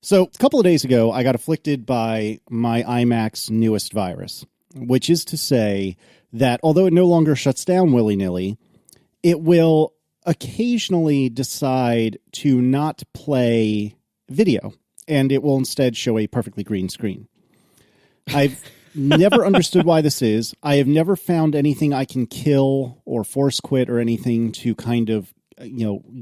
So a couple of days ago, I got afflicted by my iMac's newest virus, which is to say that although it no longer shuts down willy-nilly, it will occasionally decide to not play video, and it will instead show a perfectly green screen. I've never understood why this is. I have never found anything I can kill or force quit or anything to kind of,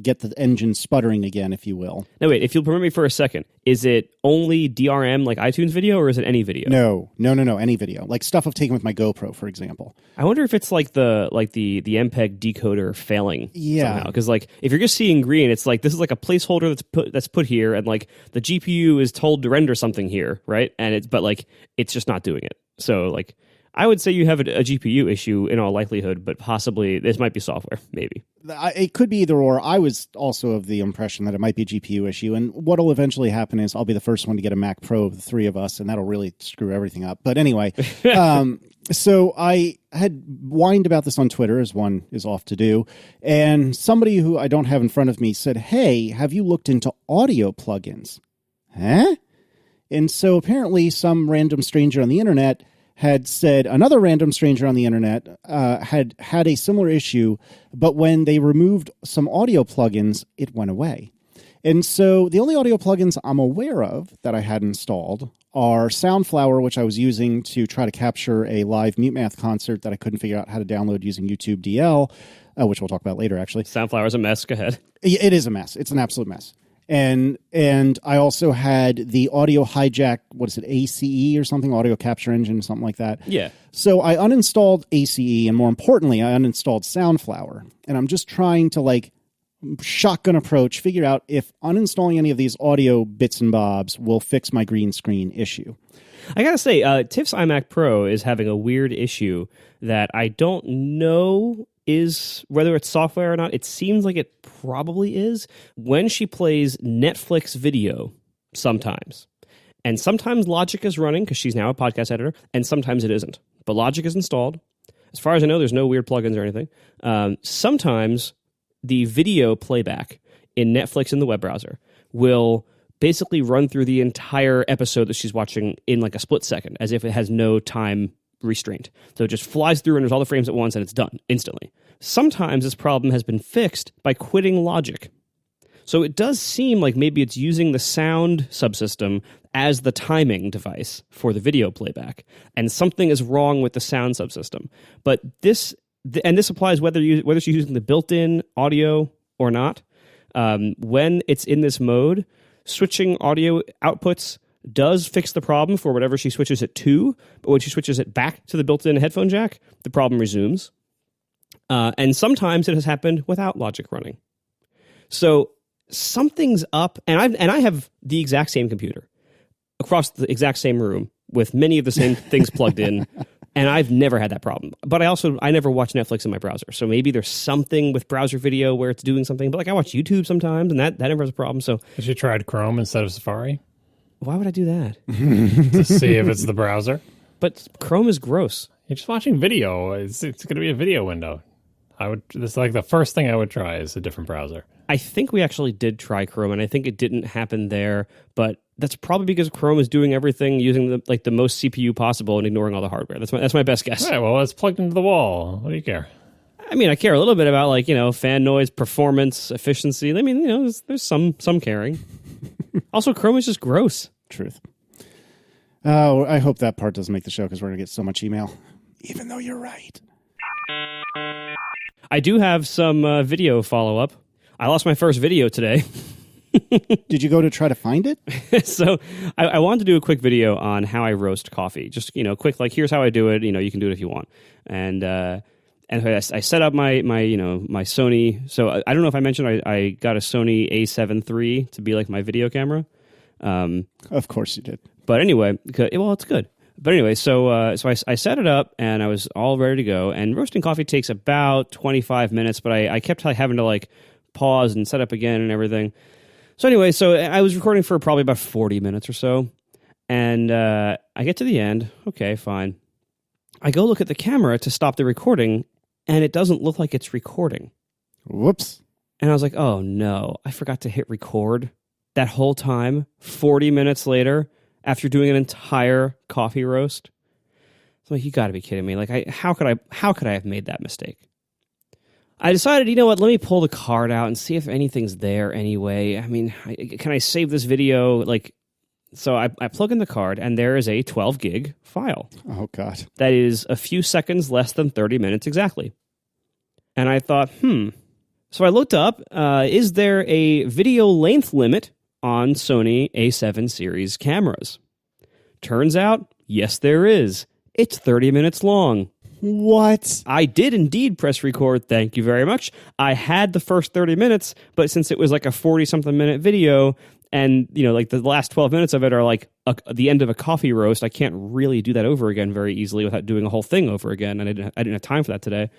get the engine sputtering again, if you will. No, wait, if you'll permit me for a second, is it only DRM like iTunes video, or is it any video? No, any video. Like stuff I've taken with my GoPro, for example. I wonder if it's like the MPEG decoder failing somehow. Because like if you're just seeing green, it's like this is like a placeholder that's put here, and like the GPU is told to render something here, right? And it's just not doing it. So like I would say you have a GPU issue in all likelihood, but possibly this might be software, maybe. It could be either or. I was also of the impression that it might be a GPU issue, and what'll eventually happen is I'll be the first one to get a Mac Pro of the three of us, and that'll really screw everything up. But anyway, so I had whined about this on Twitter, as one is oft to do, and somebody who I don't have in front of me said, "Hey, have you looked into audio plugins?" Huh? And so apparently some random stranger on the internet had said another random stranger on the internet had a similar issue, but when they removed some audio plugins, it went away. And so the only audio plugins I'm aware of that I had installed are Soundflower, which I was using to try to capture a live Mute Math concert that I couldn't figure out how to download using YouTube DL, which we'll talk about later, actually. Soundflower's a mess. Go ahead. It is a mess. It's an absolute mess. And I also had the Audio Hijack, what is it, ACE or something, Audio Capture Engine, something like that. Yeah. So I uninstalled ACE, and more importantly, I uninstalled Soundflower. And I'm just trying to, shotgun approach, figure out if uninstalling any of these audio bits and bobs will fix my green screen issue. I gotta say, Tiff's iMac Pro is having a weird issue that I don't know is whether it's software or not. It seems like it probably is. When she plays Netflix video, sometimes. And sometimes Logic is running, because she's now a podcast editor, and sometimes it isn't. But Logic is installed. As far as I know, there's no weird plugins or anything. Sometimes the video playback in Netflix in the web browser will basically run through the entire episode that she's watching in like a split second, as if it has no time restraint. So it just flies through and there's all the frames at once and it's done instantly. Sometimes this problem has been fixed by quitting Logic. So it does seem like maybe it's using the sound subsystem as the timing device for the video playback, and something is wrong with the sound subsystem. But this applies whether she's using the built-in audio or not. When it's in this mode, switching audio outputs does fix the problem for whatever she switches it to, but when she switches it back to the built-in headphone jack, the problem resumes. And sometimes it has happened without Logic running. So something's up, and I have the exact same computer across the exact same room with many of the same things plugged in, and I've never had that problem. But I never watch Netflix in my browser, so maybe there's something with browser video where it's doing something. But I watch YouTube sometimes, and that never has a problem. So have you tried Chrome instead of Safari? Why would I do that? To see if it's the browser. But Chrome is gross. You're just watching video. It's going to be a video window. This is like the first thing I would try is a different browser. I think we actually did try Chrome, and I think it didn't happen there. But that's probably because Chrome is doing everything using the most CPU possible and ignoring all the hardware. That's my best guess. Right, well, it's plugged into the wall. What do you care? I mean, I care a little bit about fan noise, performance, efficiency. I mean, there's some caring. Also, Chrome is just gross. Truth. Oh, I hope that part doesn't make the show because we're going to get so much email. Even though you're right. I do have some video follow-up. I lost my first video today. Did you go to try to find it? So I wanted to do a quick video on how I roast coffee. Just, quick, here's how I do it. You can do it if you want. And I set up my Sony. So I don't know if I mentioned I got a Sony A7 III to be like my video camera. Of course you did. But anyway, it's good. But anyway, so I set it up and I was all ready to go. And roasting coffee takes about 25 minutes, but I kept having to pause and set up again and everything. So anyway, so I was recording for probably about 40 minutes or so. And I get to the end. Okay, fine. I go look at the camera to stop the recording, and it doesn't look like it's recording. Whoops. And I was like, oh no, I forgot to hit record. that whole time, 40 minutes later, after doing an entire coffee roast. I'm like, you got to be kidding me! Like, how could I have made that mistake? I decided, you know what? Let me pull the card out and see if anything's there anyway. I mean, can I save this video? Like, so I plug in the card, and there is a 12 gig file. Oh God, that is a few seconds less than 30 minutes exactly. And I thought, So I looked up, is there a video length limit on Sony A7 series cameras? Turns out, yes, there is. It's 30 minutes long. What? I did indeed press record, thank you very much. I had the first 30 minutes, but since it was like a 40-something minute video, and, you know, like the last 12 minutes of it are like the end of a coffee roast, I can't really do that over again very easily without doing a whole thing over again, and I didn't have time for that today.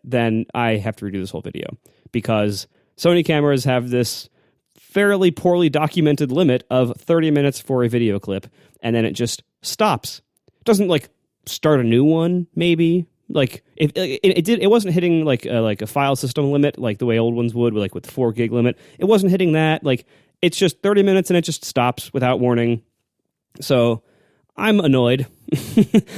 Then I have to redo this whole video because Sony cameras have this fairly poorly documented limit of 30 minutes for a video clip, and then it just stops. It doesn't like start a new one, maybe. Like if it wasn't hitting like a file system limit like the way old ones would, with 4 gig limit. It wasn't hitting that. Like it's just 30 minutes and it just stops without warning. So I'm annoyed.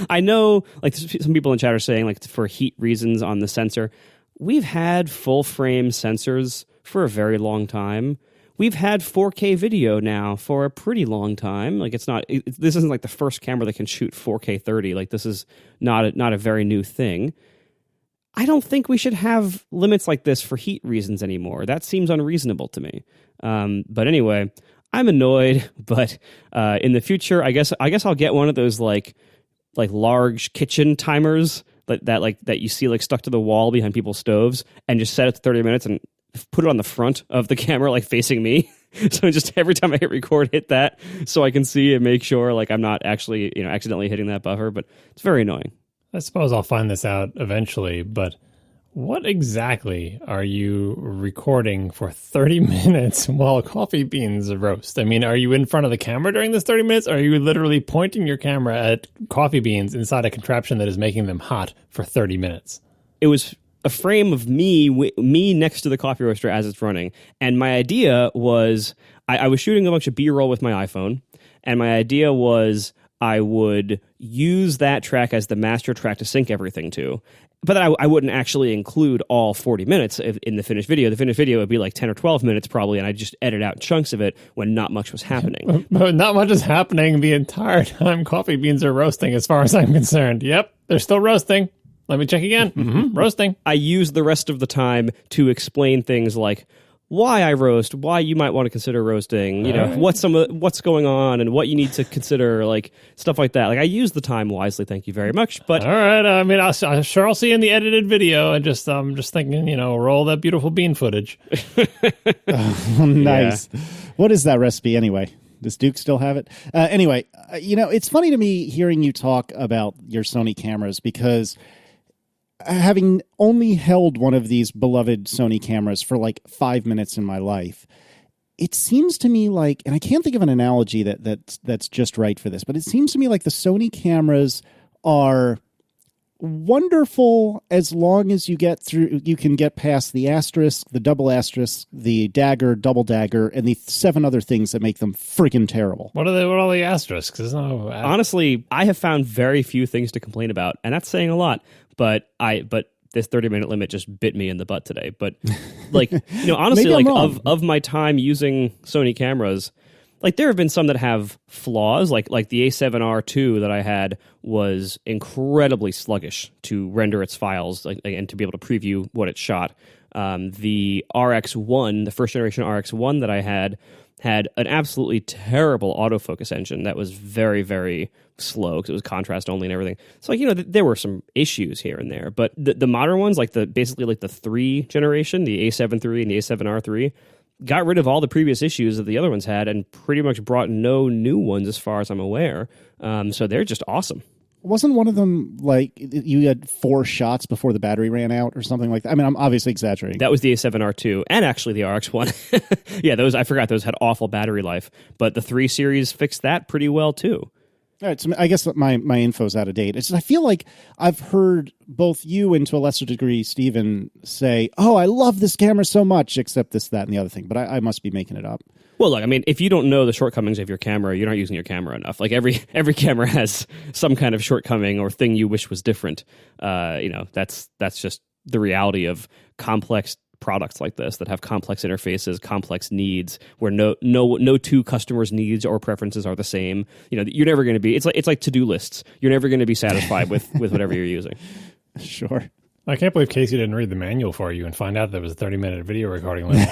I know, like some people in chat are saying, like for heat reasons on the sensor. We've had full frame sensors for a very long time. We've had 4K video now for a pretty long time. Like this isn't like the first camera that can shoot 4K 30. Like this is not a very new thing. I don't think we should have limits like this for heat reasons anymore. That seems unreasonable to me. But anyway, I'm annoyed. But in the future, I guess I'll get one of those like large kitchen timers that you see like stuck to the wall behind people's stoves, and just set it to 30 minutes and put it on the front of the camera, like facing me. So just every time I hit record, hit that so I can see and make sure like I'm not actually, accidentally hitting that buffer. But it's very annoying. I suppose I'll find this out eventually, but what exactly are you recording for 30 minutes while coffee beans roast? I mean, are you in front of the camera during this 30 minutes? Or are you literally pointing your camera at coffee beans inside a contraption that is making them hot for 30 minutes? It was a frame of me next to the coffee roaster as it's running. And my idea was, I was shooting a bunch of B-roll with my iPhone, and my idea was I would use that track as the master track to sync everything to. But I wouldn't actually include all 40 minutes in the finished video. The finished video would be like 10 or 12 minutes probably, and I'd just edit out chunks of it when not much was happening. But not much is happening the entire time coffee beans are roasting, as far as I'm concerned. Yep, they're still roasting. Let me check again. Roasting. I use the rest of the time to explain things like why I roast, why you might want to consider roasting, what's going on and what you need to consider, like stuff like that. Like I use the time wisely, thank you very much. But all right, I mean, I'm sure I'll see you in the edited video. I'm just thinking, roll that beautiful bean footage. Nice. Yeah. What is that recipe anyway? Does Duke still have it? Anyway, it's funny to me hearing you talk about your Sony cameras because having only held one of these beloved Sony cameras for like 5 minutes in my life, it seems to me like, and I can't think of an analogy that's just right for this, but it seems to me like the Sony cameras are wonderful as long as you can get past the asterisk, the double asterisk, the dagger, double dagger, and the 7 other things that make them freaking terrible. What are all the asterisks? Honestly, I have found very few things to complain about, and that's saying a lot. But this 30-minute limit just bit me in the butt today. But like, honestly, like of my time using Sony cameras, like there have been some that have flaws. Like the A7R II that I had was incredibly sluggish to render its files and to be able to preview what it shot. The RX1, the first generation RX1 that I had an absolutely terrible autofocus engine that was very, very slow because it was contrast only and everything. So, there were some issues here and there. But the modern ones, like the 3 generation, the A7 III and the A7R III, got rid of all the previous issues that the other ones had and pretty much brought no new ones as far as I'm aware. So they're just awesome. Wasn't one of them like you had 4 shots before the battery ran out or something like that? I mean, I'm obviously exaggerating. That was the A7R II and actually the RX1. Yeah, I forgot those had awful battery life, but the 3 series fixed that pretty well too. All right, so I guess my info's out of date. It's just, I feel like I've heard both you and to a lesser degree Steven say, "Oh, I love this camera so much," except this, that, and the other thing. But I must be making it up. Well, look, I mean, if you don't know the shortcomings of your camera, you're not using your camera enough. Like every camera has some kind of shortcoming or thing you wish was different. That's just the reality of complex products like this that have complex interfaces, complex needs, where no two customers' needs or preferences are the same. You're never going to be. It's like to-do lists. You're never going to be satisfied with whatever you're using. Sure. I can't believe Casey didn't read the manual for you and find out there was a 30-minute video recording limit.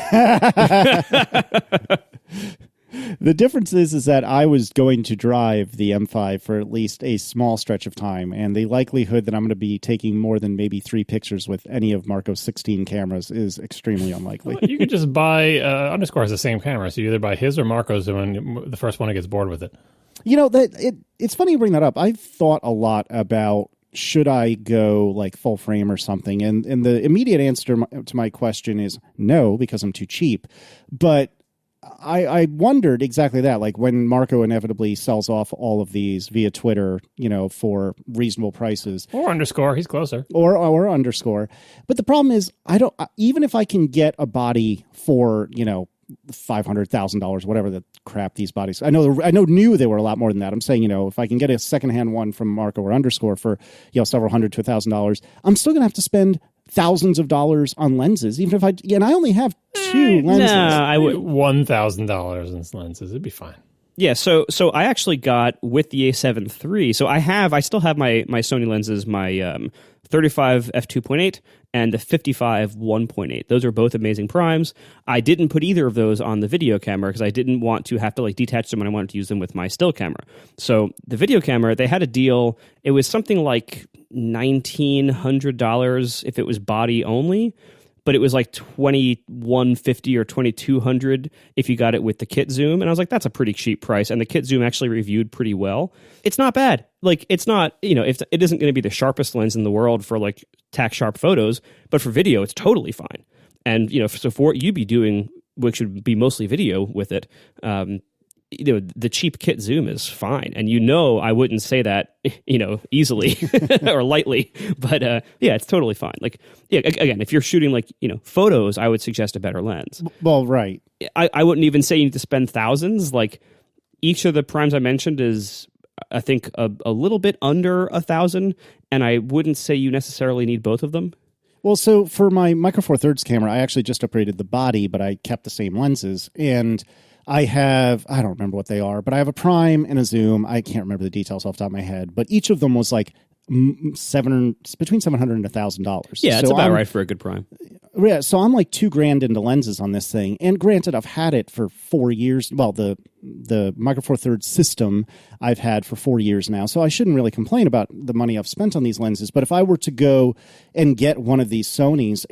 The difference is that I was going to drive the M5 for at least a small stretch of time, and the likelihood that I'm going to be taking more than maybe 3 pictures with any of Marco's 16 cameras is extremely unlikely. Well, you could just buy Underscore has the same camera, so you either buy his or Marco's when the first one who gets bored with it. It's funny you bring that up. I've thought a lot about should I go like full frame or something, and the immediate answer to my question is no, because I'm too cheap. But I wondered exactly that, like when Marco inevitably sells off all of these via Twitter, for reasonable prices. Or Underscore, he's closer. Or Underscore. But the problem is, even if I can get a body for, $500,000, whatever the crap these bodies. I know new they were a lot more than that. I'm saying, if I can get a secondhand one from Marco or Underscore for, several hundred to $1,000, I'm still going to have to spend thousands of dollars on lenses, even if and I only have 2 lenses. Nah, I would $1,000 in lenses. It'd be fine. Yeah, so I actually got with the A7 III. So I still have my Sony lenses, my 35 f2.8 and the 55 1.8. Those are both amazing primes. I didn't put either of those on the video camera because I didn't want to have to detach them when I wanted to use them with my still camera. So the video camera, they had a deal. It was something like $1,900 if it was body only, but it was like $2,150 or $2,200 if you got it with the kit zoom. And I was like, that's a pretty cheap price. And the kit zoom actually reviewed pretty well. It's not bad. Like, it's not, if it isn't going to be the sharpest lens in the world for like tack sharp photos, but for video, it's totally fine. And, so for what you'd be doing, which would be mostly video with it, the cheap kit zoom is fine. And I wouldn't say that, easily or lightly, but yeah, it's totally fine. Like, yeah, again, if you're shooting like, photos, I would suggest a better lens. Well, right. I wouldn't even say you need to spend thousands. Like, each of the primes I mentioned is, I think, a little bit under $1,000, and I wouldn't say you necessarily need both of them. Well, so for my Micro Four Thirds camera, I actually just upgraded the body, but I kept the same lenses, and I don't remember what they are, but I have a prime and a zoom. I can't remember the details off the top of my head, but each of them was like between $700 and $1,000. Yeah, it's about right for a good prime. Yeah, so I'm like $2,000 into lenses on this thing, and granted, I've had it for 4 years. Well, the Micro Four Thirds system I've had for 4 years now, so I shouldn't really complain about the money I've spent on these lenses. But if I were to go and get one of these Sonys,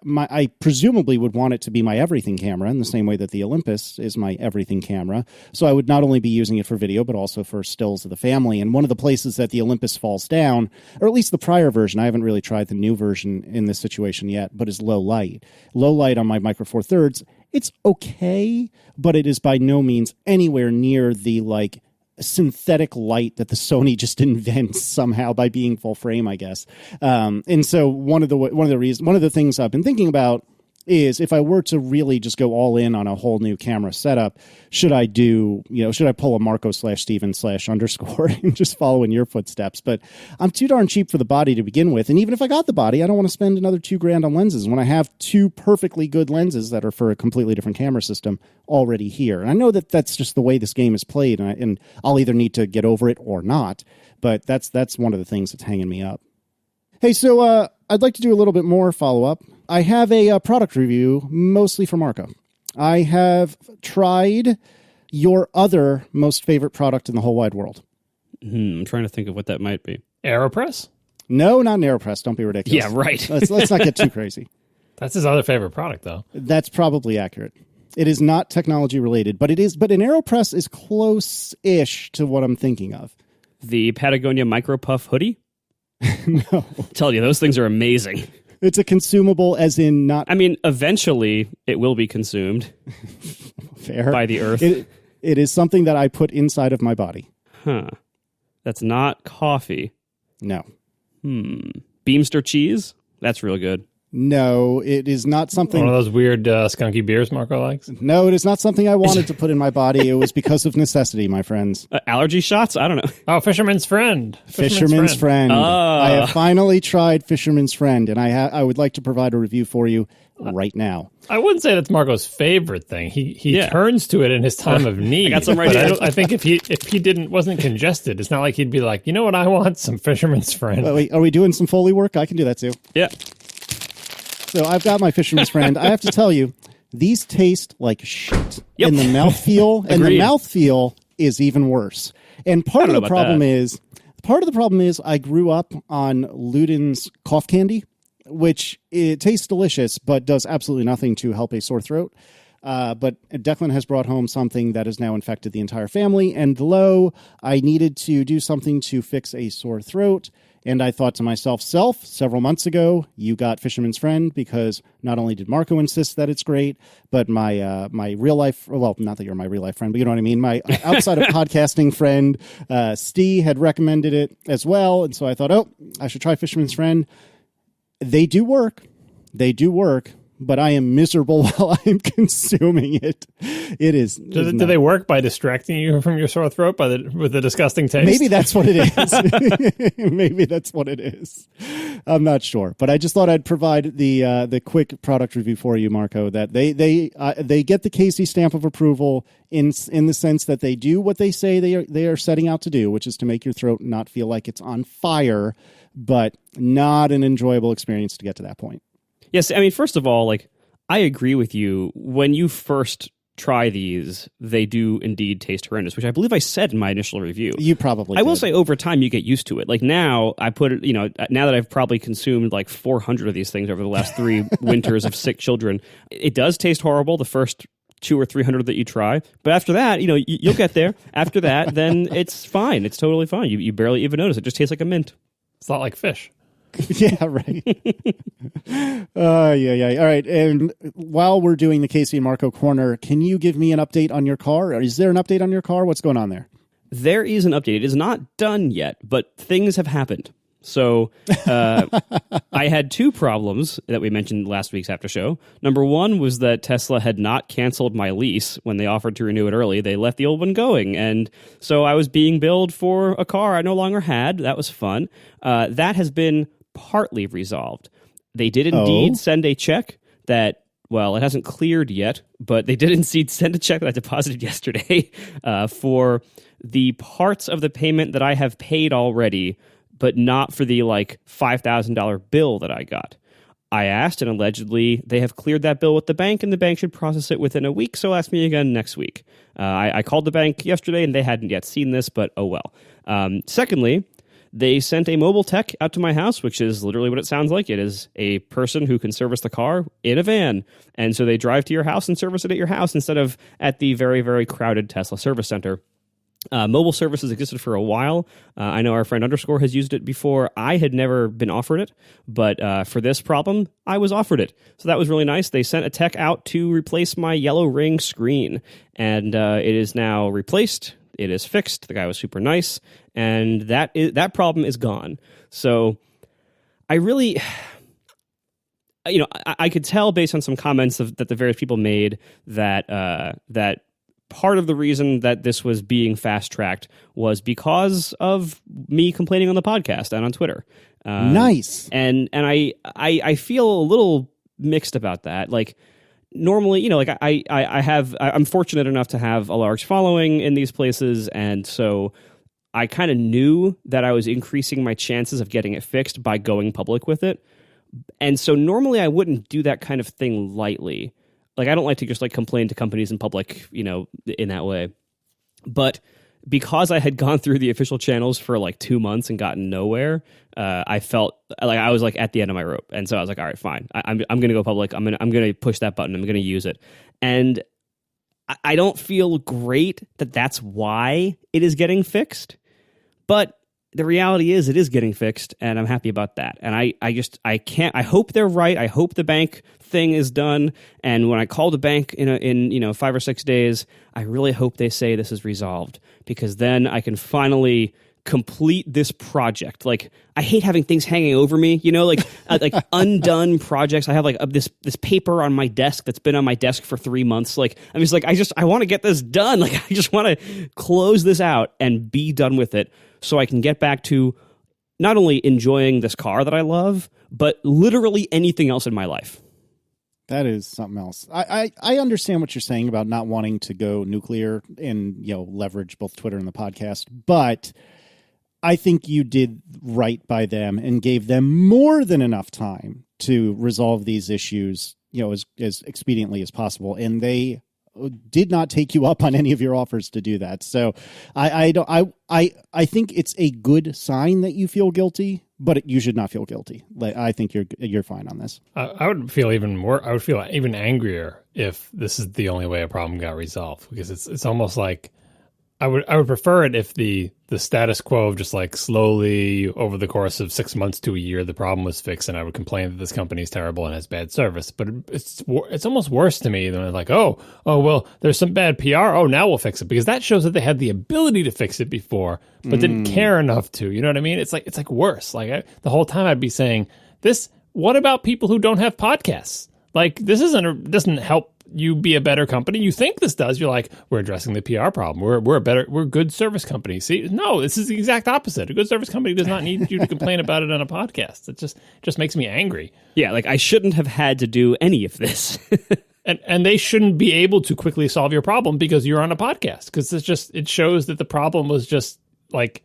I presumably would want it to be my everything camera in the same way that the Olympus is my everything camera. So I would not only be using it for video, but also for stills of the family. And one of the places that the Olympus falls down, or at least the prior version, I haven't really tried the new version in this situation yet, but is low light. Low light on my Micro Four Thirds, it's okay, but it is by no means anywhere near the like synthetic light that the Sony just invents somehow by being full frame, I guess. And so one of the things I've been thinking about is if I were to really just go all in on a whole new camera setup, should I pull a Marco/Steven/Underscore and just follow in your footsteps? But I'm too darn cheap for the body to begin with. And even if I got the body, I don't want to spend another $2,000 on lenses when I have 2 perfectly good lenses that are for a completely different camera system already here. And I know that that's just the way this game is played, and I'll either need to get over it or not. But that's one of the things that's hanging me up. Hey, so I'd like to do a little bit more follow-up. I have a product review, mostly for Marco. I have tried your other most favorite product in the whole wide world. I'm trying to think of what that might be. AeroPress? No, not an AeroPress. Don't be ridiculous. Yeah, right. Let's not get too crazy. That's his other favorite product, though. That's probably accurate. It is not technology related, but an AeroPress is close-ish to what I'm thinking of. The Patagonia Micro Puff hoodie? No. I'm telling you, those things are amazing. It's a consumable as in not... I mean, eventually it will be consumed. Fair. By the earth. It is something that I put inside of my body. Huh. That's not coffee. No. Beamster cheese? That's real good. No, it is not something. One of those weird skunky beers Marco likes? No, it is not something I wanted to put in my body. It was because of necessity, my friends. Allergy shots? I don't know. Oh, Fisherman's Friend. Fisherman's Friend. Oh. I have finally tried Fisherman's Friend, and I would like to provide a review for you right now. I wouldn't say that's Marco's favorite thing. He turns to it in his time of need. I got some right here. I think if he wasn't congested, it's not like he'd be like, you know what, I want some Fisherman's Friend. Wait, are we doing some Foley work? I can do that too. Yeah. So I've got my Fisherman's Friend. I have to tell you, these taste like shit Yep. in the mouthfeel, and the Agreed. mouthfeel is even worse. And part of know the about problem that. is I grew up on Luden's cough candy, which it tastes delicious, but does absolutely nothing to help a sore throat. But Declan has brought home something that has now infected the entire family. And I needed to do something to fix a sore throat. And I thought to myself, several months ago, you got Fisherman's Friend because not only did Marco insist that it's great, but my real life, well, not that you're my real life friend, but you know what I mean? My outside of podcasting friend, Steve, had recommended it as well. And so I thought, I should try Fisherman's Friend. They do work, but I am miserable while I am consuming it. It is. Do they work by distracting you from your sore throat with the disgusting taste? Maybe that's what it is. Maybe that's what it is. I'm not sure, but I just thought I'd provide the quick product review for you, Marco. That they get the Casey stamp of approval in the sense that they do what they say they are setting out to do, which is to make your throat not feel like it's on fire, but not an enjoyable experience to get to that point. Yes, I mean, first of all, like, I agree with you. When you first try these, they do indeed taste horrendous, which I believe I said in my initial review. You probably I will did. say over time you get used to it. Like now, I put it, now that I've probably consumed like 400 of these things over the last 3 winters of sick children, it does taste horrible the first 200 or 300 that you try. But after that, you'll get there. After that, then it's fine. It's totally fine. You barely even notice. It just tastes like a mint. It's not like fish. Yeah, right. Yeah. All right. And while we're doing the Casey and Marco corner, can you give me an update on your car? Or is there an update on your car? What's going on there? There is an update. It is not done yet, but things have happened. So I had 2 problems that we mentioned last week's after show. Number 1 was that Tesla had not canceled my lease when they offered to renew it early. They left the old one going. And so I was being billed for a car I no longer had. That was fun. That has been partly resolved. They did indeed send a check that, well, it hasn't cleared yet, but they did indeed send a check that I deposited yesterday for the parts of the payment that I have paid already, but not for the $5,000 bill that I got. I asked, and allegedly they have cleared that bill with the bank, and the bank should process it within a week, so ask me again next week. I called the bank yesterday, and they hadn't yet seen this, but oh well. Secondly, they sent a mobile tech out to my house, which is literally what it sounds like. It is a person who can service the car in a van. And so they drive to your house and service it at your house instead of at the very, very crowded Tesla service center. Mobile services existed for a while. I know our friend Underscore has used it before. I had never been offered it, but for this problem, I was offered it. So that was really nice. They sent a tech out to replace my yellow ring screen, and it is now replaced. It is fixed. The guy was super nice, and that problem is gone. So I really, I could tell based on some comments that the various people made that part of the reason that this was being fast-tracked was because of me complaining on the podcast and on Twitter. Nice. And I feel a little mixed about that. Like, normally, I'm fortunate enough to have a large following in these places, and so I kind of knew that I was increasing my chances of getting it fixed by going public with it. And so normally I wouldn't do that kind of thing lightly. Like, I don't like to just complain to companies in public, in that way. But because I had gone through the official channels for 2 months and gotten nowhere, I felt like I was at the end of my rope. And so I was like, all right, fine. I'm going to go public. I'm going to push that button. I'm going to use it. And I don't feel great that that's why it is getting fixed. But the reality is it is getting fixed, and I'm happy about that. And I hope they're right. I hope the bank thing is done. And when I call the bank in 5 or 6 days, I really hope they say this is resolved, because then I can finally complete this project. Like, I hate having things hanging over me, like undone projects. I have like this paper on my desk that's been on my desk for 3 months. Like, I'm just like, I want to get this done. Like, I just want to close this out and be done with it so I can get back to not only enjoying this car that I love, but literally anything else in my life. That is something else. I understand what you're saying about not wanting to go nuclear and, leverage both Twitter and the podcast, but I think you did right by them and gave them more than enough time to resolve these issues, as expediently as possible. And they did not take you up on any of your offers to do that. So I think it's a good sign that you feel guilty, but you should not feel guilty. Like, I think you're fine on this. I would feel even more. I would feel even angrier if this is the only way a problem got resolved, because it's almost like I would prefer it if the status quo of just like slowly over the course of 6 months to a year the problem was fixed, and I would complain that this company is terrible and has bad service. But it's almost worse to me than like, oh well, there's some bad PR. Oh, now we'll fix it, because that shows that they had the ability to fix it before but didn't care enough to. You know what I mean? It's like worse. Like, the whole time I'd be saying this. What about people who don't have podcasts? Like, this doesn't help you be a better company. You think this does. You're like, we're addressing the PR problem. We're a good service company. See, no, this is the exact opposite. A good service company does not need you to complain about it on a podcast. It just makes me angry. Yeah, like, I shouldn't have had to do any of this. And they shouldn't be able to quickly solve your problem because you're on a podcast, because it shows that the problem was just like,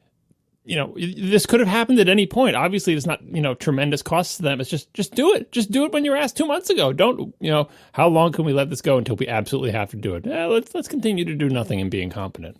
this could have happened at any point. Obviously, it's not, tremendous costs to them. It's just do it. Just do it when you were asked 2 months ago. Don't, how long can we let this go until we absolutely have to do it? Let's continue to do nothing and be incompetent.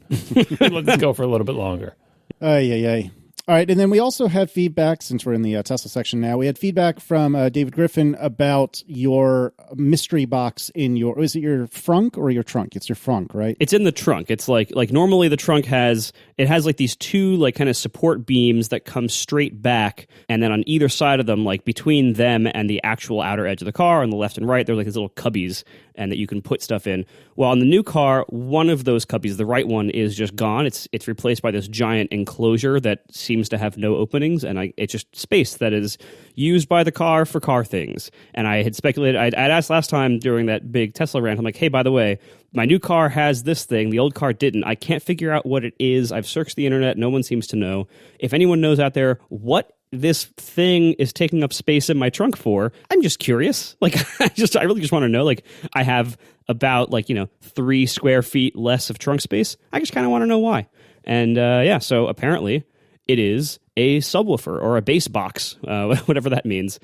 Let this go for a little bit longer. Ay. All right, and then we also have feedback, since we're in the Tesla section now. We had feedback from David Griffin about your mystery box in is it your frunk or your trunk? It's your frunk, right? It's in the trunk. It's like normally the trunk has like these two like kind of support beams that come straight back, and then on either side of them, like between them and the actual outer edge of the car on the left and right, there's like these little cubbies and that you can put stuff in. Well, on the new car, one of those cubbies, the right one, is just gone. It's replaced by this giant enclosure that seems to have no openings, and it's just space that is used by the car for car things. And I had speculated, I'd asked last time during that big Tesla rant, I'm like, hey, by the way, my new car has this thing, the old car didn't. I can't figure out what it is. I've searched the internet, no one seems to know. If anyone knows out there what this thing is taking up space in my trunk for, I'm just curious. Like, I really just want to know. Like, I have about 3 square feet less of trunk space. I just kind of want to know why. And so apparently it is a subwoofer or a bass box, whatever that means.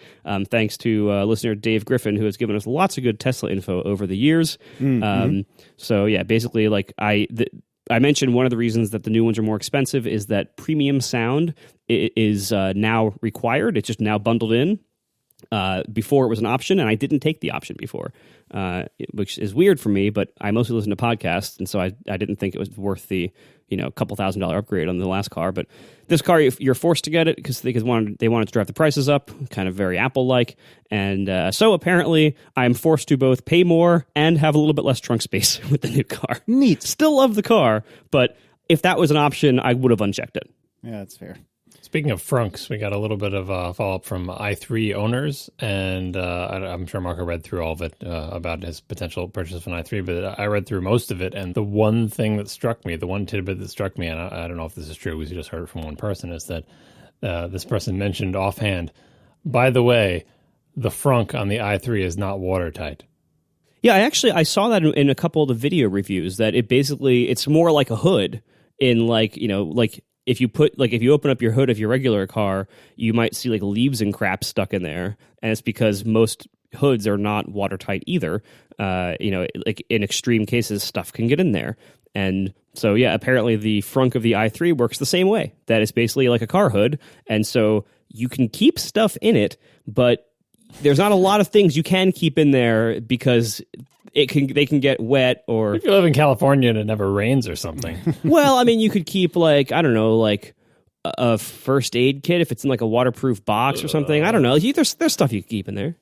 Thanks to listener Dave Griffin, who has given us lots of good Tesla info over the years. So yeah, basically, like, I mentioned one of the reasons that the new ones are more expensive is that premium sound is now required. It's just now bundled in. Before it was an option, and I didn't take the option before, which is weird for me, but I mostly listen to podcasts, and so I didn't think it was worth the couple $1,000 upgrade on the last car. But this car, you're forced to get it because they wanted to drive the prices up, kind of very Apple-like, and so apparently I'm forced to both pay more and have a little bit less trunk space with the new car. Neat. Still love the car, but if that was an option, I would have unchecked it. Yeah, that's fair. Speaking of frunks, we got a little bit of follow-up from i3 owners, and I'm sure Marco read through all of it about his potential purchase of an i3, but I read through most of it, and the one thing that struck me, the one tidbit that struck me, and I don't know if this is true because you just heard it from one person, is that this person mentioned offhand, by the way, the frunk on the i3 is not watertight. Yeah, I saw that in a couple of the video reviews, that it's more like a hood in if you open up your hood of your regular car, you might see like leaves and crap stuck in there, and it's because most hoods are not watertight either. Like in extreme cases, stuff can get in there, and so yeah, apparently the frunk of the i3 works the same way. That is basically like a car hood, and so you can keep stuff in it, but there's not a lot of things you can keep in there because they can get wet, or if you live in California and it never rains or something. Well, I mean, you could keep like a first aid kit if it's in like a waterproof box or something. I don't know. There's stuff you can keep in there.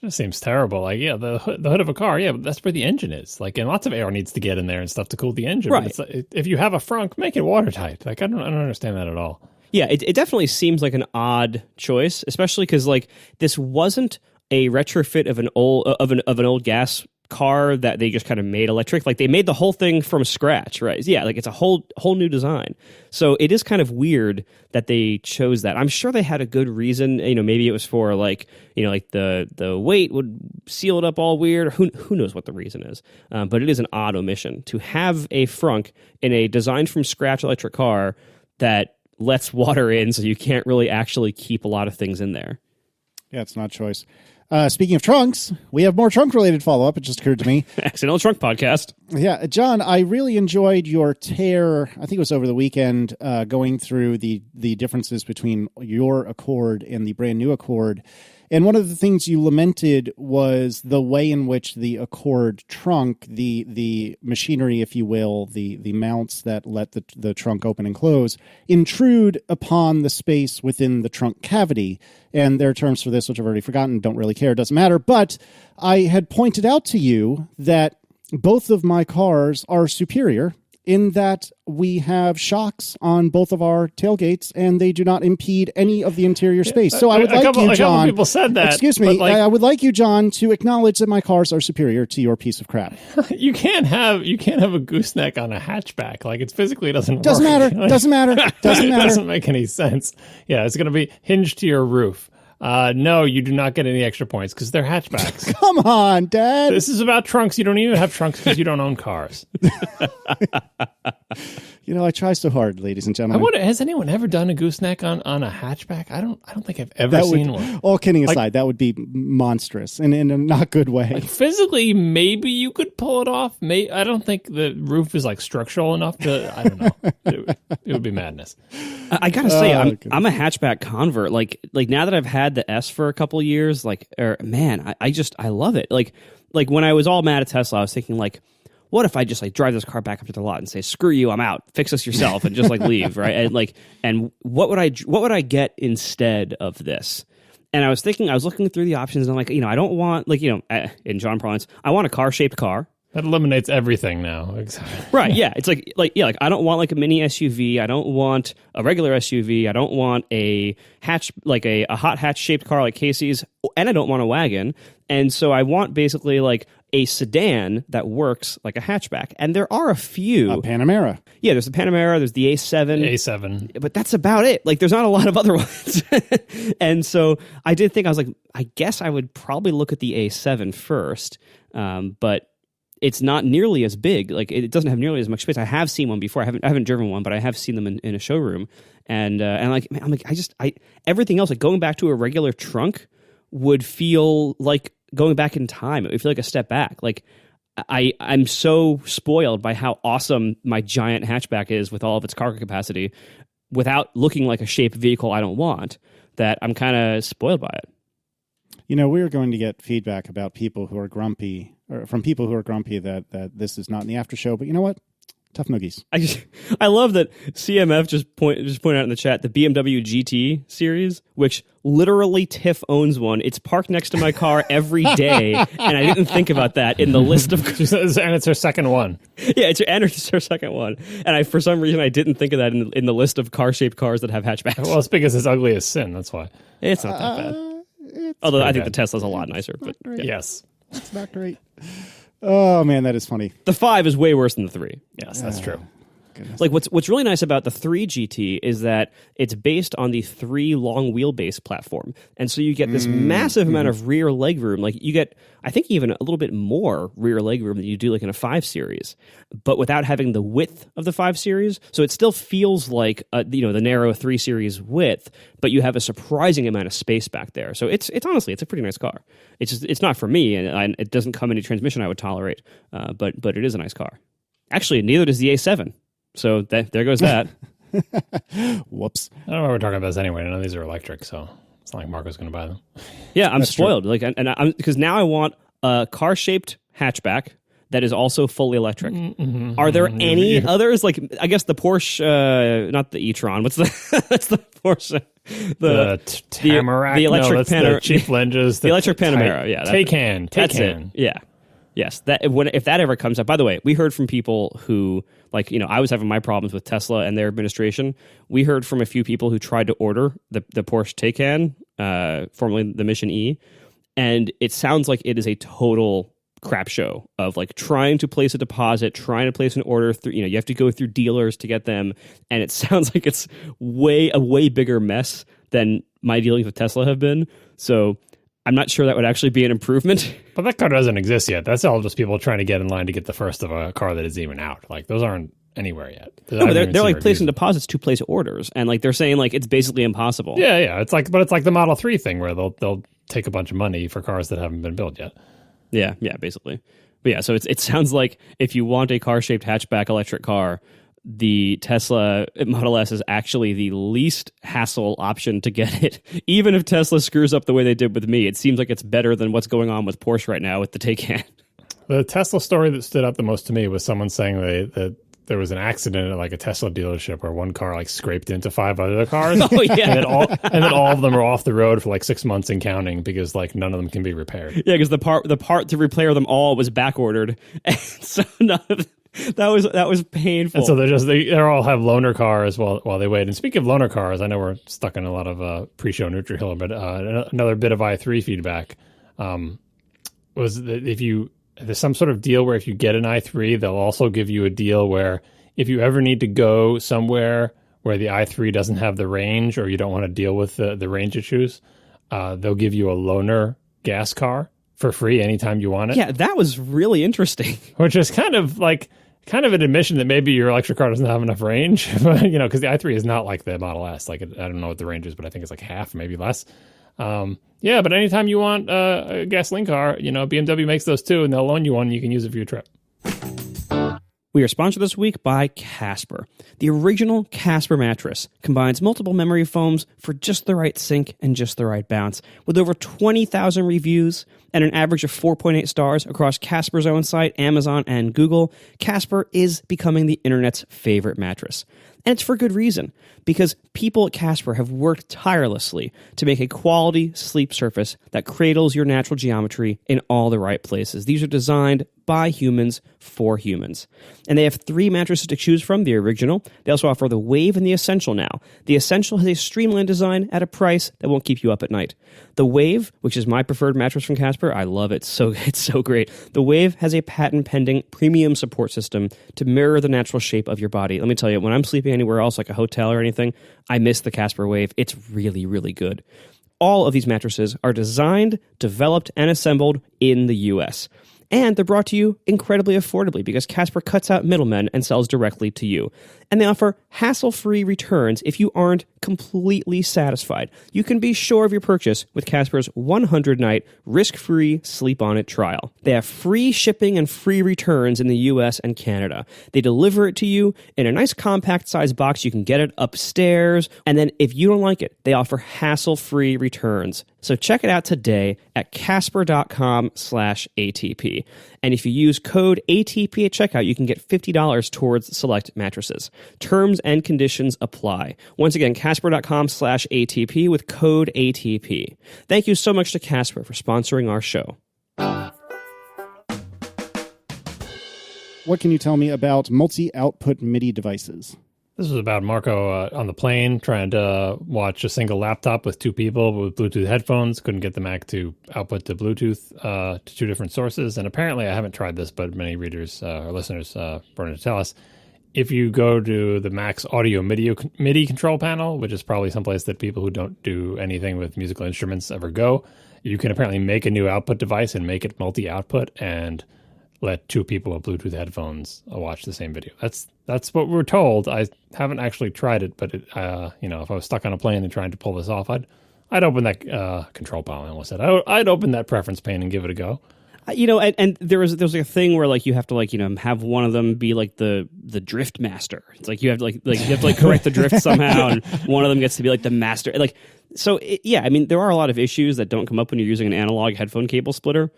That seems terrible. Like, yeah, the hood of a car, yeah, but that's where the engine is. Like, and lots of air needs to get in there and stuff to cool the engine. Right. But if you have a frunk, make it watertight. Like, I don't understand that at all. Yeah, it definitely seems like an odd choice, especially because like this wasn't a retrofit of an old gas car that they just kind of made electric. Like they made the whole thing from scratch, right? Yeah, like it's a whole new design. So it is kind of weird that they chose that. I'm sure they had a good reason. Maybe it was for like like the weight would seal it up all weird. Who knows what the reason is? But it is an odd omission to have a frunk in a designed from scratch electric car that lets water in, so you can't really actually keep a lot of things in there. Yeah, it's not choice. Speaking of trunks, we have more trunk-related follow-up. It just occurred to me. Accidental Trunk Podcast. Yeah, John, I really enjoyed your tear, I think it was over the weekend, going through the differences between your Accord and the brand new Accord. And one of the things you lamented was the way in which the Accord trunk, the machinery, if you will, the mounts that let the trunk open and close, intrude upon the space within the trunk cavity. And there are terms for this, which I've already forgotten, don't really care, doesn't matter. But I had pointed out to you that both of my cars are superior in that we have shocks on both of our tailgates, and they do not impede any of the interior space. So I would like you, John. A couple people said that. Excuse me. I would like you, John, to acknowledge that my cars are superior to your piece of crap. You can't have a gooseneck on a hatchback. Like, it physically doesn't work. Doesn't matter. Doesn't matter. Doesn't matter. It doesn't make any sense. Yeah, it's going to be hinged to your roof. No, you do not get any extra points because they're hatchbacks. Come on, Dad. This is about trunks. You don't even have trunks because you don't own cars. I try so hard, ladies and gentlemen. Has anyone ever done a gooseneck on a hatchback? I don't think I've ever seen one. All kidding aside, that would be monstrous and in a not good way. Like, physically, maybe you could pull it off. I don't think the roof is like structural enough to. I don't know. It would be madness. I gotta say, I'm a hatchback convert. Like now that I've had the S for a couple years, I love it. Like when I was all mad at Tesla, I was thinking like, what if I just like drive this car back up to the lot and say, screw you, I'm out, fix this yourself, and just like leave, right? And what would I get instead of this? And I was looking through the options, and I'm like, I don't want in John parlance, I want a car-shaped car. That eliminates everything now. Right, yeah. It's like I don't want like a mini SUV. I don't want a regular SUV. I don't want a hatch, like a hot hatch shaped car like Casey's, and I don't want a wagon. And so I want basically like a sedan that works like a hatchback. And there are a few. A Panamera. Yeah, there's the Panamera, there's the A7. A7. But that's about it. Like, there's not a lot of other ones. And so I did think, I was like, I guess I would probably look at the A7 first. But it's not nearly as big. Like, it doesn't have nearly as much space. I have seen one before. I haven't driven one, but I have seen them in a showroom. And like, man, I'm like, everything else, like going back to a regular trunk would feel like going back in time. It would feel like a step back. Like, I'm so spoiled by how awesome my giant hatchback is with all of its cargo capacity without looking like a shaped vehicle I don't want, that I'm kind of spoiled by it. We're going to get feedback about people who are grumpy, or from people who are grumpy that this is not in the after show. But you know what? Tough noogies. I love that CMF just pointed out in the chat the BMW GT series, which literally Tiff owns one. It's parked next to my car every day, and I didn't think about that in the list of. And it's her second one. Yeah, it's her second one, and for some reason I didn't think of that in the list of car-shaped cars that have hatchbacks. Well, it's because it's ugly as sin. That's why. It's not that bad. Although I think the Tesla's a lot nicer. But great. Yes, it's not great. Oh man, that is funny. The 5 is way worse than the 3. Yes, that's true. Goodness. Like what's really nice about the 3 GT is that it's based on the 3 long wheelbase platform, and so you get this massive amount of rear legroom. Like you get, I think, even a little bit more rear legroom than you do like in a 5 Series, but without having the width of the 5 Series. So it still feels like the narrow 3 Series width, but you have a surprising amount of space back there. So it's honestly a pretty nice car. It's not for me, and it doesn't come in any transmission I would tolerate, but it is a nice car. Actually, neither does the A7. So there goes that. Whoops. I don't know why we're talking about this anyway. None of these are electric, so it's not like Marco's going to buy them. Yeah, I'm spoiled. True. Like, and I'm because now I want a car-shaped hatchback that is also fully electric. Mm-hmm. Are there any others? Like, I guess the Porsche, not the e-tron. What's the Porsche? the Tamarack. The electric the cheap Lenges. The electric Panamera. Yeah, Taycan. That's it. Yeah. Yes, if that ever comes up. By the way, we heard from people who, like, I was having my problems with Tesla and their administration. We heard from a few people who tried to order the Porsche Taycan, formerly the Mission E, and it sounds like it is a total crap show of like trying to place a deposit, trying to place an order through. You have to go through dealers to get them, and it sounds like it's a way bigger mess than my dealings with Tesla have been. So I'm not sure that would actually be an improvement. But that car doesn't exist yet. That's all just people trying to get in line to get the first of a car that is even out. Like, those aren't anywhere yet. No, but they're like placing deposits to place orders, and like they're saying like it's basically impossible. Yeah. It's like the Model 3 thing where they'll take a bunch of money for cars that haven't been built yet. Yeah, basically. But yeah, so it sounds like if you want a car-shaped hatchback electric car, the Tesla Model S is actually the least hassle option to get it. Even if Tesla screws up the way they did with me, it seems like it's better than what's going on with Porsche right now with the Taycan. The Tesla story that stood out the most to me was someone saying that there was an accident at like a Tesla dealership where one car like scraped into 5 other cars. Oh yeah, and then all of them are off the road for like 6 months and counting because like none of them can be repaired. Yeah, because the part to repair them all was back ordered, and so none of that was painful. And so they all have loaner cars while they wait. And speaking of loaner cars, I know we're stuck in a lot of pre-show Nutri-Hill, but another bit of i3 feedback was that there's some sort of deal where if you get an i3, they'll also give you a deal where if you ever need to go somewhere where the i3 doesn't have the range or you don't want to deal with the range issues, they'll give you a loaner gas car for free anytime you want it. Yeah, that was really interesting. Which is kind of an admission that maybe your electric car doesn't have enough range, but because the i3 is not like the Model S. Like, I don't know what the range is, but I think it's like half, maybe less. Yeah, but anytime you want a gasoline car, BMW makes those too, and they'll loan you one and you can use it for your trip. We are sponsored this week by Casper. The original Casper mattress combines multiple memory foams for just the right sink and just the right bounce. With over 20,000 reviews and an average of 4.8 stars across Casper's own site, Amazon, and Google, Casper is becoming the internet's favorite mattress. And it's for good reason, because people at Casper have worked tirelessly to make a quality sleep surface that cradles your natural geometry in all the right places. These are designed by humans for humans. And they have 3 mattresses to choose from, the original. They also offer the Wave and the Essential now. The Essential has a streamlined design at a price that won't keep you up at night. The Wave, which is my preferred mattress from Casper, I love it. It's so great. The Wave has a patent-pending premium support system to mirror the natural shape of your body. Let me tell you, when I'm sleeping anywhere else, like a hotel or anything, I miss the Casper Wave. It's really, really good. All of these mattresses are designed, developed, and assembled in the U.S., and they're brought to you incredibly affordably because Casper cuts out middlemen and sells directly to you. And they offer hassle-free returns if you aren't completely satisfied. You can be sure of your purchase with Casper's 100-night risk-free sleep-on-it trial. They have free shipping and free returns in the U.S. and Canada. They deliver it to you in a nice compact-sized box. You can get it upstairs. And then if you don't like it, they offer hassle-free returns. So check it out today at casper.com/ATP. And if you use code ATP at checkout, you can get $50 towards select mattresses. Terms and conditions apply. Once again, casper.com/ATP with code ATP. Thank you so much to Casper for sponsoring our show. What can you tell me about multi-output MIDI devices? This was about Marco on the plane trying to watch a single laptop with 2 people with Bluetooth headphones. Couldn't get the Mac to output to Bluetooth to 2 different sources. And apparently, I haven't tried this, but many readers or listeners wanted to tell us. If you go to the Mac's audio MIDI control panel, which is probably someplace that people who don't do anything with musical instruments ever go, you can apparently make a new output device and make it multi-output and let 2 people with Bluetooth headphones watch the same video. That's what we're told. I haven't actually tried it, but if I was stuck on a plane and trying to pull this off, I'd open that control panel. I almost said I'd open that preference pane and give it a go. And there was like a thing where like you have to have one of them be like the drift master. It's like you have to correct the drift somehow, and one of them gets to be like the master. Like so, there are a lot of issues that don't come up when you're using an analog headphone cable splitter.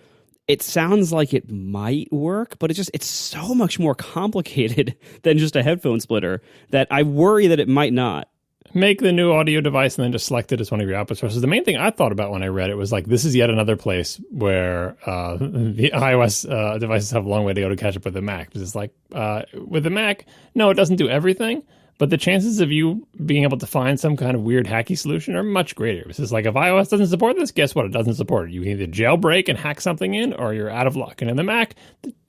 It sounds like it might work, but it's so much more complicated than just a headphone splitter that I worry that it might not. make the new audio device and then just select it as one of your output sources. The main thing I thought about when I read it was like, this is yet another place where the iOS devices have a long way to go to catch up with the Mac. Because it's like, with the Mac, no, it doesn't do everything, but the chances of you being able to find some kind of weird hacky solution are much greater. It's just like, if iOS doesn't support this, guess what? It doesn't support it. You can either jailbreak and hack something in, or you're out of luck. And in the Mac,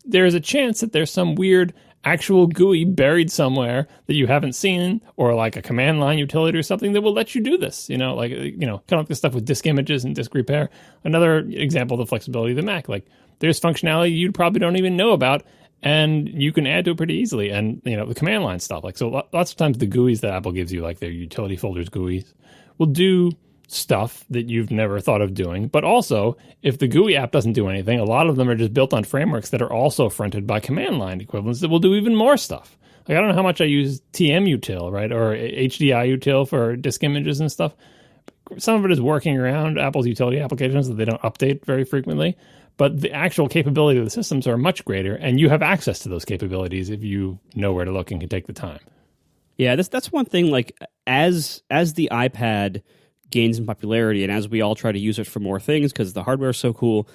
there's a chance that there's some weird actual GUI buried somewhere that you haven't seen, or like a command line utility or something that will let you do this, kind of like the stuff with disk images and disk repair. Another example of the flexibility of the Mac, like there's functionality you probably don't even know about, and you can add to it pretty easily. And, the command line stuff, like, so lots of times the GUIs that Apple gives you, like their utility folders GUIs, will do stuff that you've never thought of doing. But also, if the GUI app doesn't do anything, a lot of them are just built on frameworks that are also fronted by command line equivalents that will do even more stuff. Like, I don't know how much I use TMUtil, right, or HDIUtil for disk images and stuff. Some of it is working around Apple's utility applications that they don't update very frequently. But the actual capability of the systems are much greater, and you have access to those capabilities if you know where to look and can take the time. Yeah, that's one thing. Like, as the iPad gains in popularity, and as we all try to use it for more things because the hardware is so cool,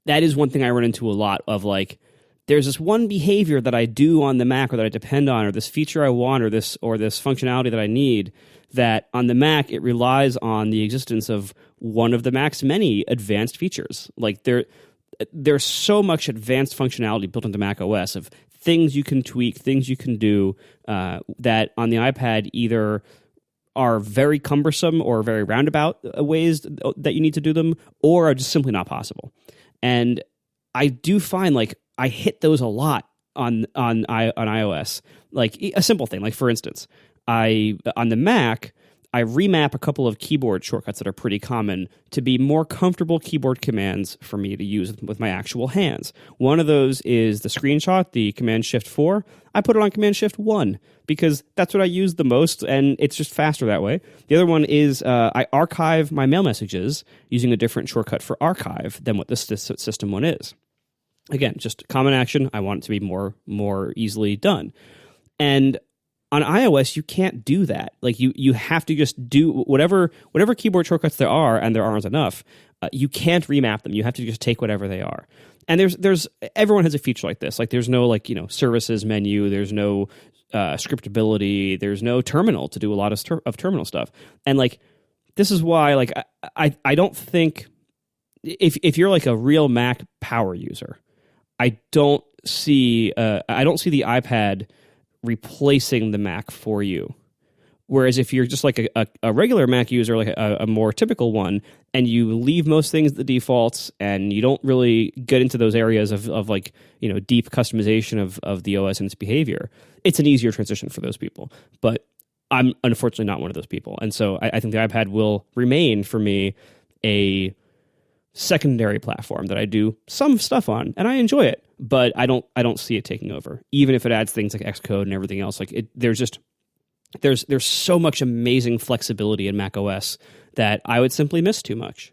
that is one thing I run into a lot of, like, there's this one behavior that I do on the Mac, or that I depend on, or this feature I want, or this functionality that I need, that on the Mac it relies on the existence of one of the Mac's many advanced features. Like, there's so much advanced functionality built into Mac OS of things you can tweak, things you can do, that on the iPad either are very cumbersome or very roundabout ways that you need to do them, or are just simply not possible. And I do find, like, I hit those a lot on iOS. Like, a simple thing, like, for instance, on the Mac, I remap a couple of keyboard shortcuts that are pretty common to be more comfortable keyboard commands for me to use with my actual hands. One of those is the screenshot, the Command-Shift-4. I put it on Command-Shift-1 because that's what I use the most, and it's just faster that way. The other one is I archive my mail messages using a different shortcut for archive than what this system one is. Again, just common action. I want it to be more easily done. And on iOS, you can't do that. Like, you have to just do whatever keyboard shortcuts there are, and there aren't enough. You can't remap them. You have to just take whatever they are. And there's everyone has a feature like this. Like, there's no services menu. There's no scriptability. There's no terminal to do a lot of terminal stuff. And, like, this is why, like, I don't think if you're like a real Mac power user, I don't see the iPad replacing the Mac for you. Whereas if you're just like a regular Mac user, like a more typical one, and you leave most things the defaults, and you don't really get into those areas of like, deep customization of the OS and its behavior, it's an easier transition for those people. But I'm unfortunately not one of those people. And so I think the iPad will remain for me a secondary platform that I do some stuff on, and I enjoy it, but I don't see it taking over, even if it adds things like Xcode and everything else. Like, there's so much amazing flexibility in Mac OS that I would simply miss too much.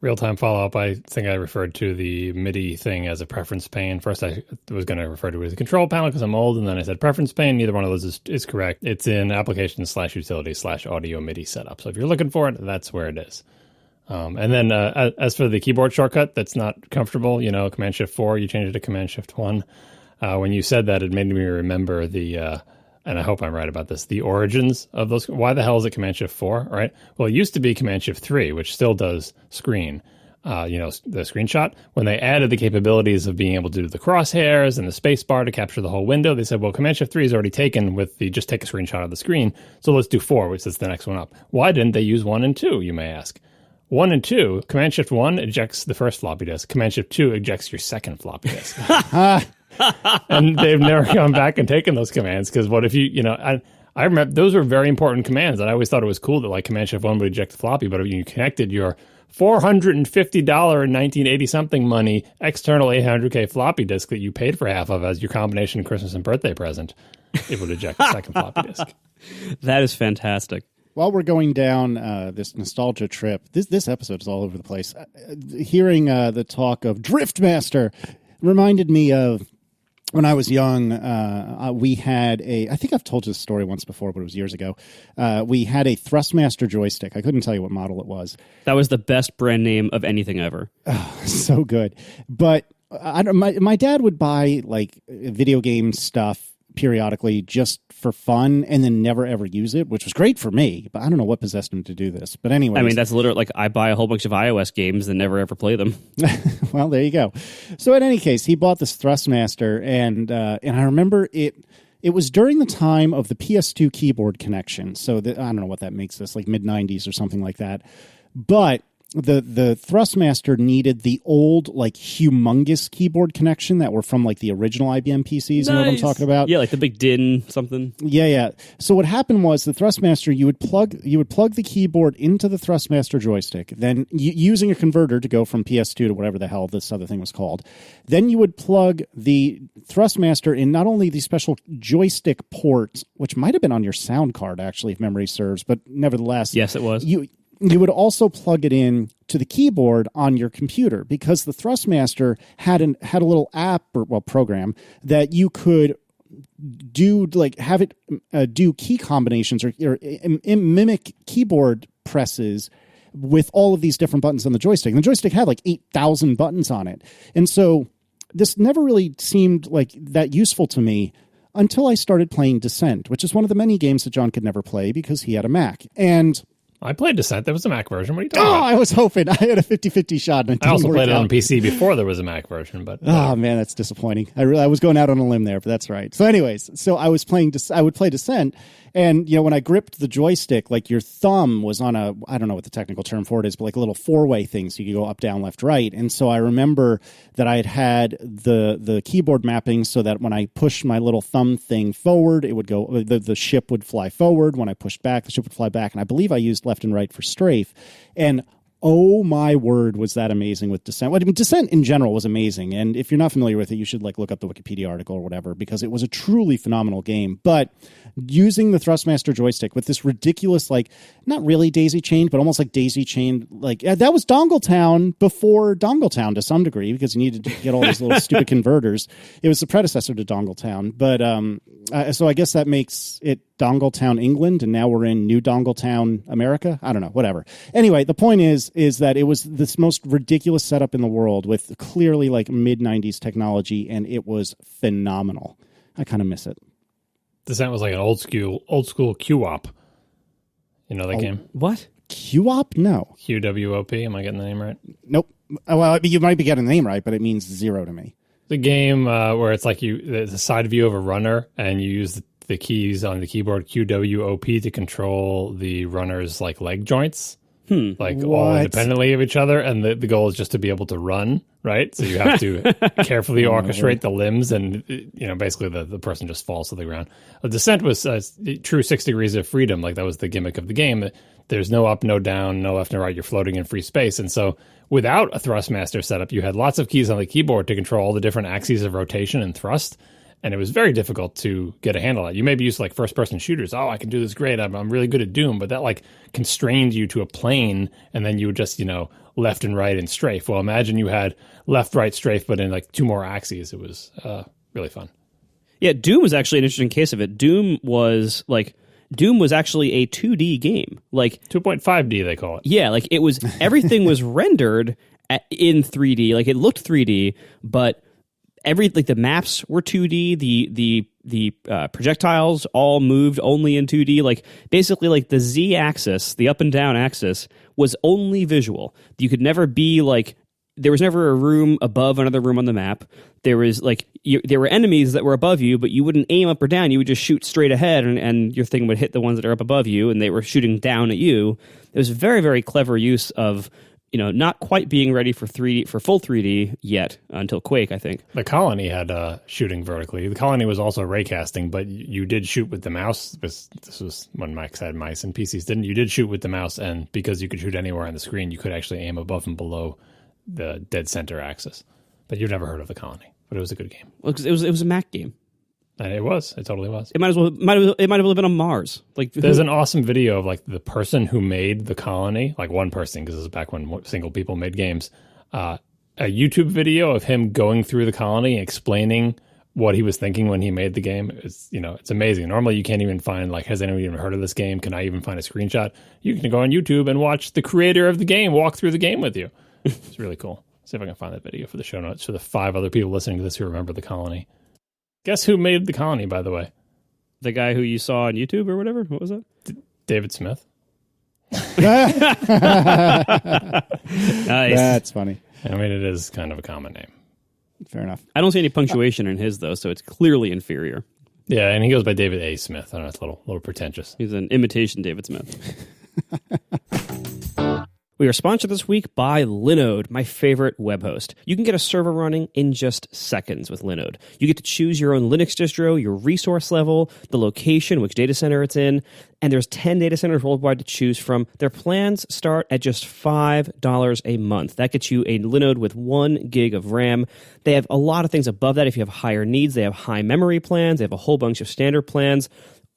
Real-time follow-up, I think I referred to the MIDI thing as a preference pane. First, I was going to refer to it as a control panel because I'm old, and then I said preference pane. Neither one of those is correct. It's in applications/utility/audio MIDI setup. So if you're looking for it, that's where it is. And then as for the keyboard shortcut that's not comfortable, Command-Shift-4, you change it to Command-Shift-1. When you said that, it made me remember and I hope I'm right about this, the origins of those. Why the hell is it Command-Shift-4, right? Well, it used to be Command-Shift-3, which still does screen, the screenshot. When they added the capabilities of being able to do the crosshairs and the space bar to capture the whole window, they said, well, Command-Shift-3 is already taken with the just take a screenshot of the screen, so let's do 4, which is the next one up. Why didn't they use 1 and 2, you may ask? 1 and 2, Command-Shift-1 ejects the first floppy disk. Command-Shift-2 ejects your second floppy disk. And they've never gone back and taken those commands, because what if I remember those were very important commands, and I always thought it was cool that, like, Command-Shift-1 would eject the floppy, but if you connected your $450 in 1980-something money external 800K floppy disk that you paid for half of as your combination Christmas and birthday present, it would eject the second floppy disk. That is fantastic. While we're going down this nostalgia trip, this episode is all over the place. Hearing the talk of Driftmaster reminded me of when I was young, we had I think I've told you this story once before, but it was years ago. We had a Thrustmaster joystick. I couldn't tell you what model it was. That was the best brand name of anything ever. Oh, so good. But my dad would buy like video game stuff periodically just for fun and then never ever use it, which was great for me, but I don't know what possessed him to do this. But anyway, I mean, that's literally like I buy a whole bunch of iOS games and never ever play them. Well, there you go. So in any case, he bought this Thrustmaster, and I remember it was during the time of the PS2 keyboard connection. So I don't know what that makes this, like mid-90s or something like that. But the Thrustmaster needed the old, like, humongous keyboard connection that were from, like, the original IBM PCs. Nice. You know what I'm talking about? Yeah, like the big DIN something. Yeah. So what happened was the Thrustmaster, you would plug the keyboard into the Thrustmaster joystick, then using a converter to go from PS2 to whatever the hell this other thing was called. Then you would plug the Thrustmaster in not only the special joystick port, which might have been on your sound card, actually, if memory serves, but nevertheless. Yes, it was. You would also plug it in to the keyboard on your computer, because the Thrustmaster had a little app or program that you could do, like have it do key combinations or mimic keyboard presses with all of these different buttons on the joystick. And the joystick had like 8,000 buttons on it. And so this never really seemed like that useful to me until I started playing Descent, which is one of the many games that John could never play because he had a Mac. And I played Descent. There was a Mac version. What are you talking about? I was hoping. I had a 50-50 shot. And I also played it on PC before there was a Mac version. But oh, man, that's disappointing. I was going out on a limb there, but that's right. So anyways, I would play Descent. And, when I gripped the joystick, like your thumb was on I don't know what the technical term for it is, but like a little four-way thing. So you could go up, down, left, right. And so I remember that I had the keyboard mapping so that when I pushed my little thumb thing forward, it would go, the ship would fly forward. When I pushed back, the ship would fly back. And I believe I used left and right for strafe. And oh my word, was that amazing with Descent. Well, I mean, Descent in general was amazing. And if you're not familiar with it, you should look up the Wikipedia article or whatever, because it was a truly phenomenal game. But using the Thrustmaster joystick with this ridiculous, not really daisy chained, but almost like daisy chained, that was Dongletown before Dongletown to some degree, because you needed to get all these little stupid converters. It was the predecessor to Dongletown. But so I guess that makes it Dongletown, England, and now we're in New Dongletown, America. I don't know, whatever. Anyway, the point is that it was this most ridiculous setup in the world with clearly mid-90s technology, and it was phenomenal. I kind of miss it. Descent was like an old school Q-op. You know that game? What? Q-op? No. QWOP. Am I getting the name right? Nope. Well, you might be getting the name right, but it means zero to me. The game where it's like there's a side view of a runner, and you use the keys on the keyboard QWOP to control the runner's leg joints, all independently of each other, and the goal is just to be able to run, right? So you have to carefully orchestrate the limbs, and basically the person just falls to the ground. Descent was true 6 degrees of freedom, that was the gimmick of the game. There's no up, no down, no left, no right. You're floating in free space, and so without a Thrustmaster setup, you had lots of keys on the keyboard to control all the different axes of rotation and thrust. And it was very difficult to get a handle on. You maybe used first-person shooters. Oh, I can do this great. I'm really good at Doom. But that constrained you to a plane, and then you would just, left and right and strafe. Well, imagine you had left, right, strafe, but in 2 more axes. It was really fun. Yeah, Doom was actually an interesting case of it. Doom was actually a 2D game. 2.5D, they call it. Yeah, it was, everything was rendered in 3D. It looked 3D, but the maps were 2D, the projectiles all moved only in 2D. Basically the Z axis, the up and down axis, was only visual. You could never be there was never a room above another room on the map. There was there were enemies that were above you, but you wouldn't aim up or down. You would just shoot straight ahead, and your thing would hit the ones that are up above you, and they were shooting down at you. It was a very, very clever use of not quite being ready for full 3D yet until Quake, I think. The Colony had shooting vertically. The Colony was also raycasting, but you did shoot with the mouse. This was when Macs had mice and PCs didn't. You did shoot with the mouse, and because you could shoot anywhere on the screen, you could actually aim above and below the dead center axis. But you've never heard of the Colony, but it was a good game. Well, it was a Mac game. And it was. It totally was. It might have been on Mars. There's an awesome video of the person who made the Colony, one person, because this is back when single people made games. A YouTube video of him going through the Colony and explaining what he was thinking when he made the game. It's, it's amazing. Normally you can't even find, like, has anyone even heard of this game? Can I even find a screenshot? You can go on YouTube and watch the creator of the game walk through the game with you. It's really cool. See if I can find that video for the show notes for the 5 other people listening to this who remember the Colony. Guess who made the Colony, by the way? The guy who you saw on YouTube or whatever? What was that? David Smith. Nice. That's funny. I mean, it is kind of a common name. Fair enough. I don't see any punctuation in his, though, so it's clearly inferior. Yeah, and he goes by David A. Smith. I don't know, it's a little pretentious. He's an imitation David Smith. We are sponsored this week by Linode, my favorite web host. You can get a server running in just seconds with Linode. You get to choose your own Linux distro, your resource level, the location, which data center it's in, and there's 10 data centers worldwide to choose from. Their plans start at just $5 a month. That gets you a Linode with 1 gig of RAM. They have a lot of things above that if you have higher needs. They have high memory plans. They have a whole bunch of standard plans.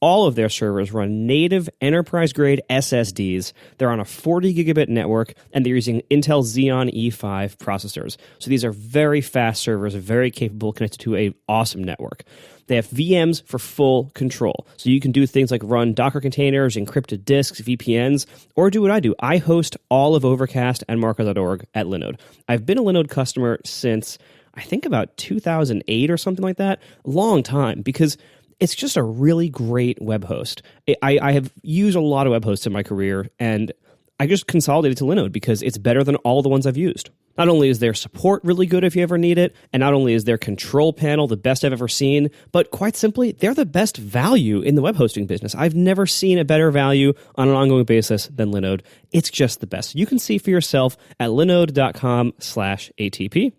All of their servers run native enterprise-grade SSDs. They're on a 40 gigabit network, and they're using Intel Xeon E5 processors. So these are very fast servers, very capable, connected to an awesome network. They have VMs for full control. So you can do things like run Docker containers, encrypted disks, VPNs, or do what I do. I host all of Overcast and Marco.org at Linode. I've been a Linode customer since, I think, about 2008 or something like that. A long time, because it's just a really great web host. I have used a lot of web hosts in my career, and I just consolidated to Linode because it's better than all the ones I've used. Not only is their support really good if you ever need it, and not only is their control panel the best I've ever seen, but quite simply, they're the best value in the web hosting business. I've never seen a better value on an ongoing basis than Linode. It's just the best. You can see for yourself at linode.com/ATP.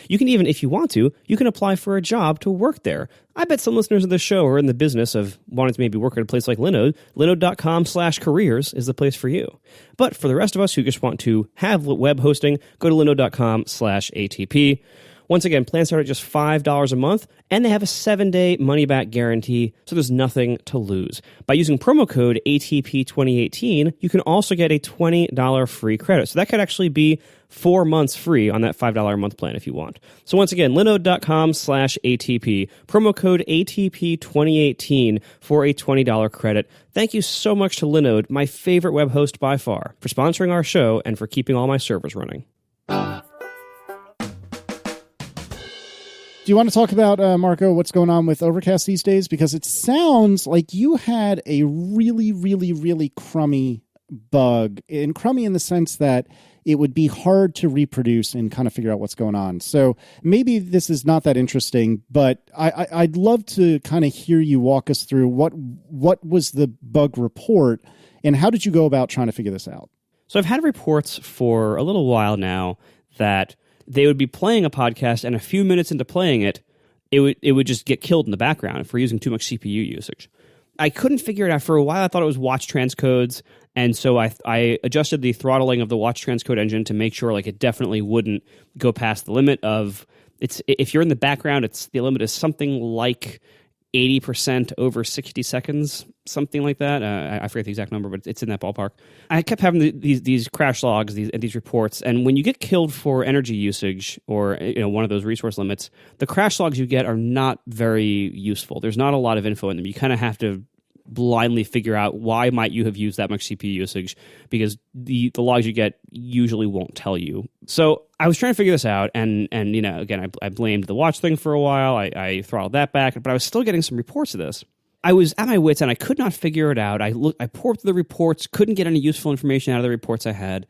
You can even, if you want to, you can apply for a job to work there. I bet some listeners of this show are in the business of wanting to maybe work at a place like Linode. Linode.com/careers is the place for you. But for the rest of us who just want to have web hosting, go to linode.com/ATP. Once again, plans start at just $5 a month, and they have a 7-day money-back guarantee, so there's nothing to lose. By using promo code ATP2018, you can also get a $20 free credit. So that could actually be 4 months free on that $5 a month plan if you want. So once again, linode.com/ATP, promo code ATP2018 for a $20 credit. Thank you so much to Linode, my favorite web host by far, for sponsoring our show and for keeping all my servers running. Do you want to talk about, Marco, what's going on with Overcast these days? Because it sounds like you had a really, really, really crummy bug. And crummy in the sense that it would be hard to reproduce and kind of figure out what's going on. So maybe this is not that interesting, but I'd love to kind of hear you walk us through what was the bug report and how did you go about trying to figure this out? So I've had reports for a little while now that they would be playing a podcast, and a few minutes into playing it, it would just get killed in the background if we're using too much CPU usage. I couldn't figure it out for a while. I thought it was watch transcodes, and so I adjusted the throttling of the watch transcode engine to make sure like it definitely wouldn't go past the limit of it's. If you're in the background, the limit is something like 80% over 60 seconds, something like that. I forget the exact number, but it's in that ballpark. I kept having these crash logs, these reports, and when you get killed for energy usage or one of those resource limits, the crash logs you get are not very useful. There's not a lot of info in them. You kind of have to blindly figure out why might you have used that much CPU usage, because the logs you get usually won't tell you. So I was trying to figure this out, and again, I blamed the watch thing for a while. I throttled that back, but I was still getting some reports of this. I was at my wits' end. I could not figure it out. I poured through the reports, couldn't get any useful information out of the reports I had.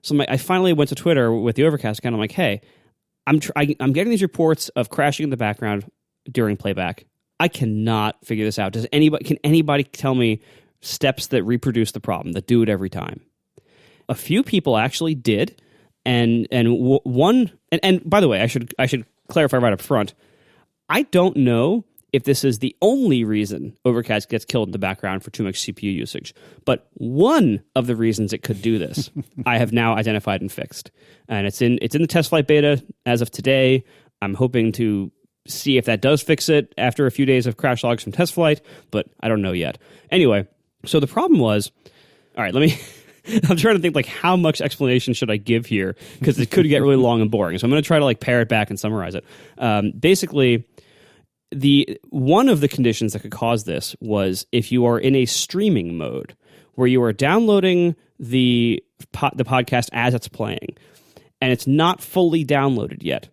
So I finally went to Twitter with the Overcast account. I'm like, hey, I'm getting these reports of crashing in the background during playback. I cannot figure this out. Can anybody tell me steps that reproduce the problem, that do it every time? A few people actually did, and by the way, I should clarify right up front. I don't know if this is the only reason Overcast gets killed in the background for too much CPU usage, but one of the reasons it could do this, I have now identified and fixed, and it's in the test flight beta as of today. I'm hoping to see if that does fix it after a few days of crash logs from test flight, but I don't know yet. Anyway, so the problem was, all right, I'm trying to think like how much explanation should I give here, because it could get really long and boring. So I'm going to try to like pare it back and summarize it. Basically, one of the conditions that could cause this was if you are in a streaming mode where you are downloading the podcast as it's playing, and it's not fully downloaded yet,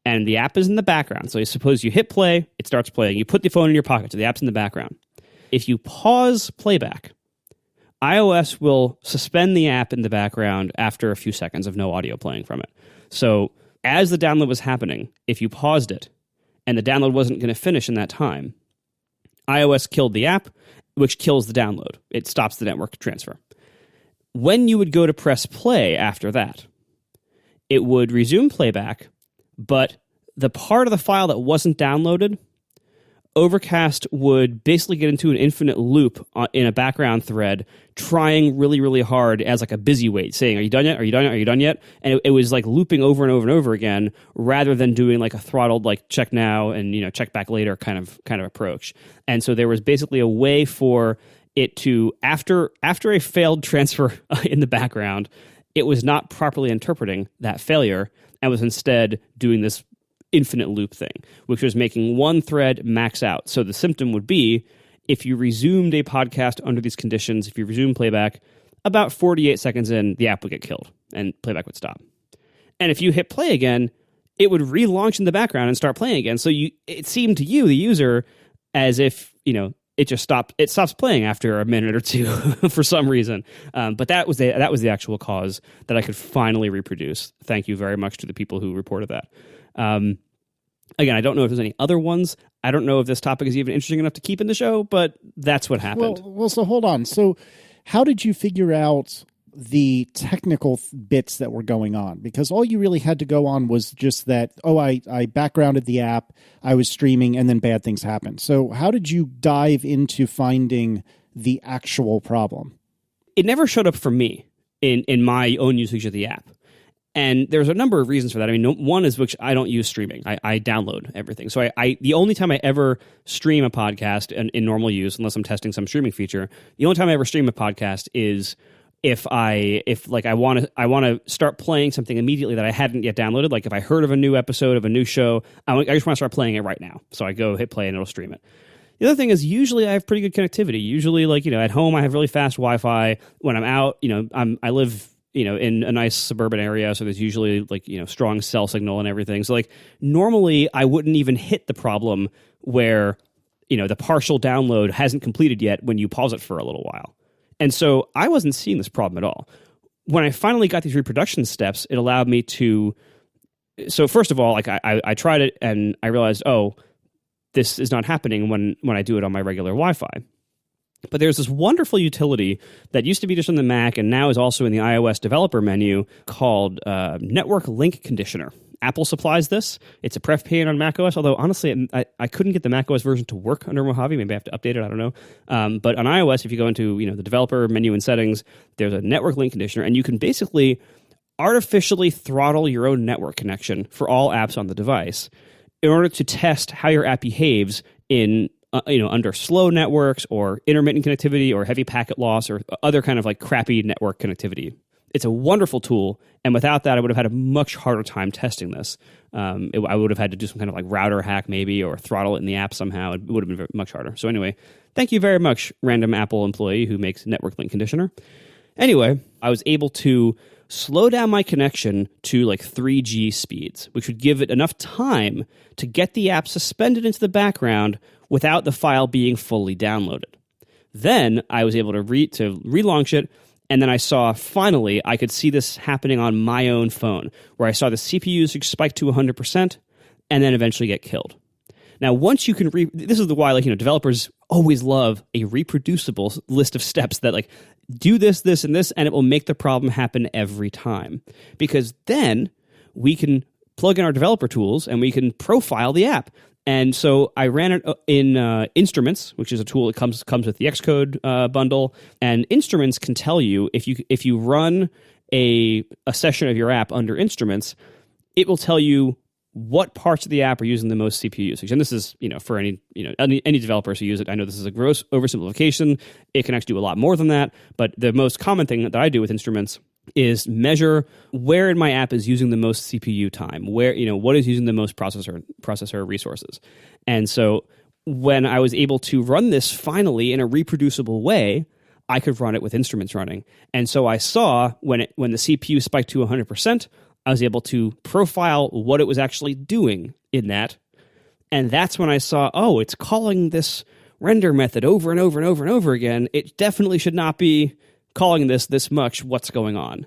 and the app is in the background. So suppose you hit play, it starts playing. You put the phone in your pocket, so the app's in the background. If you pause playback, iOS will suspend the app in the background after a few seconds of no audio playing from it. So as the download was happening, if you paused it and the download wasn't going to finish in that time, iOS killed the app, which kills the download. It stops the network transfer. When you would go to press play after that, it would resume playback, but the part of the file that wasn't downloaded, Overcast would basically get into an infinite loop in a background thread, trying really, really hard as like a busy wait, saying, "Are you done yet? Are you done yet? Are you done yet?" And it was like looping over and over and over again, rather than doing like a throttled like check now and check back later kind of approach. And so there was basically a way for it to after a failed transfer in the background, it was not properly interpreting that failure and was instead doing this infinite loop thing, which was making one thread max out. So the symptom would be if you resumed a podcast under these conditions, if you resume playback, about 48 seconds in, the app would get killed and playback would stop. And if you hit play again, it would relaunch in the background and start playing again. So it seemed to you, the user, as if, it just stopped. It stops playing after a minute or two for some reason. But that was the actual cause that I could finally reproduce. Thank you very much to the people who reported that. Again, I don't know if there's any other ones. I don't know if this topic is even interesting enough to keep in the show, but that's what happened. Well, so hold on. So how did you figure out the technical bits that were going on? Because all you really had to go on was just that, I backgrounded the app, I was streaming, and then bad things happened. So how did you dive into finding the actual problem? It never showed up for me in my own usage of the app. And there's a number of reasons for that. I mean, one is which I don't use streaming. I download everything. So the only time I ever stream a podcast in normal use, unless I'm testing some streaming feature, the only time I ever stream a podcast is if I want to start playing something immediately that I hadn't yet downloaded. Like if I heard of a new episode of a new show, I just want to start playing it right now. So I go hit play and it'll stream it. The other thing is usually I have pretty good connectivity. Usually at home I have really fast Wi-Fi. When I'm out, I live in a nice suburban area, so there's usually strong cell signal and everything. So normally I wouldn't even hit the problem where the partial download hasn't completed yet when you pause it for a little while. And so I wasn't seeing this problem at all. When I finally got these reproduction steps, it allowed me to. So first of all, I tried it and I realized, this is not happening when I do it on my regular Wi-Fi. But there's this wonderful utility that used to be just on the Mac and now is also in the iOS developer menu called Network Link Conditioner. Apple supplies this. It's a pref pane on macOS, although honestly, I couldn't get the macOS version to work under Mojave. Maybe I have to update it. I don't know. But on iOS, if you go into the developer menu and settings, there's a network link conditioner, and you can basically artificially throttle your own network connection for all apps on the device in order to test how your app behaves in under slow networks or intermittent connectivity or heavy packet loss or other kind of crappy network connectivity. It's a wonderful tool, and without that, I would have had a much harder time testing this. I would have had to do some kind of router hack maybe or throttle it in the app somehow. It would have been much harder. So anyway, thank you very much, random Apple employee who makes Network Link Conditioner. Anyway, I was able to slow down my connection to 3G speeds, which would give it enough time to get the app suspended into the background without the file being fully downloaded. Then I was able to relaunch it, and then I saw, finally, I could see this happening on my own phone, where I saw the CPU usage spike to 100% and then eventually get killed. Now, once you can this is why developers always love a reproducible list of steps that do this, this, and this, and it will make the problem happen every time. Because then we can plug in our developer tools and we can profile the app. And so I ran it in Instruments, which is a tool that comes with the Xcode bundle. And Instruments can tell you if you run a session of your app under Instruments, it will tell you what parts of the app are using the most CPU usage. And this is for any developers who use it. I know this is a gross oversimplification. It can actually do a lot more than that. But the most common thing that I do with Instruments is measure where in my app is using the most CPU time, where, what is using the most processor resources. And so when I was able to run this finally in a reproducible way, I could run it with instruments running. And so I saw when the CPU spiked to 100%, I was able to profile what it was actually doing in that. And that's when I saw, oh, it's calling this render method over and over and over and over again. It definitely should not be calling this much. What's going on?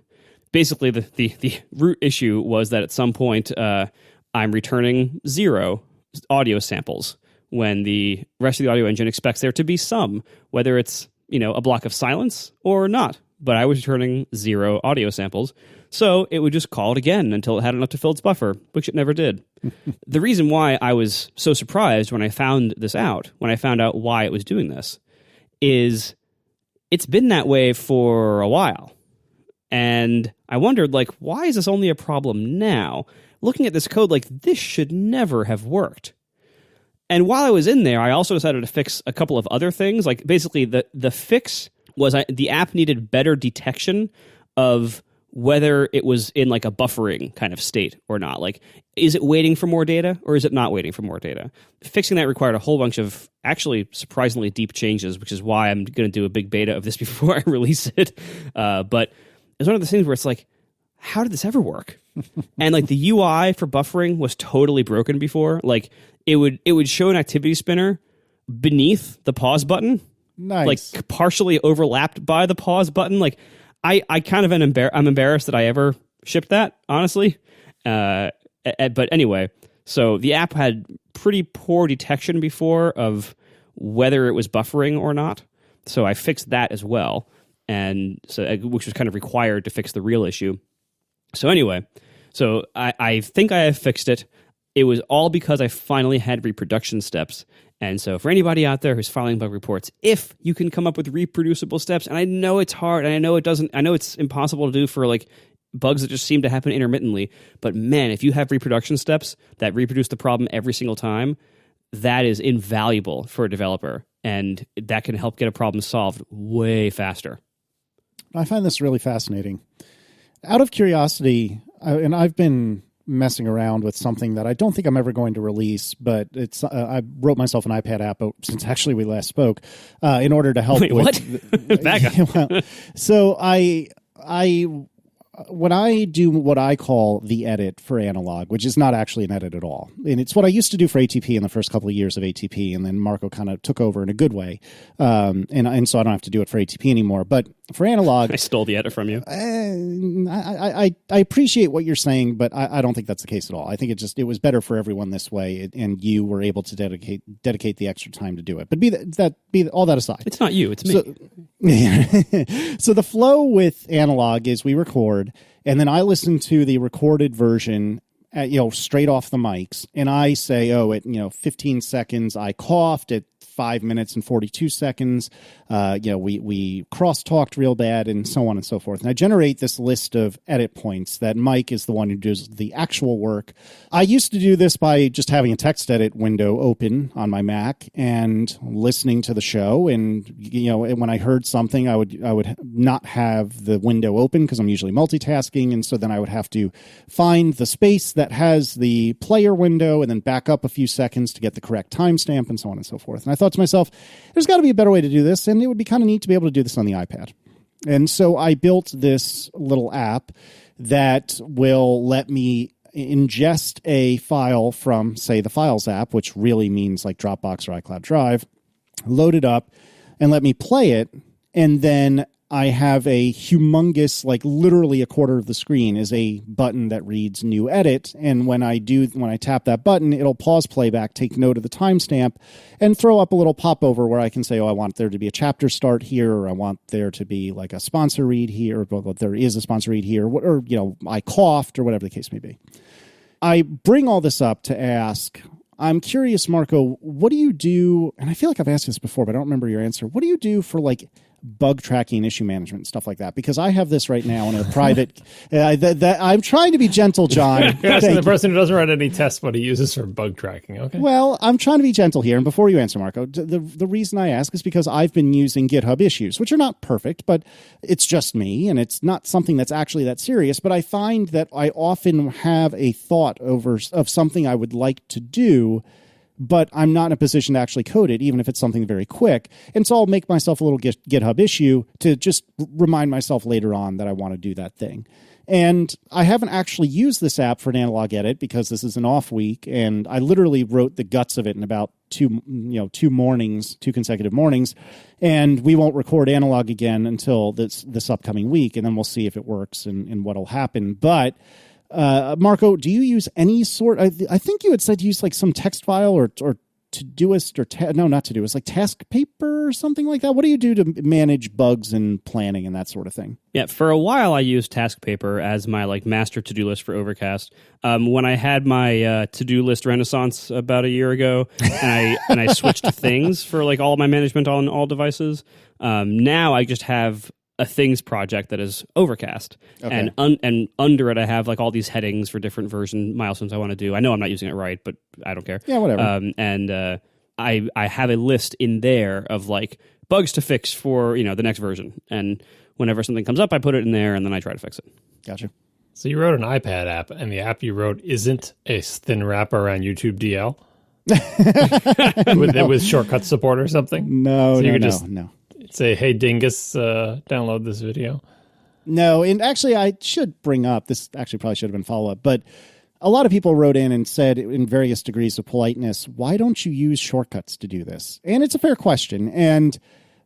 Basically, the root issue was that at some point I'm returning 0 audio samples when the rest of the audio engine expects there to be some, whether it's a block of silence or not. But I was returning 0 audio samples, so it would just call it again until it had enough to fill its buffer, which it never did. The reason why I was so surprised when I found this out, when I found out why it was doing this, is it's been that way for a while. And I wondered, why is this only a problem now? Looking at this code, this should never have worked. And while I was in there, I also decided to fix a couple of other things. Basically, the fix was the app needed better detection of whether it was in a buffering kind of state or not. Is it waiting for more data or is it not waiting for more data? Fixing that required a whole bunch of actually surprisingly deep changes, which is why I'm going to do a big beta of this before I release it. But it's one of those things where it's how did this ever work? And the UI for buffering was totally broken before. It would show an activity spinner beneath the pause button. Nice. Partially overlapped by the pause button. I kind of I'm embarrassed that I ever shipped that, honestly. But anyway, so the app had pretty poor detection before of whether it was buffering or not. So I fixed that as well, and so which was kind of required to fix the real issue. So anyway, I think I have fixed it. It was all because I finally had reproduction steps. And so for anybody out there who's filing bug reports, if you can come up with reproducible steps, and I know it's hard, and I know it's impossible to do for bugs that just seem to happen intermittently, but man, if you have reproduction steps that reproduce the problem every single time, that is invaluable for a developer, and that can help get a problem solved way faster. I find this really fascinating. Out of curiosity, and I've been messing around with something that I don't think I'm ever going to release, but it's I wrote myself an iPad app since actually we last spoke in order to help. Wait, what? Back up. Well, so I when I do what I call the edit for Analog, which is not actually an edit at all, and it's what I used to do for ATP in the first couple of years of ATP, and then Marco kind of took over in a good way, and so I don't have to do it for ATP anymore. But for Analog, I stole the edit from you. I appreciate what you're saying, but I don't think that's the case at all. I think it was better for everyone this way, and you were able to dedicate the extra time to do it. But be all that aside, it's not you, it's me. So the flow with Analog is we record, and then I listen to the recorded version straight off the mics, and I say, at 15 seconds I coughed, at 5 minutes and 42 seconds, we cross-talked real bad, and so on and so forth. And I generate this list of edit points that Mike is the one who does the actual work. I used to do this by just having a text edit window open on my Mac and listening to the show. And, when I heard something, I would not have the window open because I'm usually multitasking. And so then I would have to find the space that has the player window and then back up a few seconds to get the correct timestamp and so on and so forth. And I thought to myself, there's got to be a better way to do this, and it would be kind of neat to be able to do this on the iPad. And so I built this little app that will let me ingest a file from, say, the Files app, which really means like Dropbox or iCloud Drive, load it up, and let me play it, and then I have a humongous, literally a quarter of the screen is a button that reads New Edit. And when I tap that button, it'll pause playback, take note of the timestamp, and throw up a little popover where I can say, I want there to be a chapter start here, or I want there to be a sponsor read here, or there is a sponsor read here, or I coughed, or whatever the case may be. I bring all this up to ask, I'm curious, Marco, what do you do? And I feel like I've asked this before, but I don't remember your answer. What do you do for bug tracking and issue management and stuff like that, because I have this right now in a private. I'm trying to be gentle, John. So the person who doesn't write any tests, what he uses for bug tracking. Okay. Well, I'm trying to be gentle here, and before you answer, Marco, the reason I ask is because I've been using GitHub Issues, which are not perfect, but it's just me, and it's not something that's actually that serious. But I find that I often have a thought of something I would like to do, but I'm not in a position to actually code it, even if it's something very quick. And so I'll make myself a little GitHub issue to just remind myself later on that I want to do that thing. And I haven't actually used this app for an analog edit because this is an off week, and I literally wrote the guts of it in about two consecutive mornings, and we won't record analog again until this upcoming week, and then we'll see if it works and what'll happen. But Marco, do you use any sort? I think you had said you use like some text file or Todoist or not Todoist, like Task Paper or something like that. What do you do to manage bugs and planning and that sort of thing? Yeah, for a while I used Task Paper as my like master to-do list for Overcast. When I had my to-do list renaissance about a year ago, and I switched to Things for like all my management on all devices. Now I just have a Things project that is Overcast, okay. And under it I have like all these headings for different version milestones I want to do. I know I'm not using it right, but I don't care. Yeah, whatever. I have a list in there of like bugs to fix for the next version, and whenever something comes up, I put it in there and then I try to fix it. Gotcha. So you wrote an iPad app, and the app you wrote isn't a thin wrapper around YouTube DL with shortcut support or something. No, so no. Say, hey, Dingus, download this video. No, and actually I should bring up, this actually probably should have been follow-up, but a lot of people wrote in and said in various degrees of politeness, why don't you use shortcuts to do this? And it's a fair question, and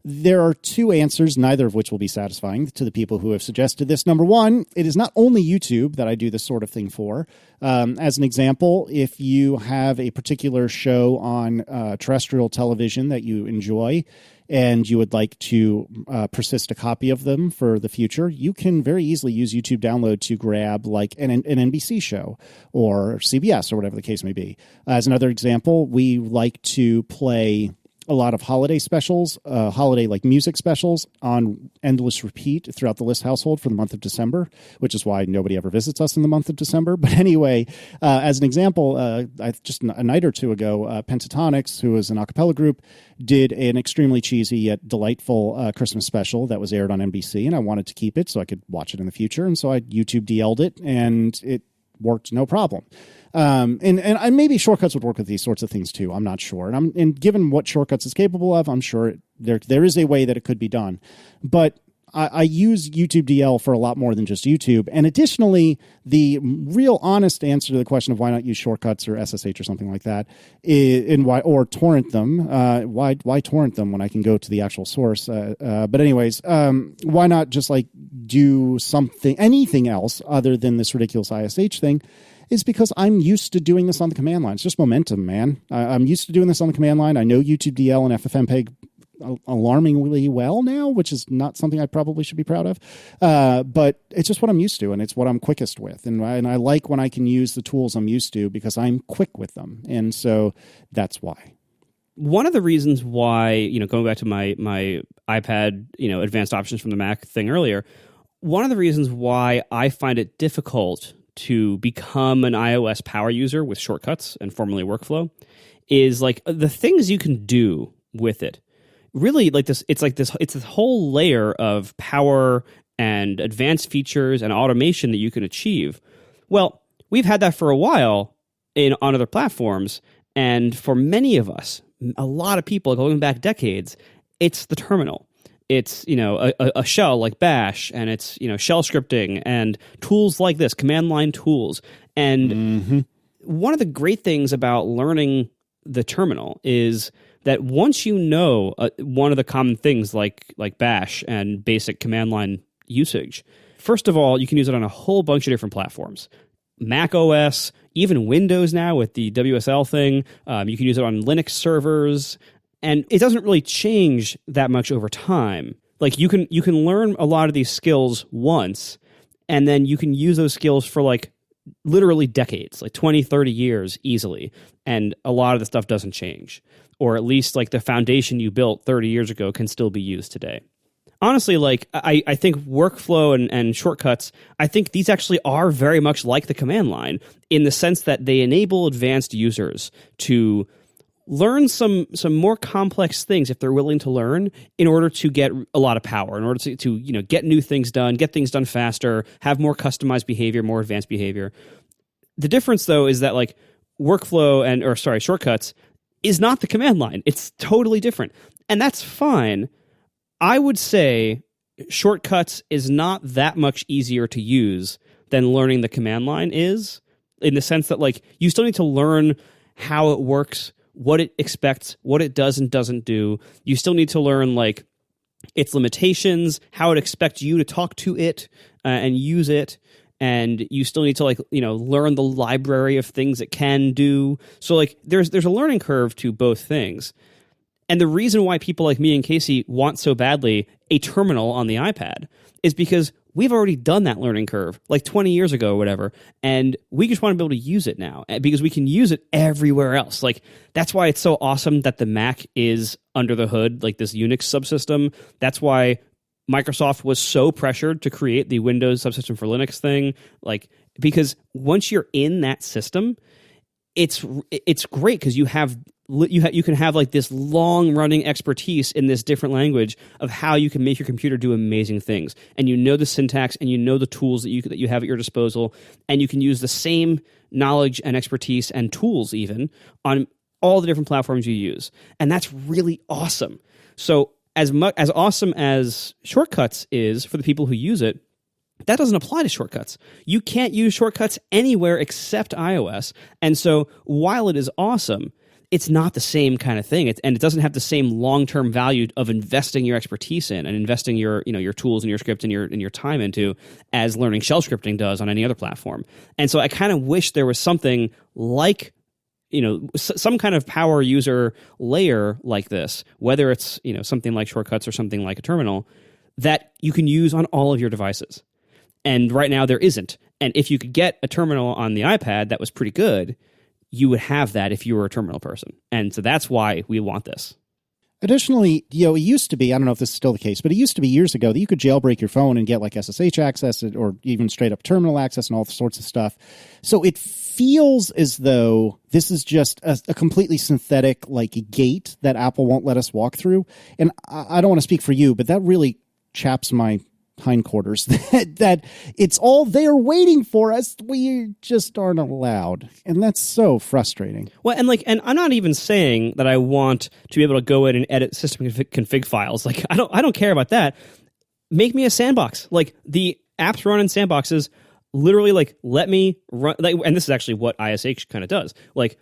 there are two answers, neither of which will be satisfying to the people who have suggested this. Number one, it is not only YouTube that I do this sort of thing for. As an example, if you have a particular show on terrestrial television that you enjoy and you would like to persist a copy of them for the future, you can very easily use YouTube Download to grab like an NBC show or CBS or whatever the case may be. As another example, we like to play a lot of holiday specials, holiday like music specials on endless repeat throughout the List household for the month of December, which is why nobody ever visits us in the month of December. But anyway, as an example, just a night or two ago, Pentatonics, who is an a cappella group, did an extremely cheesy yet delightful Christmas special that was aired on NBC, and I wanted to keep it so I could watch it in the future. And so I YouTube DL'd it, and it worked no problem. And maybe shortcuts would work with these sorts of things too. I'm not sure. And given what shortcuts is capable of, I'm sure there is a way that it could be done. But I use YouTube DL for a lot more than just YouTube. And additionally, the real honest answer to the question of why not use shortcuts or SSH or something like that, or torrent them. Why torrent them when I can go to the actual source? But anyways, why not just like do anything else other than this ridiculous ISH thing? Is because I'm used to doing this on the command line. It's just momentum, man. I'm used to doing this on the command line. I know YouTube DL and FFmpeg alarmingly well now, which is not something I probably should be proud of. But it's just what I'm used to, and it's what I'm quickest with. And I like when I can use the tools I'm used to because I'm quick with them. And so that's why. One of the reasons why, going back to my iPad, advanced options from the Mac thing earlier, one of the reasons why I find it difficult to become an iOS power user with shortcuts and formulate workflow is like the things you can do with it. Really, like this, it's this whole layer of power and advanced features and automation that you can achieve. Well, we've had that for a while on other platforms, and for many of us, a lot of people going back decades, it's the terminal. It's, a shell like Bash, and it's, shell scripting and tools like this, command line tools. And one of the great things about learning the terminal is that once you know one of the common things like Bash and basic command line usage, first of all, you can use it on a whole bunch of different platforms. Mac OS, even Windows now with the WSL thing. You can use it on Linux servers. And it doesn't really change that much over time. Like you can learn a lot of these skills once, and then you can use those skills for like literally decades, like 20, 30 years easily. And a lot of the stuff doesn't change. Or at least like the foundation you built 30 years ago can still be used today. honestly, like I think workflow and shortcuts, I think these actually are very much like the command line in the sense that they enable advanced users to learn some more complex things if they're willing to learn in order to get a lot of power, in order to get new things done, get things done faster, have more customized behavior, more advanced behavior. The difference, though, is that like shortcuts is not the command line. It's totally different. And that's fine. I would say shortcuts is not that much easier to use than learning the command line is, in the sense that like you still need to learn how it works, what it expects, what it does and doesn't do. You still need to learn like its limitations, how it expects you to talk to it and use it. And you still need to learn the library of things it can do. So like there's a learning curve to both things. And the reason why people like me and Casey want so badly a terminal on the iPad is because we've already done that learning curve like 20 years ago or whatever. And we just want to be able to use it now because we can use it everywhere else. Like that's why it's so awesome that the Mac is under the hood, like this Unix subsystem. That's why Microsoft was so pressured to create the Windows subsystem for Linux thing. Like, because once you're in that system, it's great because you can have like this long running expertise in this different language of how you can make your computer do amazing things, and you know the syntax and you know the tools that you have at your disposal, and you can use the same knowledge and expertise and tools even on all the different platforms you use, and that's really awesome. So as awesome as shortcuts is for the people who use it, that doesn't apply to shortcuts. You can't use shortcuts anywhere except iOS. And so while it is awesome, it's not the same kind of thing. And it doesn't have the same long-term value of investing your expertise in and investing your tools and your script and your time into as learning shell scripting does on any other platform. And so I kind of wish there was something like some kind of power user layer like this, whether it's something like shortcuts or something like a terminal, that you can use on all of your devices. And right now there isn't. And if you could get a terminal on the iPad that was pretty good, you would have that if you were a terminal person. And so that's why we want this. Additionally, it used to be, I don't know if this is still the case, but it used to be years ago that you could jailbreak your phone and get like SSH access or even straight up terminal access and all sorts of stuff. So it feels as though this is just a completely synthetic like gate that Apple won't let us walk through. And I don't want to speak for you, but that really chaps my hindquarters that it's all there waiting for us. We just aren't allowed. And that's so frustrating. Well, and I'm not even saying that I want to be able to go in and edit system config files. Like I don't care about that. Make me a sandbox. Like the apps run in sandboxes literally like let me run and this is actually what ISH kind of does. Like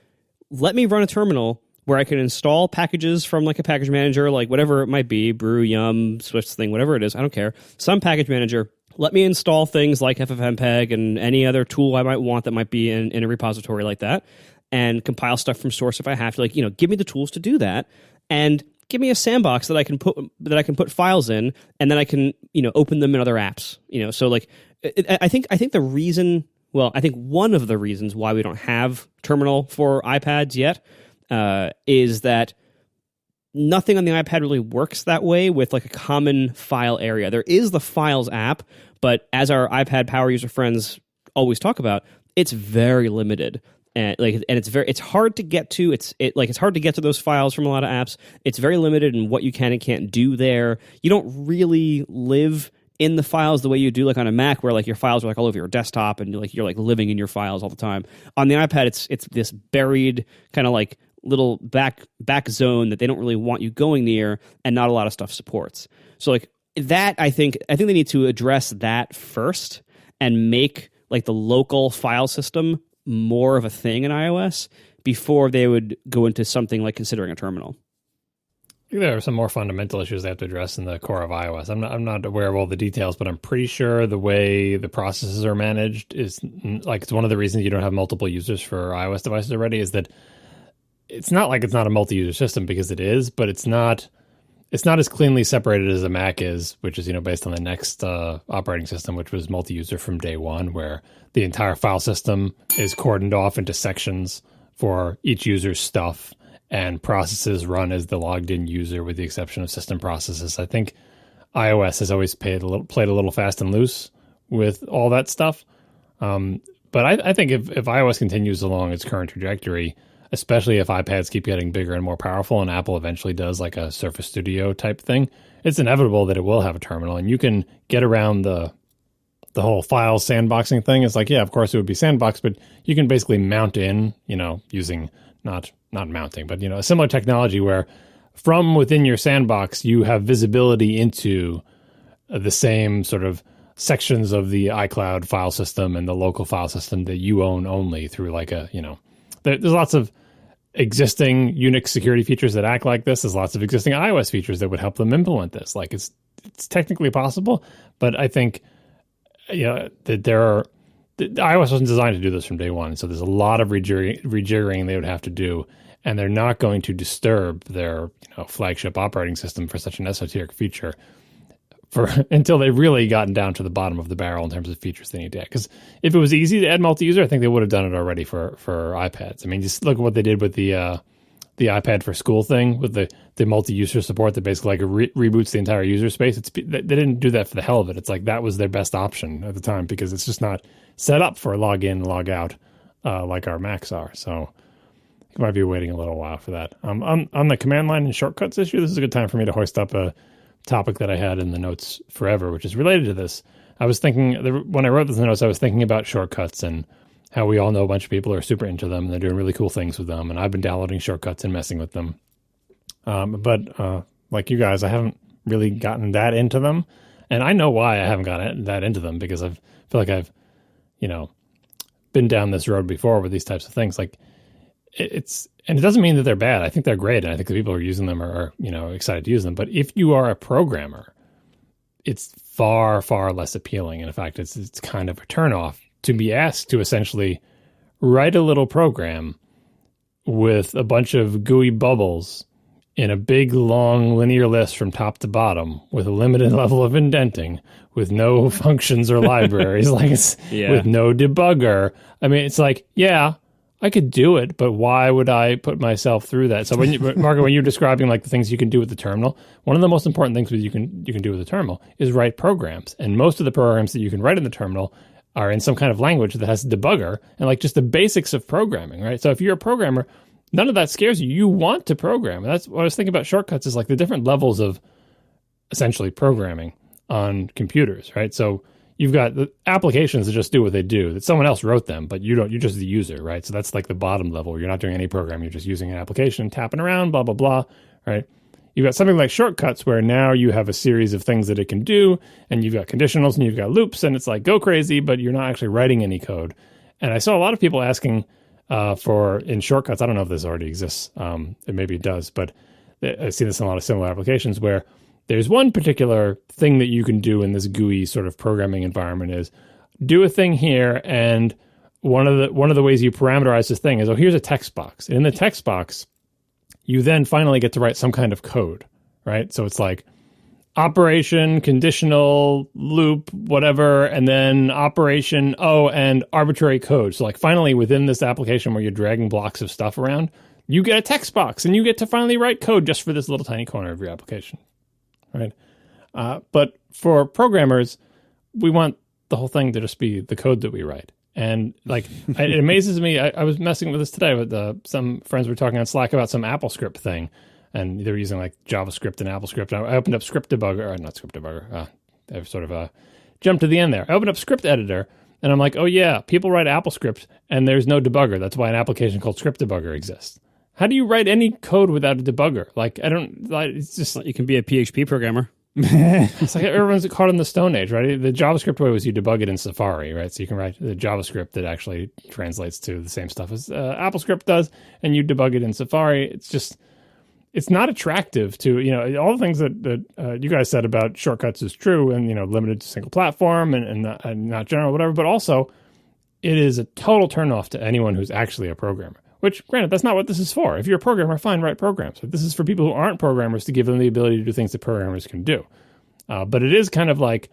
let me run a terminal where I can install packages from like a package manager, like whatever it might be, Brew, Yum, Swift thing, whatever it is, I don't care. Some package manager, let me install things like FFmpeg and any other tool I might want that might be in a repository like that, and compile stuff from source if I have to. Like, give me the tools to do that, and give me a sandbox that I can put files in, and then I can open them in other apps. So like I think the reason, I think one of the reasons why we don't have terminal for iPads yet is that nothing on the iPad really works that way with like a common file area. There is the Files app, but as our iPad power user friends always talk about, it's very limited. And it's hard to get to. It's hard to get to those files from a lot of apps. It's very limited in what you can and can't do there. You don't really live in the files the way you do like on a Mac, where like your files are like all over your desktop and you're like living in your files all the time. On the iPad, it's this buried kind of like little back zone that they don't really want you going near, and not a lot of stuff supports. So like that, I think they need to address that first and make like the local file system more of a thing in iOS before they would go into something like considering a terminal. I think there are some more fundamental issues they have to address in the core of iOS. I'm not aware of all the details, but I'm pretty sure the way the processes are managed is like, it's one of the reasons you don't have multiple users for iOS devices already, is that it's not like it's not a multi-user system, because it is, but it's not as cleanly separated as a Mac is, which is, based on the next operating system, which was multi-user from day one, where the entire file system is cordoned off into sections for each user's stuff, and processes run as the logged in user with the exception of system processes. I think iOS has always played a little fast and loose with all that stuff. But I think if iOS continues along its current trajectory, especially if iPads keep getting bigger and more powerful and Apple eventually does like a Surface Studio type thing, it's inevitable that it will have a terminal, and you can get around the whole file sandboxing thing. It's like, yeah, of course it would be sandbox, but you can basically mount in, using not mounting, but, a similar technology where from within your sandbox, you have visibility into the same sort of sections of the iCloud file system and the local file system that you own only through like there's lots of existing Unix security features that act like this. There's lots of existing iOS features that would help them implement this. Like it's technically possible, but I think that iOS wasn't designed to do this from day one. So there's a lot of rejiggering they would have to do, and they're not going to disturb their flagship operating system for such an esoteric feature until they've really gotten down to the bottom of the barrel in terms of features they need to add. Because if it was easy to add multi-user, I think they would have done it already for iPads. I mean, just look at what they did with the iPad for school thing with the multi-user support that basically like reboots the entire user space. They didn't do that for the hell of it. It's like that was their best option at the time because it's just not set up for log in, log out like our Macs are. So you might be waiting a little while for that. On the command line and shortcuts issue, this is a good time for me to hoist up a topic that I had in the notes forever, which is related to this. I was thinking, when I wrote this in the notes, I was thinking about shortcuts and how we all know a bunch of people are super into them and they're doing really cool things with them. And I've been downloading shortcuts and messing with them. But like you guys, I haven't really gotten that into them. And I know why I haven't gotten that into them, because I feel like I've, been down this road before with these types of things. Like and it doesn't mean that they're bad. I think they're great. And I think the people who are using them are excited to use them. But if you are a programmer, it's far, far less appealing. And in fact, it's kind of a turnoff to be asked to essentially write a little program with a bunch of GUI bubbles in a big, long linear list from top to bottom with a limited level of indenting, with no functions or libraries, with no debugger. I mean, it's like, yeah, I could do it, but why would I put myself through that? So Margaret, when you're describing like the things you can do with the terminal, one of the most important things you can do with the terminal is write programs. And most of the programs that you can write in the terminal are in some kind of language that has a debugger and like just the basics of programming, right? So if you're a programmer, none of that scares you. You want to program. And that's what I was thinking about shortcuts, is like the different levels of essentially programming on computers, right? So you've got the applications that just do what they do, that someone else wrote them, but you're just the user, right? So that's like the bottom level. You're not doing any programming. You're just using an application, tapping around, blah, blah, blah, right? You've got something like shortcuts where now you have a series of things that it can do, and you've got conditionals and you've got loops, and it's like go crazy, but you're not actually writing any code. And I saw a lot of people asking in shortcuts, I don't know if this already exists, maybe it does, but I see this in a lot of similar applications where there's one particular thing that you can do in this GUI sort of programming environment is do a thing here, and one of the ways you parameterize this thing is, here's a text box. And in the text box, you then finally get to write some kind of code, right? So it's like operation, conditional, loop, whatever, and then operation, and arbitrary code. So like finally within this application where you're dragging blocks of stuff around, you get a text box and you get to finally write code just for this little tiny corner of your application, right? But for programmers, we want the whole thing to just be the code that we write. And like, it amazes me. I was messing with this today with some friends were talking on Slack about some AppleScript thing. And they were using like JavaScript and AppleScript. I opened up Script Debugger, or not Script Debugger. I've sort of jumped to the end there. I opened up Script Editor, and I'm like, oh yeah, people write AppleScript, and there's no debugger. That's why an application called Script Debugger exists. How do you write any code without a debugger? Like, it's just... You can be a PHP programmer. It's like everyone's caught in the Stone Age, right? The JavaScript way was you debug it in Safari, right? So you can write the JavaScript that actually translates to the same stuff as AppleScript does, and you debug it in Safari. It's not attractive to, all the things that you guys said about shortcuts is true, and, limited to single platform and not general, whatever. But also, it is a total turnoff to anyone who's actually a programmer. Which, granted, that's not what this is for. If you're a programmer, fine, write programs. But this is for people who aren't programmers to give them the ability to do things that programmers can do. But it is kind of like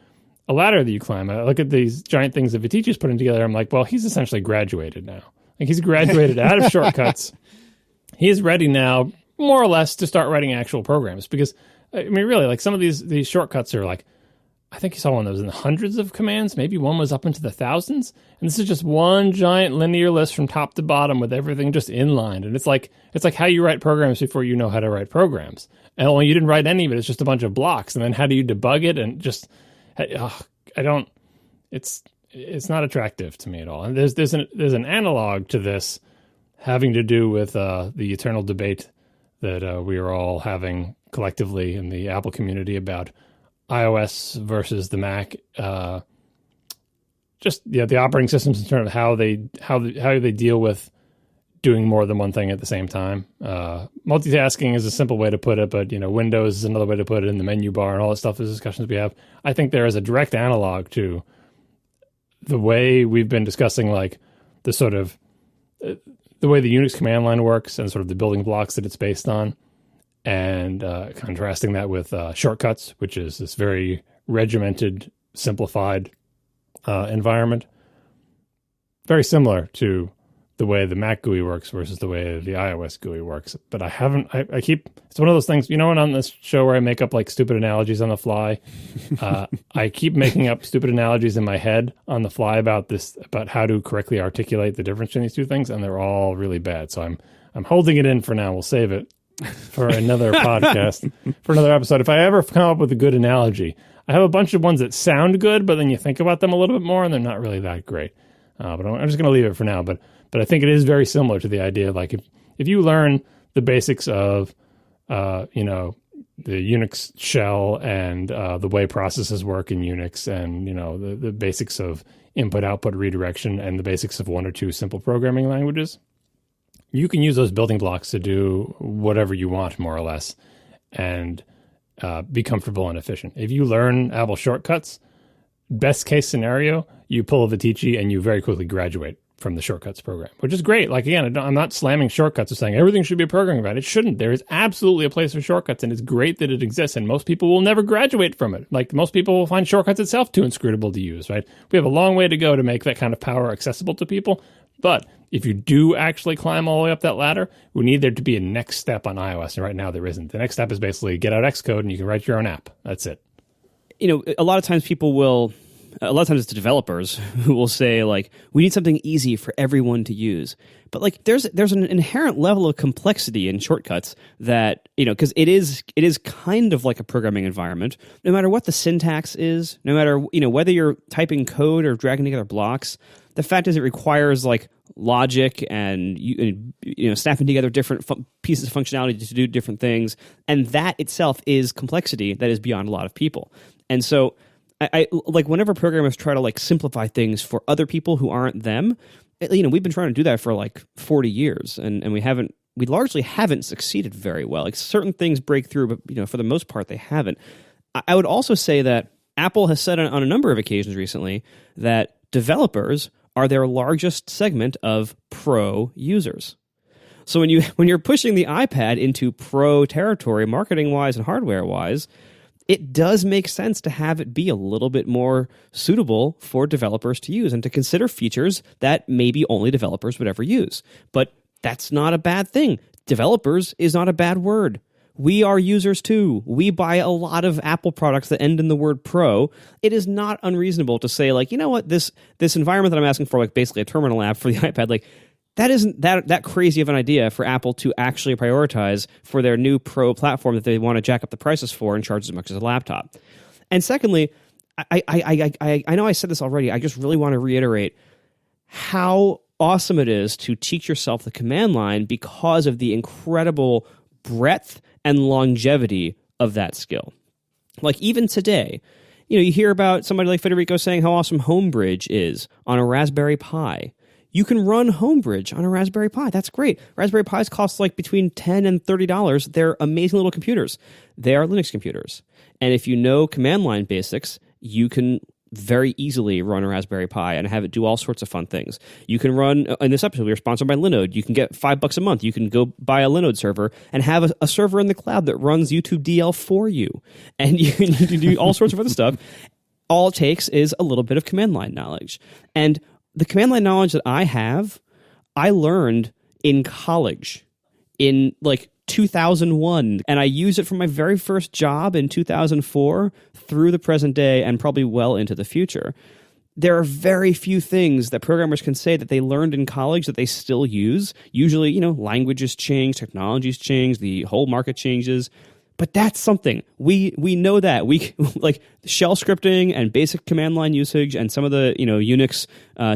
a ladder that you climb. I look at these giant things that Vitici's putting together. I'm like, well, he's essentially graduated now. Like, he's graduated out of shortcuts. He is ready now, more or less, to start writing actual programs. Because I mean, really, like some of these shortcuts are like, I think you saw one that was in the hundreds of commands. Maybe one was up into the thousands. And this is just one giant linear list from top to bottom with everything just inlined. And it's like how you write programs before you know how to write programs. And only you didn't write any of it. It's just a bunch of blocks. And then how do you debug it? And just, it's not attractive to me at all. And there's an analog to this having to do with the eternal debate that we are all having collectively in the Apple community about iOS versus the Mac, the operating systems in terms of how they deal with doing more than one thing at the same time. Multitasking is a simple way to put it, but Windows is another way to put it in the menu bar and all that stuff. Is discussions we have. I think there is a direct analog to the way we've been discussing, like the sort of the way the Unix command line works and sort of the building blocks that it's based on. And contrasting that with shortcuts, which is this very regimented, simplified environment. Very similar to the way the Mac GUI works versus the way the iOS GUI works. But I keep, it's one of those things, when on this show where I make up like stupid analogies on the fly, I keep making up stupid analogies in my head on the fly about how to correctly articulate the difference between these two things, and they're all really bad. So I'm holding it in for now. We'll save it for another podcast, for another episode. If I ever come up with a good analogy, I have a bunch of ones that sound good, but then you think about them a little bit more and they're not really that great. But I'm just going to leave it for now. But I think it is very similar to the idea of like, if you learn the basics of, the Unix shell and the way processes work in Unix, and, the basics of input-output redirection and the basics of one or two simple programming languages, you can use those building blocks to do whatever you want, more or less, and be comfortable and efficient. If you learn Apple shortcuts, best case scenario, you pull a Vitici and you very quickly graduate from the shortcuts program, which is great. Like, again, I'm not slamming shortcuts or saying everything should be a programming about it. It shouldn't. There is absolutely a place for shortcuts, and it's great that it exists, and most people will never graduate from it. Like, most people will find shortcuts itself too inscrutable to use, right? We have a long way to go to make that kind of power accessible to people, but if you do actually climb all the way up that ladder, we need there to be a next step on iOS, and right now there isn't. The next step is basically get out Xcode and you can write your own app. That's it. A lot of times it's the developers who will say, like, we need something easy for everyone to use. But like, there's an inherent level of complexity in shortcuts that, because it is kind of like a programming environment. No matter what the syntax is, no matter, whether you're typing code or dragging together blocks, the fact is it requires like logic and snapping together different pieces of functionality to do different things. And that itself is complexity that is beyond a lot of people. And so I like, whenever programmers try to like simplify things for other people who aren't them, we've been trying to do that for like 40 years, and we largely haven't succeeded very well. Like, certain things break through, but for the most part they haven't. I would also say that Apple has said on a number of occasions recently that developers are their largest segment of pro users. So when you're pushing the iPad into pro territory, marketing wise and hardware wise, it does make sense to have it be a little bit more suitable for developers to use and to consider features that maybe only developers would ever use. But that's not a bad thing. Developers is not a bad word. We are users too. We buy a lot of Apple products that end in the word pro. It is not unreasonable to say, like, this environment that I'm asking for, like basically a terminal app for the iPad, like, that isn't that crazy of an idea for Apple to actually prioritize for their new Pro platform that they want to jack up the prices for and charge as much as a laptop. And secondly, I know I said this already. I just really want to reiterate how awesome it is to teach yourself the command line because of the incredible breadth and longevity of that skill. Like, even today, you hear about somebody like Federico saying how awesome Homebridge is on a Raspberry Pi. You can run Homebridge on a Raspberry Pi. That's great. Raspberry Pis cost like between $10 and $30. They're amazing little computers. They are Linux computers. And if you know command line basics, you can very easily run a Raspberry Pi and have it do all sorts of fun things. You can run, in this episode, we are sponsored by Linode. You can get $5 a month. You can go buy a Linode server and have a server in the cloud that runs YouTube DL for you. And you can do all sorts of other stuff. All it takes is a little bit of command line knowledge. And the command line knowledge that I have, I learned in college, in like 2001, and I use it for my very first job in 2004 through the present day and probably well into the future. There are very few things that programmers can say that they learned in college that they still use. Usually, languages change, technologies change, the whole market changes. But that's something. We know that. We like shell scripting and basic command line usage and some of the, Unix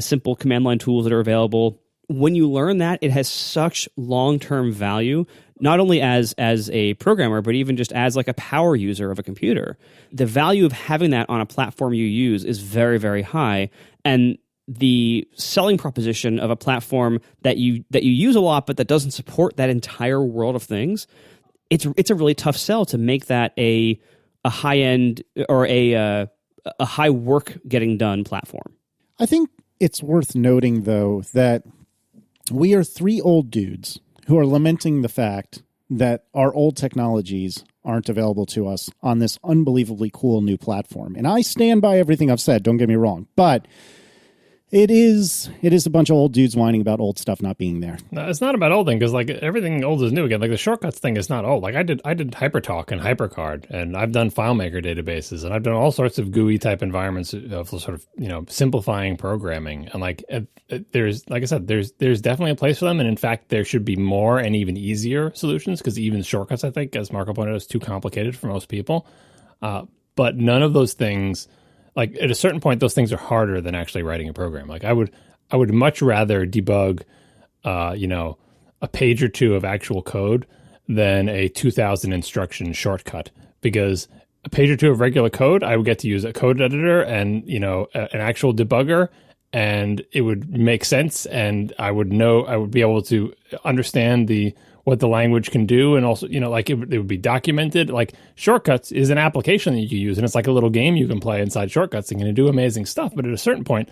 simple command line tools that are available. When you learn that, it has such long-term value, not only as a programmer, but even just as like a power user of a computer. The value of having that on a platform you use is very, very high. And the selling proposition of a platform that you use a lot, but that doesn't support that entire world of things, it's a really tough sell to make that a high-end or a high work getting done platform. I think it's worth noting, though, that we are three old dudes who are lamenting the fact that our old technologies aren't available to us on this unbelievably cool new platform. And I stand by everything I've said, don't get me wrong. But it is a bunch of old dudes whining about old stuff not being there. No, it's not about old thing, because like everything old is new again. Like the shortcuts thing is not old. Like I did HyperTalk and HyperCard, and I've done FileMaker databases, and I've done all sorts of GUI type environments of sort of simplifying programming. And like there's, like I said, there's definitely a place for them, and in fact there should be more and even easier solutions, because even shortcuts, I think, as Marco pointed out, is too complicated for most people. But none of those things. Like at a certain point, those things are harder than actually writing a program. Like I would much rather debug, a page or two of actual code than a 2,000 instruction shortcut, because a page or two of regular code, I would get to use a code editor and an actual debugger, and it would make sense, and I would be able to understand what the language can do, and also, it would be documented. Like shortcuts is an application that you can use, and it's like a little game you can play inside shortcuts and can do amazing stuff. But at a certain point,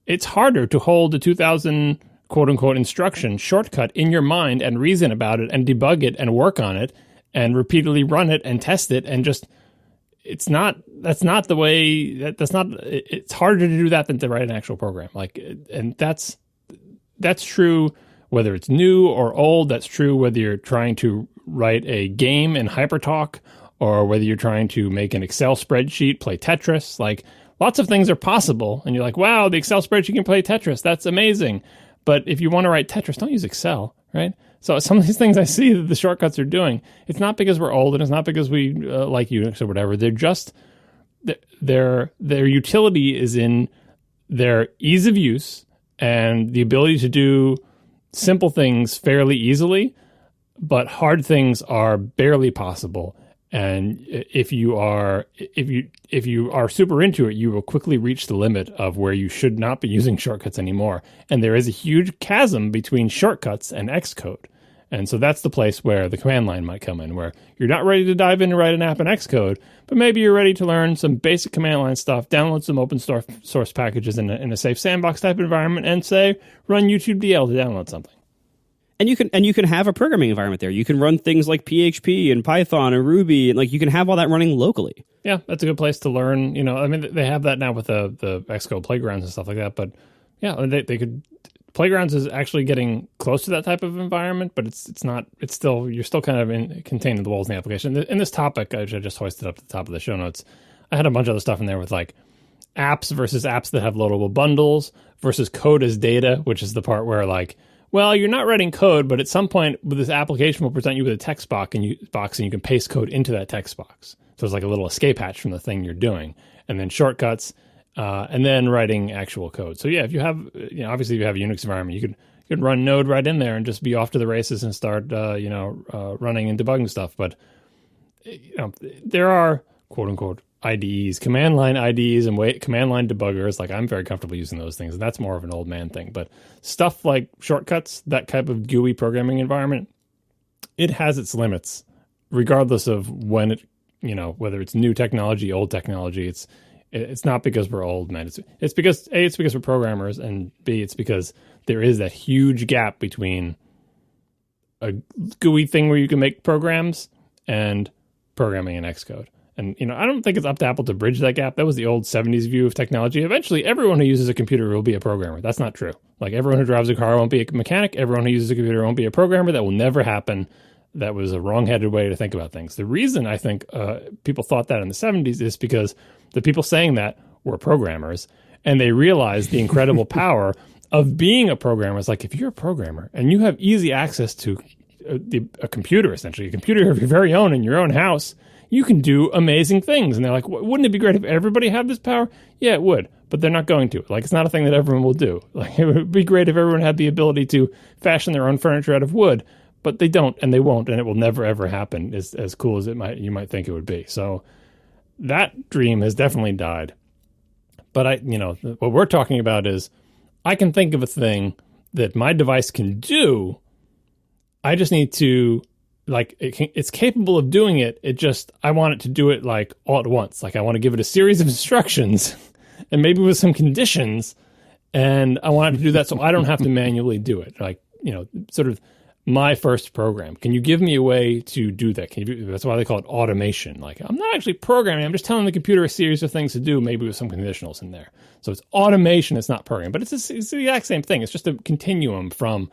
it's harder to hold a 2,000 quote unquote instruction shortcut in your mind and reason about it and debug it and work on it and repeatedly run it and test it. And just, it's harder to do that than to write an actual program. And that's true whether it's new or old. That's true whether you're trying to write a game in HyperTalk or whether you're trying to make an Excel spreadsheet, play Tetris. Like lots of things are possible. And you're like, wow, the Excel spreadsheet can play Tetris. That's amazing. But if you want to write Tetris, don't use Excel, right? So some of these things I see that the shortcuts are doing, it's not because we're old and it's not because we like Unix or whatever. They're just, their utility is in their ease of use and the ability to do simple things fairly easily, but hard things are barely possible. And if you are super into it, you will quickly reach the limit of where you should not be using shortcuts anymore. And there is a huge chasm between shortcuts and Xcode. And so that's the place where the command line might come in, where you're not ready to dive in and write an app in Xcode, but maybe you're ready to learn some basic command line stuff, download some open source packages in a safe sandbox type environment, and say, run YouTube DL to download something. And you can have a programming environment there. You can run things like PHP and Python and Ruby, and like you can have all that running locally. Yeah, that's a good place to learn. They have that now with the Xcode playgrounds and stuff like that. But yeah, they could. Playgrounds is actually getting close to that type of environment, but it's not. It's still, you're still kind of contained in the walls in the application. In this topic, I just hoisted up at the top of the show notes. I had a bunch of other stuff in there with like apps versus apps that have loadable bundles versus code as data, which is the part where like, well, you're not writing code, but at some point this application will present you with a text box and you can paste code into that text box. So it's like a little escape hatch from the thing you're doing, and then shortcuts. And then writing actual code. So yeah, if you have, obviously if you have a Unix environment, you could run Node right in there and just be off to the races and start, running and debugging stuff. But there are quote unquote IDEs, command line IDEs, and command line debuggers. Like I'm very comfortable using those things, and that's more of an old man thing. But stuff like shortcuts, that type of GUI programming environment, it has its limits, regardless of when it, whether it's new technology, old technology. It's not because we're old, man. It's because A, it's because we're programmers, and B, it's because there is that huge gap between a GUI thing where you can make programs and programming in Xcode. And, I don't think it's up to Apple to bridge that gap. That was the old 70s view of technology. Eventually, everyone who uses a computer will be a programmer. That's not true. Like, everyone who drives a car won't be a mechanic. Everyone who uses a computer won't be a programmer. That will never happen. That was a wrong-headed way to think about things. The reason I think people thought that in the 70s is because the people saying that were programmers, and they realized the incredible power of being a programmer. It's like, if you're a programmer and you have easy access to a computer, essentially, a computer of your very own in your own house, you can do amazing things. And they're like, wouldn't it be great if everybody had this power? Yeah, it would, but they're not going to. Like, it's not a thing that everyone will do. Like, it would be great if everyone had the ability to fashion their own furniture out of wood, but they don't, and they won't, and it will never, ever happen as cool as you might think it would be. So that dream has definitely died. But what we're talking about is, I can think of a thing that my device can do. I just need to, it's capable of doing it. I want it to do it like all at once. Like, I want to give it a series of instructions and maybe with some conditions. And I want it to do that so I don't have to manually do it. Like, sort of my first program. Can you give me a way to do that? That's why they call it automation. Like, I'm not actually programming. I'm just telling the computer a series of things to do, maybe with some conditionals in there. So it's automation. It's not programming, but it's the exact same thing. It's just a continuum from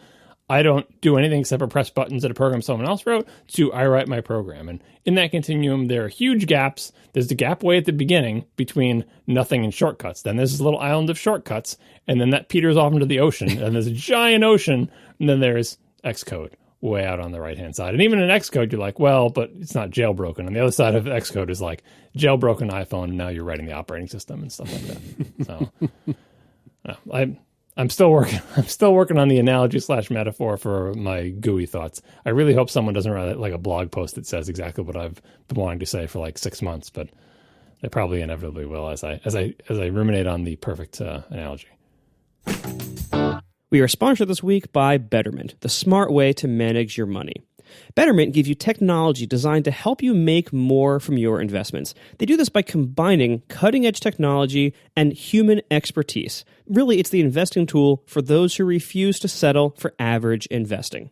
I don't do anything except for press buttons at a program someone else wrote to I write my program. And in that continuum, there are huge gaps. There's the gap way at the beginning between nothing and shortcuts. Then there's this little island of shortcuts, and then that peters off into the ocean. And there's a giant ocean, and then there's Xcode way out on the right-hand side. And even in Xcode, you're like, well, but it's not jailbroken. And the other side of Xcode is like jailbroken iPhone, and now you're writing the operating system and stuff like that. So I'm still working on the analogy / metaphor for my GUI thoughts. I really hope someone doesn't write like a blog post that says exactly what I've been wanting to say for like 6 months, but they probably inevitably will as I ruminate on the perfect analogy. We are sponsored this week by Betterment, the smart way to manage your money. Betterment gives you technology designed to help you make more from your investments. They do this by combining cutting-edge technology and human expertise. Really, it's the investing tool for those who refuse to settle for average investing.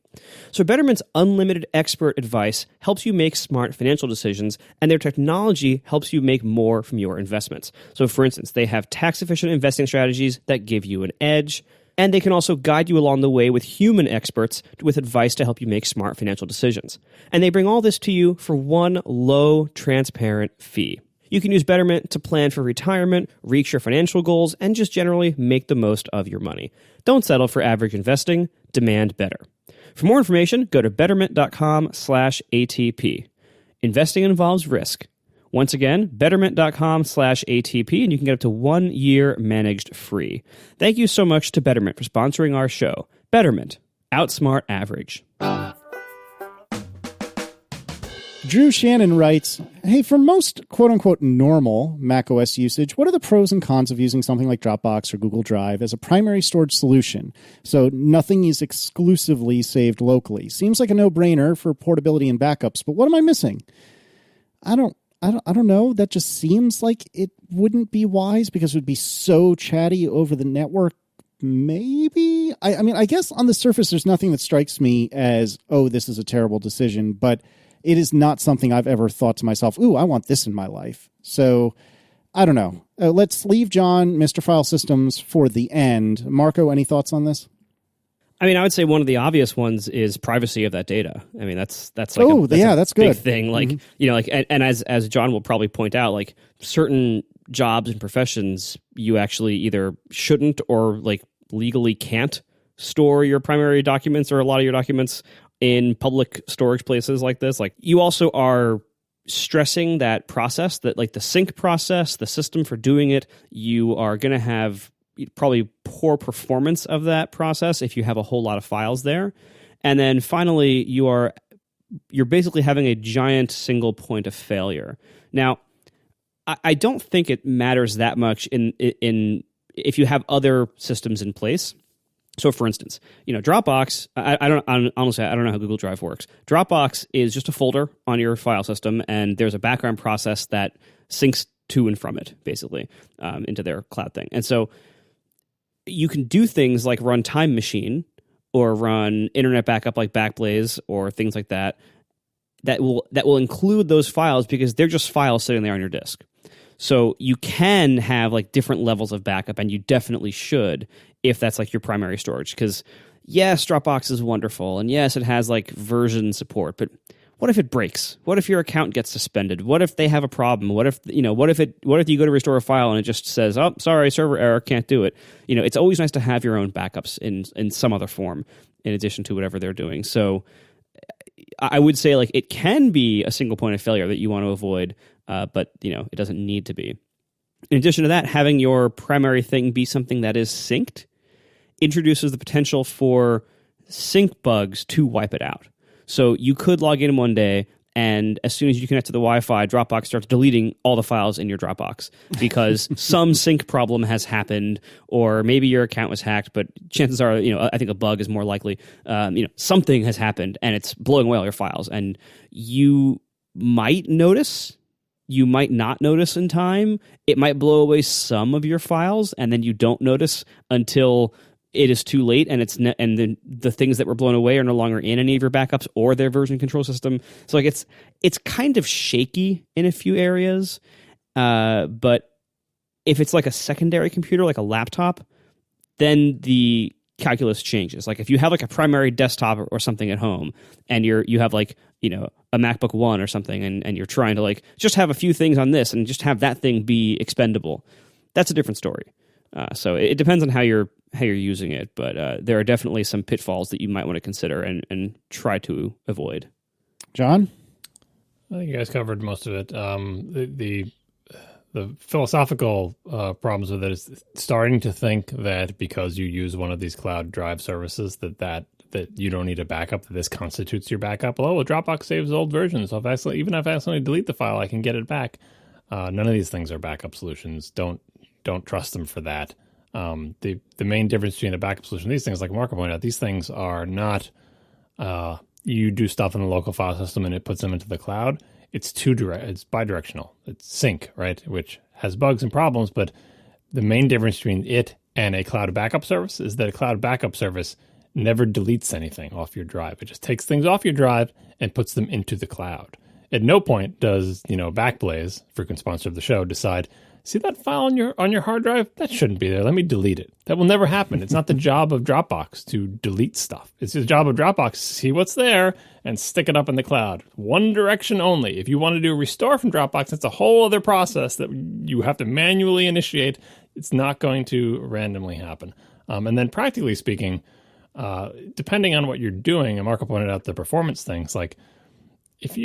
So Betterment's unlimited expert advice helps you make smart financial decisions, and their technology helps you make more from your investments. So for instance, they have tax-efficient investing strategies that give you an edge, and they can also guide you along the way with human experts with advice to help you make smart financial decisions. And they bring all this to you for one low, transparent fee. You can use Betterment to plan for retirement, reach your financial goals, and just generally make the most of your money. Don't settle for average investing. Demand better. For more information, go to betterment.com/ATP. Investing involves risk. Once again, betterment.com/ATP, and you can get up to 1 year managed free. Thank you so much to Betterment for sponsoring our show. Betterment. Outsmart average. Drew Shannon writes, hey, for most quote-unquote normal macOS usage, what are the pros and cons of using something like Dropbox or Google Drive as a primary storage solution? So nothing is exclusively saved locally. Seems like a no-brainer for portability and backups, but what am I missing? I don't know. That just seems like it wouldn't be wise because it would be so chatty over the network. Maybe. I mean, I guess on the surface, there's nothing that strikes me as, oh, this is a terrible decision, but it is not something I've ever thought to myself, ooh, I want this in my life. So I don't know. Let's leave John, Mr. File Systems, for the end. Marco, any thoughts on this? I mean, I would say one of the obvious ones is privacy of that data. I mean, that's like that's big good thing. Like, and as John will probably point out, like certain jobs and professions, you actually either shouldn't or like legally can't store your primary documents or a lot of your documents in public storage places like this. Like, you also are stressing that process, that like the sync process, the system for doing it, you are going to have probably poor performance of that process if you have a whole lot of files there. And then finally, you're basically having a giant single point of failure. Now, I don't think it matters that much in if you have other systems in place. So, for instance, Dropbox. Honestly, I don't know how Google Drive works. Dropbox is just a folder on your file system, and there's a background process that syncs to and from it, basically, into their cloud thing. And so, you can do things like run Time Machine or run internet backup like Backblaze or things like that that will include those files because they're just files sitting there on your disk. So you can have like different levels of backup, and you definitely should if that's like your primary storage. Because yes, Dropbox is wonderful, and yes, it has like version support, but what if it breaks? What if your account gets suspended? What if they have a problem? What if you go to restore a file and it just says, "Oh, sorry, server error, can't do it." It's always nice to have your own backups in some other form in addition to whatever they're doing. So I would say like it can be a single point of failure that you want to avoid, but it doesn't need to be. In addition to that, having your primary thing be something that is synced introduces the potential for sync bugs to wipe it out. So you could log in one day, and as soon as you connect to the Wi-Fi, Dropbox starts deleting all the files in your Dropbox because some sync problem has happened, or maybe your account was hacked, but chances are, I think a bug is more likely. Something has happened, and it's blowing away all your files. And you might notice, you might not notice in time. It might blow away some of your files, and then you don't notice until it is too late, and the things that were blown away are no longer in any of your backups or their version control system. So like it's kind of shaky in a few areas, but if it's like a secondary computer, like a laptop, then the calculus changes. Like if you have like a primary desktop or something at home, and you have like a MacBook One or something, and you're trying to like just have a few things on this and just have that thing be expendable, that's a different story. So it depends on how you're using it, but there are definitely some pitfalls that you might want to consider and try to avoid. John? I think you guys covered most of it. The philosophical problems with it is starting to think that because you use one of these cloud drive services that you don't need a backup, that this constitutes your backup. Well, Dropbox saves old versions, so even if I accidentally delete the file, I can get it back. None of these things are backup solutions. Don't trust them for that. The main difference between a backup solution, these things, like Marco pointed out, these things are not you do stuff in the local file system and it puts them into the cloud. It's it's bidirectional. It's sync, right? Which has bugs and problems, but the main difference between it and a cloud backup service is that a cloud backup service never deletes anything off your drive. It just takes things off your drive and puts them into the cloud. At no point does, Backblaze, frequent sponsor of the show, decide, see that file on your hard drive? That shouldn't be there. Let me delete it. That will never happen. It's not the job of Dropbox to delete stuff. It's the job of Dropbox to see what's there and stick it up in the cloud. One direction only. If you want to do a restore from Dropbox, that's a whole other process that you have to manually initiate. It's not going to randomly happen. And then practically speaking, depending on what you're doing, and Marco pointed out the performance things, like if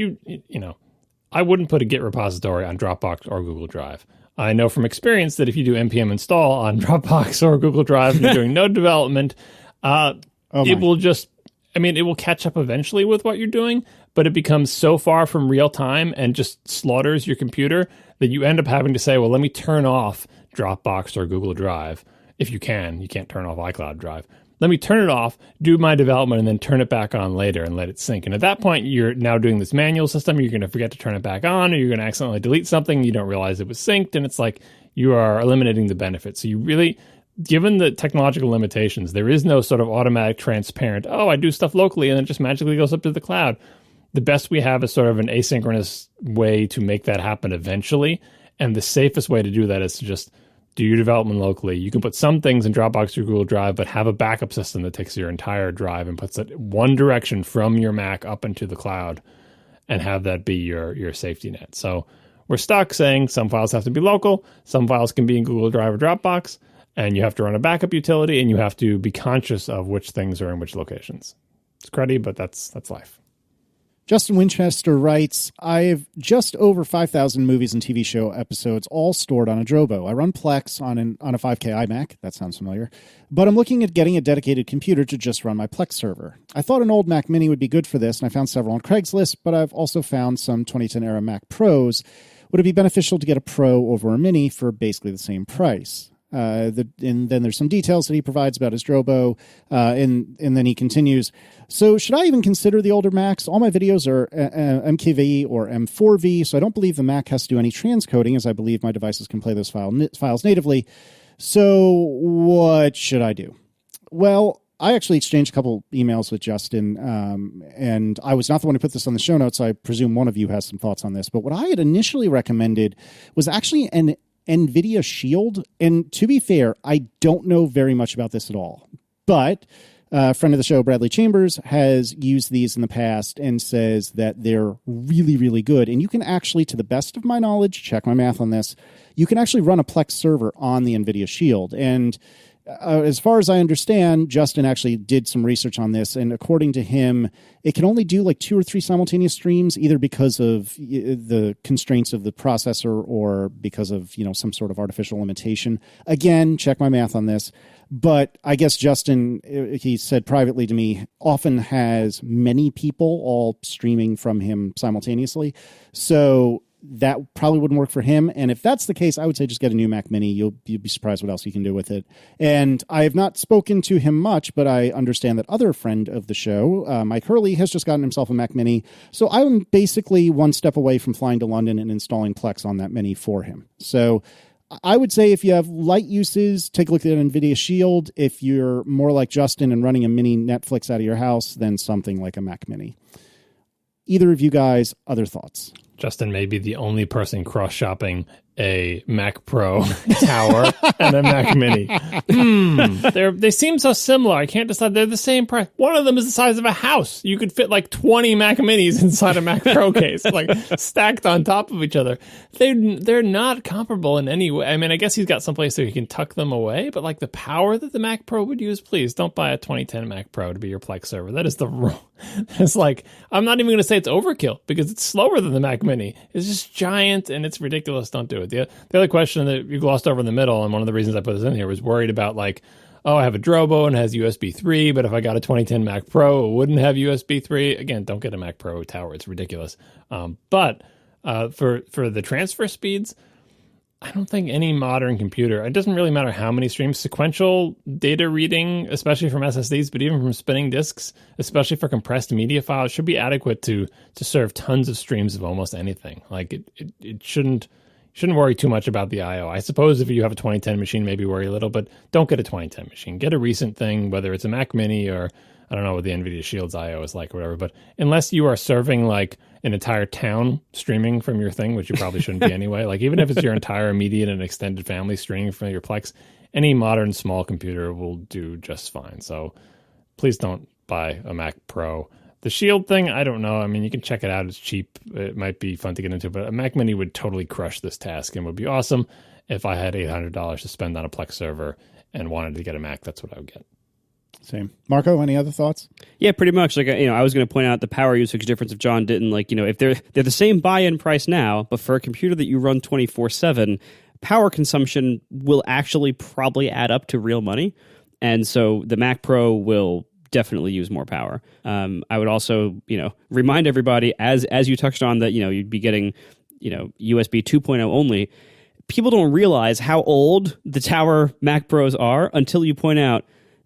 I wouldn't put a Git repository on Dropbox or Google Drive. I know from experience that if you do npm install on Dropbox or Google Drive and you're doing node development, it will catch up eventually with what you're doing, but it becomes so far from real time and just slaughters your computer that you end up having to say, well, let me turn off Dropbox or Google Drive. If you can't turn off iCloud Drive. Let me turn it off, do my development, and then turn it back on later and let it sync. And at that point, you're now doing this manual system. You're going to forget to turn it back on, or you're going to accidentally delete something. You don't realize it was synced, and it's like you are eliminating the benefits. So you really, given the technological limitations, there is no sort of automatic, transparent, I do stuff locally, and then it just magically goes up to the cloud. The best we have is sort of an asynchronous way to make that happen eventually, and the safest way to do that is to just do your development locally. You can put some things in Dropbox or Google Drive, but have a backup system that takes your entire drive and puts it one direction from your Mac up into the cloud, and have that be your safety net. So we're stuck saying some files have to be local, some files can be in Google Drive or Dropbox, and you have to run a backup utility, and you have to be conscious of which things are in which locations. It's cruddy, but that's life. Justin Winchester writes, I have just over 5,000 movies and TV show episodes all stored on a Drobo. I run Plex on a 5K iMac. That sounds familiar. But I'm looking at getting a dedicated computer to just run my Plex server. I thought an old Mac Mini would be good for this, and I found several on Craigslist, but I've also found some 2010-era Mac Pros. Would it be beneficial to get a Pro over a Mini for basically the same price? And then there's some details that he provides about his Drobo, and then he continues, so should I even consider the older Macs? All my videos are MKV or M4V, so I don't believe the Mac has to do any transcoding, as I believe my devices can play those files natively. So what should I do? Well, I actually exchanged a couple emails with Justin, and I was not the one who put this on the show notes. I presume one of you has some thoughts on this. But what I had initially recommended was actually an NVIDIA Shield. And to be fair, I don't know very much about this at all. But a friend of the show, Bradley Chambers, has used these in the past and says that they're really, really good. And you can actually, to the best of my knowledge, check my math on this, you can actually run a Plex server on the NVIDIA Shield. And as far as I understand, Justin actually did some research on this, and according to him, it can only do like 2 or 3 simultaneous streams, either because of the constraints of the processor or because of, some sort of artificial limitation. Again, check my math on this. But I guess Justin, he said privately to me, often has many people all streaming from him simultaneously. So that probably wouldn't work for him. And if that's the case, I would say just get a new Mac Mini. You'd be surprised what else you can do with it. And I have not spoken to him much, but I understand that other friend of the show, Mike Hurley, has just gotten himself a Mac Mini. So I'm basically one step away from flying to London and installing Plex on that Mini for him. So I would say if you have light uses, take a look at an NVIDIA Shield. If you're more like Justin and running a mini Netflix out of your house, then something like a Mac Mini. Either of you guys, other thoughts? Justin may be the only person cross-shopping a Mac Pro tower and a Mac Mini. They seem so similar. I can't decide. They're the same price. One of them is the size of a house. You could fit like 20 Mac Minis inside a Mac Pro case, like stacked on top of each other. They're not comparable in any way. I mean, I guess he's got someplace so he can tuck them away, but like the power that the Mac Pro would use, please don't buy a 2010 Mac Pro to be your Plex server. That is the wrong. It's like, I'm not even going to say it's overkill because it's slower than the Mac Mini. It's just giant and it's ridiculous. Don't do it. The other question that you glossed over in the middle, and one of the reasons I put this in here, was worried about like, oh, I have a Drobo and it has USB 3, but if I got a 2010 Mac Pro, it wouldn't have USB 3. Again, don't get a Mac Pro tower. It's ridiculous. But for the transfer speeds, I don't think any modern computer, it doesn't really matter how many streams, sequential data reading, especially from SSDs, but even from spinning disks, especially for compressed media files, should be adequate to serve tons of streams of almost anything. Like it shouldn't worry too much about the I/O. I suppose if you have a 2010 machine, maybe worry a little, but don't get a 2010 machine. Get a recent thing, whether it's a Mac Mini or I don't know what the NVIDIA Shield's I/O is like or whatever. But unless you are serving like an entire town streaming from your thing, which you probably shouldn't be anyway, like even if it's your entire immediate and extended family streaming from your Plex, any modern small computer will do just fine. So please don't buy a Mac Pro. The Shield thing, I don't know. I mean, you can check it out. It's cheap. It might be fun to get into, but a Mac Mini would totally crush this task and would be awesome. If I had $800 to spend on a Plex server and wanted to get a Mac, that's what I would get. Same. Marco, any other thoughts? Yeah, pretty much. Like, I was going to point out the power usage difference if John didn't. Like, if they're the same buy-in price now, but for a computer that you run 24/7, power consumption will actually probably add up to real money. And so the Mac Pro will definitely use more power. I would also, remind everybody, as you touched on, that, you'd be getting, USB 2.0 only. People don't realize how old the Tower Mac Pros are until you point out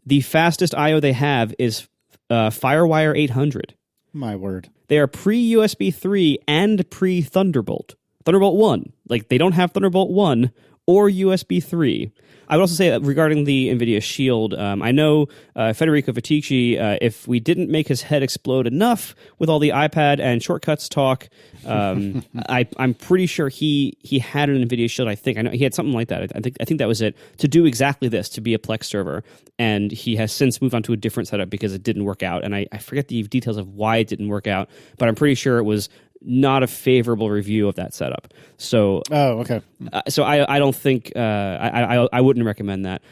the fastest I/O they have is FireWire 800. My word. They are pre-USB 3 and pre-Thunderbolt. Thunderbolt 1. Like, they don't have Thunderbolt 1 or USB 3. I would also say that regarding the NVIDIA Shield, I know Federico Vitici, if we didn't make his head explode enough with all the iPad and shortcuts talk, I'm pretty sure he had an NVIDIA Shield. I know he had something like that. I think that was it, to do exactly this, to be a Plex server. And he has since moved on to a different setup because it didn't work out. And I forget the details of why it didn't work out, but I'm pretty sure it was not a favorable review of that setup. So, okay. So I don't think I wouldn't recommend that.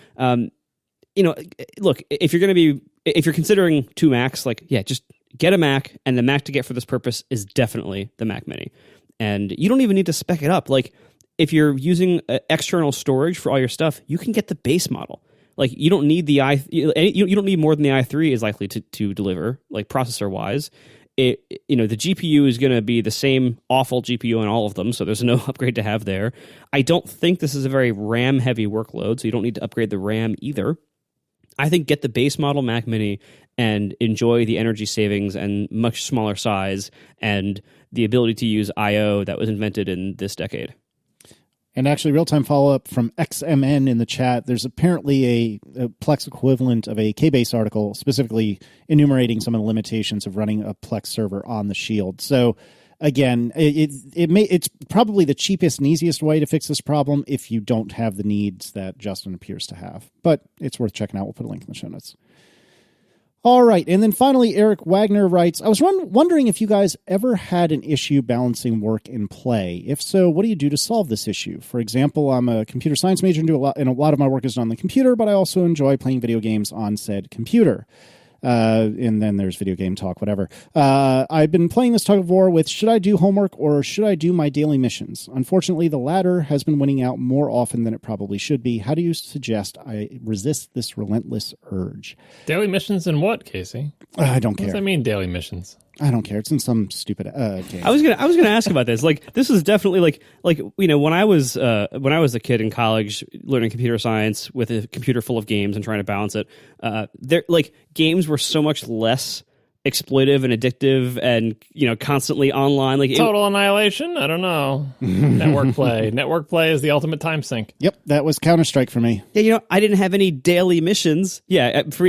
Look, if you're considering two Macs, like, yeah, just get a Mac, and the Mac to get for this purpose is definitely the Mac Mini. And you don't even need to spec it up. Like, if you're using external storage for all your stuff, you can get the base model. Like, you don't need you don't need more than the i3 is likely to deliver, like, processor wise. The GPU is going to be the same awful GPU on all of them, so there's no upgrade to have there. I don't think this is a very RAM-heavy workload, so you don't need to upgrade the RAM either. I think get the base model Mac Mini and enjoy the energy savings and much smaller size and the ability to use I/O that was invented in this decade. And actually, real-time follow-up from XMN in the chat. There's apparently a Plex equivalent of a KBase article specifically enumerating some of the limitations of running a Plex server on the Shield. So again, it's probably the cheapest and easiest way to fix this problem if you don't have the needs that Justin appears to have. But it's worth checking out. We'll put a link in the show notes. All right, and then finally, Eric Wagner writes, I was wondering if you guys ever had an issue balancing work and play. If so, what do you do to solve this issue? For example, I'm a computer science major and a lot of my work is done on the computer, but I also enjoy playing video games on said computer. And then there's video game talk, whatever. I've been playing this tug of war with should I do homework or should I do my daily missions? Unfortunately, the latter has been winning out more often than it probably should be. How do you suggest I resist this relentless urge? Daily missions in what, Casey? I don't care. What does that mean, daily missions? I don't care. It's in some stupid game. I was gonna ask about this. Like, this is definitely like when I was a kid in college learning computer science with a computer full of games and trying to balance it. Games were so much less exploitive and addictive and constantly online. Like total annihilation. I don't know. Network play is the ultimate time sink. Yep, that was Counter-Strike for me. Yeah, I didn't have any daily missions. Yeah, it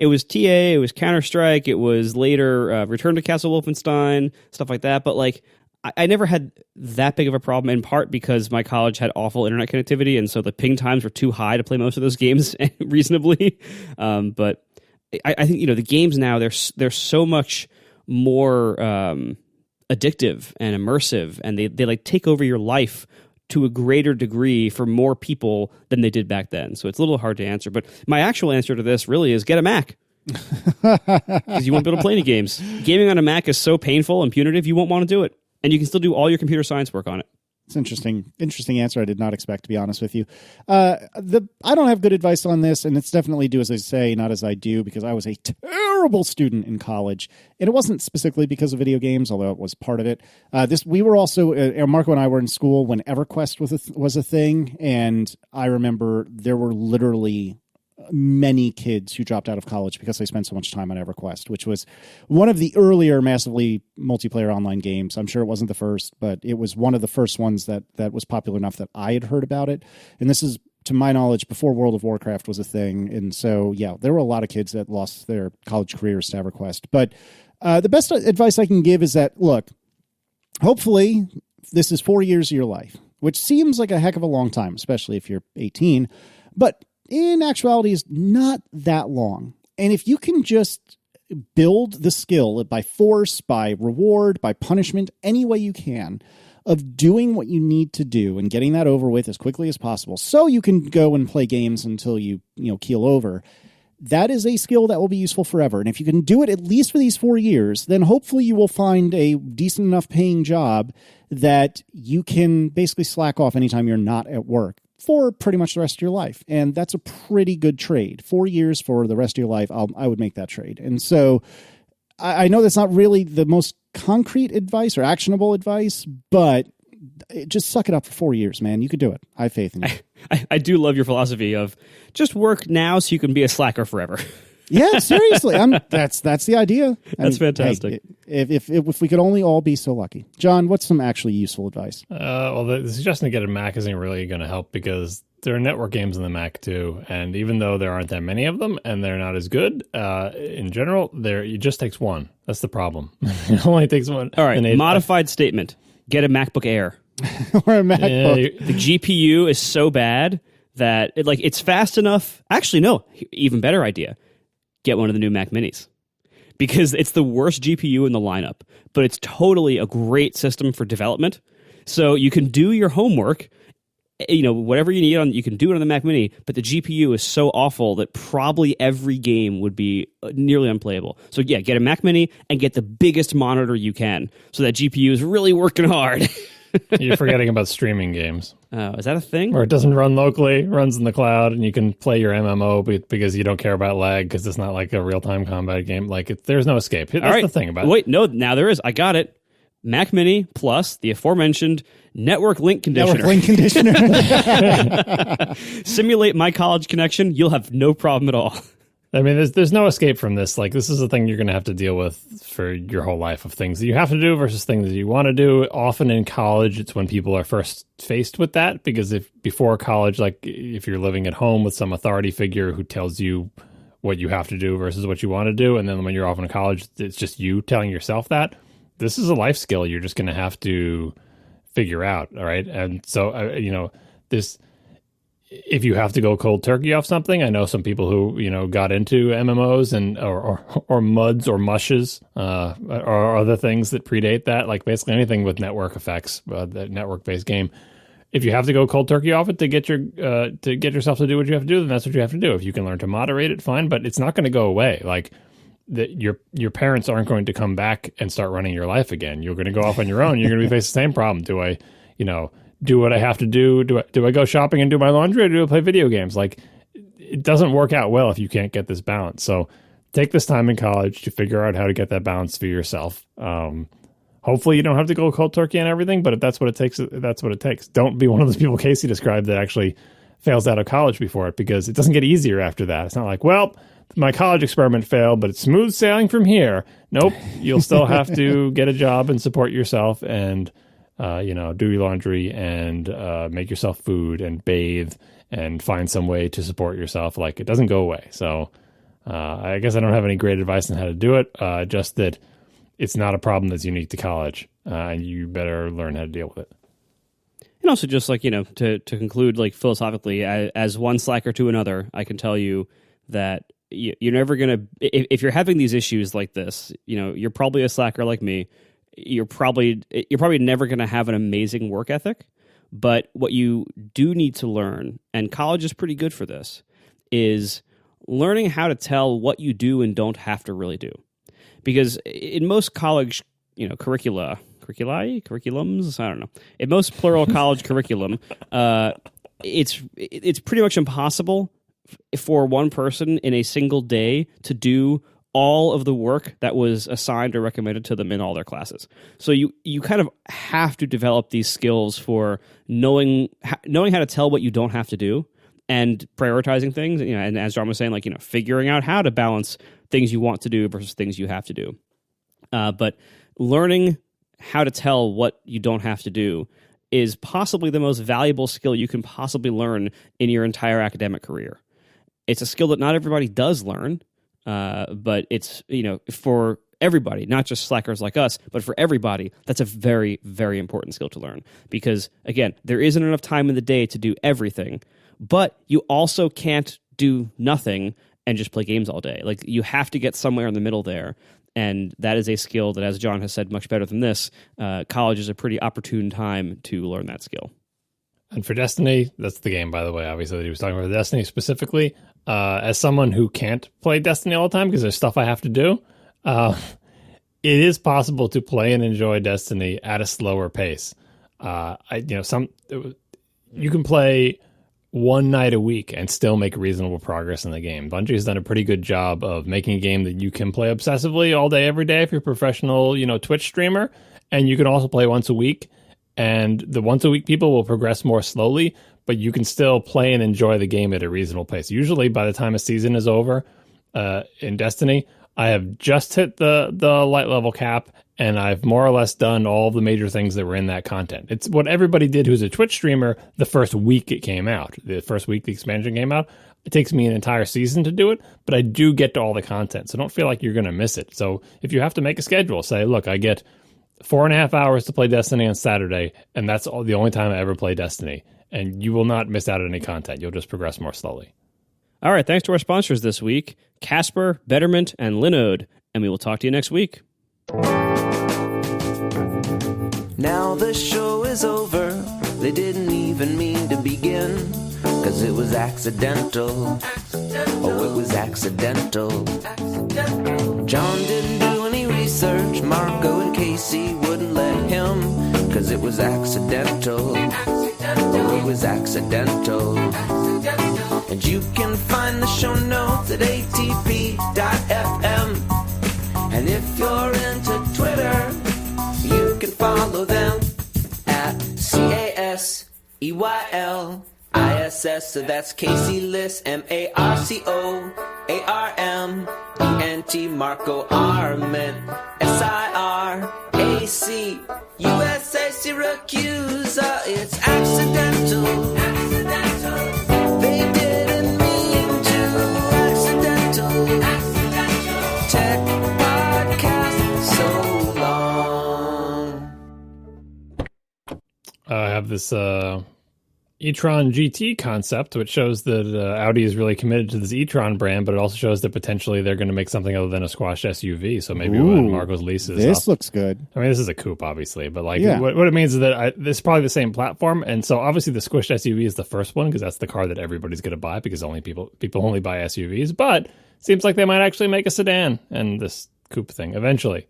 was TA, it was Counter-Strike, it was later Return to Castle Wolfenstein, stuff like that. But like, I never had that big of a problem, in part because my college had awful internet connectivity, and so the ping times were too high to play most of those games reasonably. But I think the games now they're so much more addictive and immersive, and they like take over your life to a greater degree for more people than they did back then. So it's a little hard to answer. But my actual answer to this really is get a Mac. Because you won't be able to play any games. Gaming on a Mac is so painful and punitive, you won't want to do it. And you can still do all your computer science work on it. It's interesting answer. I did not expect, to be honest with you. I don't have good advice on this, and it's definitely do as I say, not as I do, because I was a terrible student in college, and it wasn't specifically because of video games, although it was part of it. We were also Marco and I were in school when EverQuest was a thing, and I remember there were literally many kids who dropped out of college because they spent so much time on EverQuest, which was one of the earlier massively multiplayer online games. I'm sure it wasn't the first, but it was one of the first ones that was popular enough that I had heard about it. And this is, to my knowledge, before World of Warcraft was a thing. And so, yeah, there were a lot of kids that lost their college careers to EverQuest. But the best advice I can give is that, look, hopefully this is 4 years of your life, which seems like a heck of a long time, especially if you're 18. But in actuality is not that long. And if you can just build the skill by force, by reward, by punishment, any way you can, of doing what you need to do and getting that over with as quickly as possible so you can go and play games until you keel over, that is a skill that will be useful forever. And if you can do it at least for these 4 years, then hopefully you will find a decent enough paying job that you can basically slack off anytime you're not at work for pretty much the rest of your life. And that's a pretty good trade. 4 years for the rest of your life, I would make that trade. And so I know that's not really the most concrete advice or actionable advice, but just suck it up for 4 years, man. You could do it. I have faith in you. I do love your philosophy of just work now so you can be a slacker forever. Yeah, seriously. That's the idea. That's fantastic. Hey, if we could only all be so lucky. John, what's some actually useful advice? Well, the suggestion to get a Mac isn't really going to help because there are network games on the Mac too. And even though there aren't that many of them and they're not as good, in general, it just takes one. That's the problem. It only takes one. All right, modified statement. Get a MacBook Air. Or a MacBook. The GPU is so bad that it's fast enough. Actually, no, even better idea. Get one of the new Mac Minis. Because it's the worst GPU in the lineup, but it's totally a great system for development. So you can do your homework, whatever you need you can do it on the Mac Mini, but the GPU is so awful that probably every game would be nearly unplayable. So yeah, get a Mac Mini and get the biggest monitor you can so that GPU is really working hard. You're forgetting about streaming games. Oh, is that a thing? Or it doesn't run locally, runs in the cloud, and you can play your MMO because you don't care about lag because it's not like a real-time combat game. There's no escape. That's the thing about it. Wait, no, now there is. I got it. Mac Mini plus the aforementioned network link conditioner. Simulate my college connection. You'll have no problem at all. I mean, there's no escape from this. Like, this is a thing you're going to have to deal with for your whole life, of things that you have to do versus things that you want to do. Often in college, it's when people are first faced with that, because if before college, like if you're living at home with some authority figure who tells you what you have to do versus what you want to do, and then when you're off in college, it's just you telling yourself that. This is a life skill you're just going to have to figure out, all right? And so, this... If you have to go cold turkey off something, I know some people who, got into MMOs and or MUDs or mushes or other things that predate that, like basically anything with network effects, that network-based game. If you have to go cold turkey off it to get yourself to do what you have to do, then that's what you have to do. If you can learn to moderate it, fine, but it's not going to go away. Like your parents aren't going to come back and start running your life again. You're going to go off on your own. You're going to be facing the same problem. Do I, do what I have to do? Do I go shopping and do my laundry, or do I play video games? Like, it doesn't work out well if you can't get this balance. So take this time in college to figure out how to get that balance for yourself. Hopefully you don't have to go cold turkey on everything, but if that's what it takes, that's what it takes. Don't be one of those people Casey described that actually fails out of college before it, because it doesn't get easier after that. It's not like, well, my college experiment failed, but it's smooth sailing from here. Nope. You'll still have to get a job and support yourself and do your laundry and make yourself food and bathe and find some way to support yourself. Like, it doesn't go away. So I guess I don't have any great advice on how to do it, just that it's not a problem that's unique to college, and you better learn how to deal with it. And also just like, to conclude, like philosophically, as one slacker to another, I can tell you that you're never going to, if you're having these issues like this, you're probably a slacker like me. You're probably never going to have an amazing work ethic, but what you do need to learn, and college is pretty good for this, is learning how to tell what you do and don't have to really do. Because in most college, curriculums, I don't know. In most plural college curriculum, it's pretty much impossible for one person in a single day to do all of the work that was assigned or recommended to them in all their classes. So you kind of have to develop these skills for knowing how to tell what you don't have to do and prioritizing things. And as John was saying, like, figuring out how to balance things you want to do versus things you have to do. But learning how to tell what you don't have to do is possibly the most valuable skill you can possibly learn in your entire academic career. It's a skill that not everybody does learn. But it's, for everybody, not just slackers like us, but for everybody, that's a very, very important skill to learn. Because, again, there isn't enough time in the day to do everything, but you also can't do nothing and just play games all day. Like, you have to get somewhere in the middle there, and that is a skill that, as John has said much better than this, college is a pretty opportune time to learn that skill. And for Destiny, that's the game, by the way, obviously, that he was talking about Destiny specifically. As someone who can't play Destiny all the time because there's stuff I have to do, it is possible to play and enjoy Destiny at a slower pace. You can play one night a week and still make reasonable progress in the game. Bungie's done a pretty good job of making a game that you can play obsessively all day, every day if you're a professional, Twitch streamer, and you can also play once a week. And the once a week people will progress more slowly, but you can still play and enjoy the game at a reasonable pace. Usually by the time a season is over in Destiny, I have just hit the light level cap, and I've more or less done all the major things that were in that content. It's what everybody did who's a Twitch streamer the first week it came out. The first week the expansion came out. It takes me an entire season to do it, but I do get to all the content, so don't feel like you're going to miss it. So if you have to make a schedule, say, look, I get 4.5 hours to play Destiny on Saturday, and that's the only time I ever play Destiny. And you will not miss out on any content. You'll just progress more slowly. All right, thanks to our sponsors this week, Casper, Betterment, and Linode. And we will talk to you next week. Now the show is over. They didn't even mean to begin, 'cause it was accidental. Oh, it was accidental. John didn't do any research. Marco and Casey wouldn't let him, 'cause it was accidental. Oh, it was accidental. And you can find the show notes at atp.fm. And if you're into Twitter, you can follow them at CASEYLIS. U-S-S, so that's Casey List, M-A-R-C-O-A-R-M-E-N-T, Marco Arment, S-I-R-A-C, USA, Syracuse, it's accidental. They didn't mean to, accidental. Tech podcast, so long. I have this e-tron GT concept, which shows that Audi is really committed to this e-tron brand, but it also shows that potentially they're going to make something other than a squashed SUV. So maybe when Marco's lease is this up, looks good. I mean, this is a coupe, obviously, but like what it means is that this is probably the same platform. And so obviously the squished SUV is the first one because that's the car that everybody's going to buy because only people only buy SUVs. But it seems like they might actually make a sedan and this coupe thing eventually.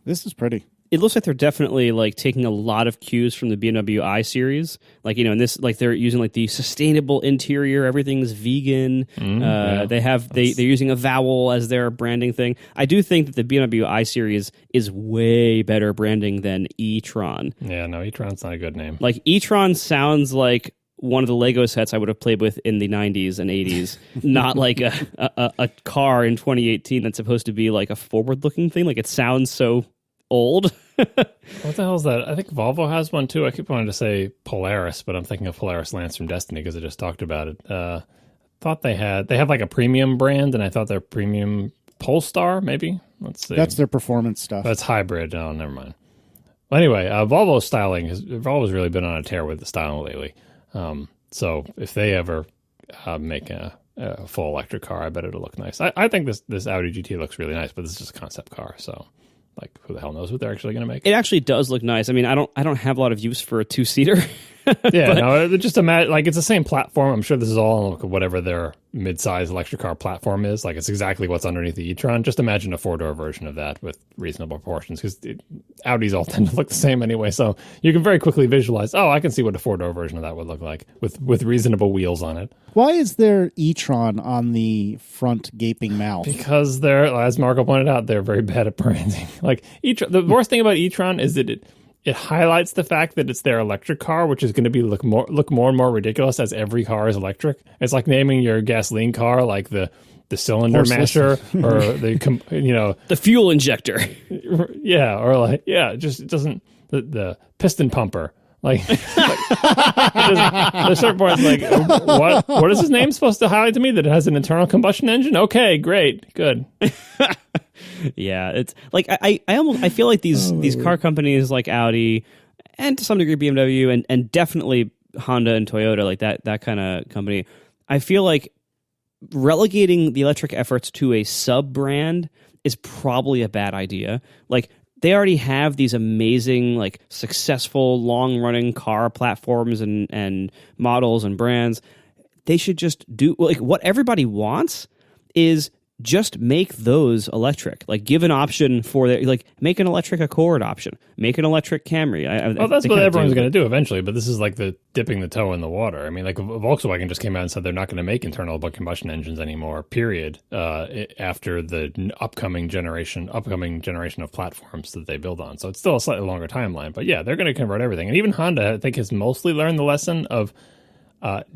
This is pretty. It looks like they're definitely like taking a lot of cues from the BMW i series, like in this, like they're using like the sustainable interior, everything's vegan. They're using a vowel as their branding thing. I do think that the BMW i series is way better branding than e-tron. Yeah, no, e-tron's not a good name. Like e-tron sounds like one of the Lego sets I would have played with in the 90s and 80s, not like a car in 2018 that's supposed to be like a forward-looking thing. Like it sounds so old. What the hell is that? I think Volvo has one too. I keep wanting to say Polaris, but I'm thinking of Polaris Lance from Destiny because I just talked about it. Thought they have like a premium brand, and I thought their premium Polestar, maybe. Let's see. That's their performance stuff. That's hybrid. Oh, never mind. Well, anyway, Volvo's styling Volvo's really been on a tear with the styling lately. So if they ever make a full electric car, I bet it'll look nice. I think this Audi GT looks really nice, but this is just a concept car, so. Like, who the hell knows what they're actually going to make? It actually does look nice. I mean, I don't have a lot of use for a two-seater. Yeah, no, just imagine, like, it's the same platform. I'm sure this is all whatever their mid-size electric car platform is. Like, it's exactly what's underneath the e-tron. Just imagine a four-door version of that with reasonable proportions, because Audis all tend to look the same anyway. So you can very quickly visualize, I can see what a four-door version of that would look like with reasonable wheels on it. Why is there e-tron on the front gaping mouth? Because they're, as Marco pointed out, they're very bad at branding. Like, the worst thing about e-tron is that it highlights the fact that it's their electric car, which is going to be look more and more ridiculous as every car is electric. It's like naming your gasoline car like the cylinder masher or the fuel injector. Yeah, or like it doesn't the piston pumper. Like there's certain points like what is his name supposed to highlight to me that it has an internal combustion engine? Okay, great, good. Yeah, it's like I feel like these car companies like Audi and to some degree BMW and definitely Honda and Toyota, like that kind of company, I feel like relegating the electric efforts to a sub brand is probably a bad idea. Like they already have these amazing, like successful, long running car platforms and models and brands. They should just do like what everybody wants is just make those electric. Like give an option for make an electric Accord option, make an electric Camry. That's what everyone's going to do eventually. But this is like the dipping the toe in the water. I mean, like Volkswagen just came out and said they're not going to make internal combustion engines anymore. Period. After the upcoming generation of platforms that they build on. So it's still a slightly longer timeline. But yeah, they're going to convert everything. And even Honda, I think, has mostly learned the lesson of.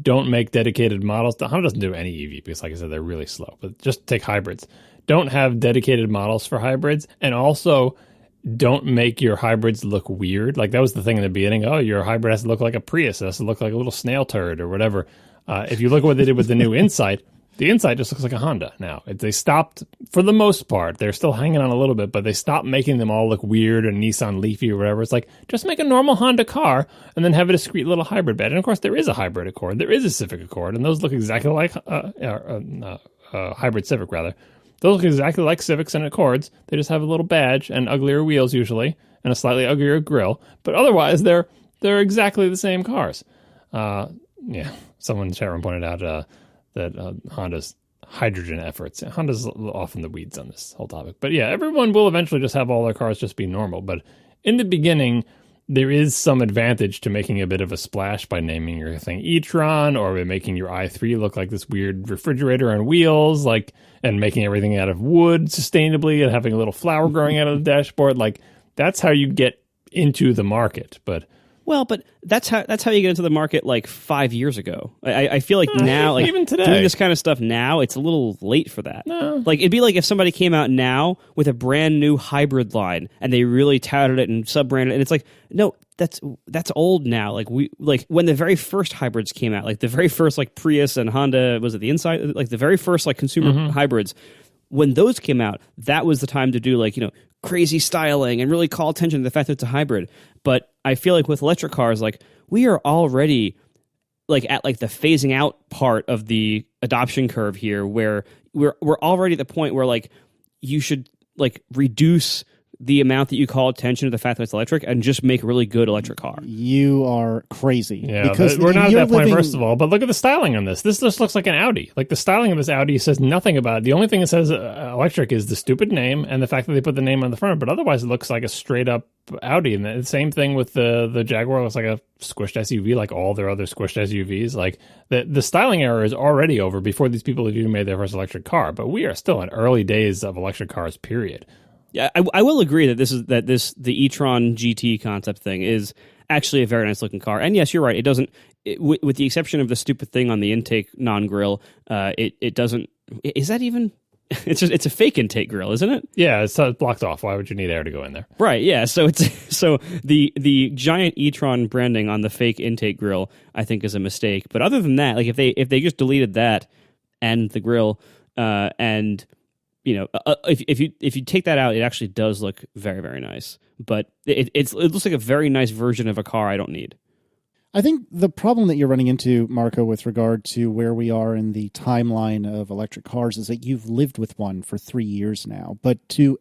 Don't make dedicated models. Honda doesn't do any EV because, like I said, they're really slow. But just take hybrids. Don't have dedicated models for hybrids, and also don't make your hybrids look weird. Like that was the thing in the beginning. Oh, your hybrid has to look like a Prius. It has to look like a little snail turd or whatever. If you look at what they did with the new Insight, the Insight just looks like a Honda now. They stopped, for the most part, they're still hanging on a little bit, but they stopped making them all look weird and Nissan Leafy or whatever. It's like, just make a normal Honda car and then have a discrete little hybrid bed. And of course, there is a hybrid Accord. There is a Civic Accord, and those look exactly like hybrid Civic, rather. Those look exactly like Civics and Accords. They just have a little badge and uglier wheels usually and a slightly uglier grille. But otherwise, they're exactly the same cars. Someone in the chat room pointed out that Honda's hydrogen efforts. Honda's off in the weeds on this whole topic. But yeah, everyone will eventually just have all their cars just be normal. But in the beginning, there is some advantage to making a bit of a splash by naming your thing e-tron or by making your i3 look like this weird refrigerator on wheels, and making everything out of wood sustainably and having a little flower growing out of the dashboard. Like, that's how you get into the market. But Well, but that's how you get into the market like 5 years ago. I feel like now, like even today, doing this kind of stuff now, it's a little late for that. No. Like it'd be like if somebody came out now with a brand new hybrid line and they really touted it and sub-branded it, and it's like, no, that's old now. Like when the very first hybrids came out, like the very first like Prius and Honda, was it the Insight? Like the very first like consumer hybrids, when those came out, that was the time to do like, crazy styling and really call attention to the fact that it's a hybrid. But I feel like with electric cars, like we are already like at like the phasing out part of the adoption curve here, where we're already at the point where like you should like reduce the amount that you call attention to the fact that it's electric and just make a really good electric car. You are crazy. Yeah, because we're not at that point, living... first of all. But look at the styling on this. This just looks like an Audi. Like the styling of this Audi says nothing about it. The only thing that says electric is the stupid name and the fact that they put the name on the front. But otherwise, it looks like a straight up Audi. And the same thing with the Jaguar. Looks like a squished SUV, like all their other squished SUVs. Like the styling era is already over before these people have even made their first electric car. But we are still in early days of electric cars, period. Yeah, I will agree that the e-tron GT concept thing is actually a very nice looking car. And yes, you're right. It doesn't, with the exception of the stupid thing on the intake non-grill, it doesn't. Is that even? It's a fake intake grill, isn't it? Yeah, it's blocked off. Why would you need air to go in there? Right. Yeah. So the giant e-tron branding on the fake intake grill, I think, is a mistake. But other than that, like if they just deleted that and the grill and if you take that out, it actually does look very, very nice. But it looks like a very nice version of a car I don't need. I think the problem that you're running into, Marco, with regard to where we are in the timeline of electric cars is that you've lived with one for 3 years now. But to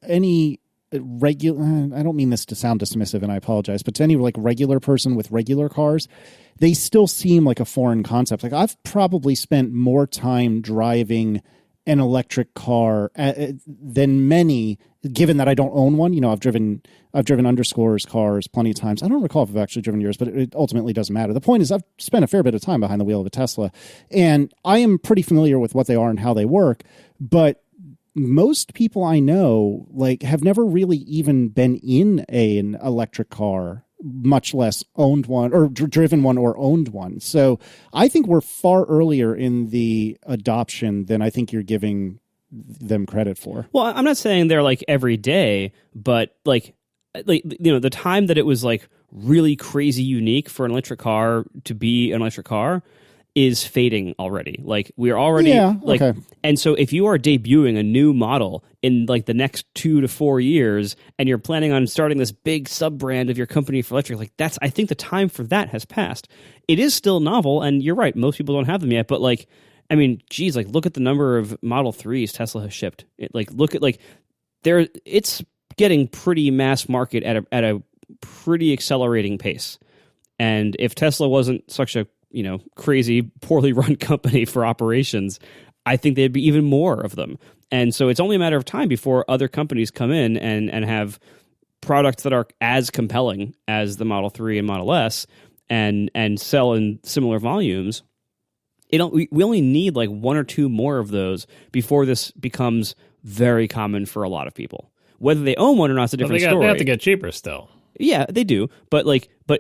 any regular, I don't mean this to sound dismissive, and I apologize, but to any like regular person with regular cars, they still seem like a foreign concept. Like I've probably spent more time driving an electric car than many, given that I don't own one. I've driven Underscore's cars plenty of times. I don't recall if I've actually driven yours, but it ultimately doesn't matter. The point is I've spent a fair bit of time behind the wheel of a Tesla, and I am pretty familiar with what they are and how they work. But most people I know like have never really even been in an electric car, much less owned one or driven one or owned one. So I think we're far earlier in the adoption than I think you're giving them credit for. Well, I'm not saying they're like every day, but like the time that it was like really crazy unique for an electric car to be an electric car is fading already. Like we're already okay. And so if you are debuting a new model in like the next 2 to 4 years and you're planning on starting this big sub brand of your company for electric, like I think the time for that has passed. It is still novel, and you're right, most people don't have them yet, but like, I mean, geez, like look at the number of Model 3s Tesla has shipped. It's getting pretty mass market at a pretty accelerating pace. And if Tesla wasn't such a crazy, poorly run company for operations, I think there'd be even more of them. And so it's only a matter of time before other companies come in and have products that are as compelling as the Model 3 and Model S and sell in similar volumes. We only need like 1 or 2 more of those before this becomes very common for a lot of people. Whether they own one or not is a different story. They have to get cheaper still. Yeah, they do. But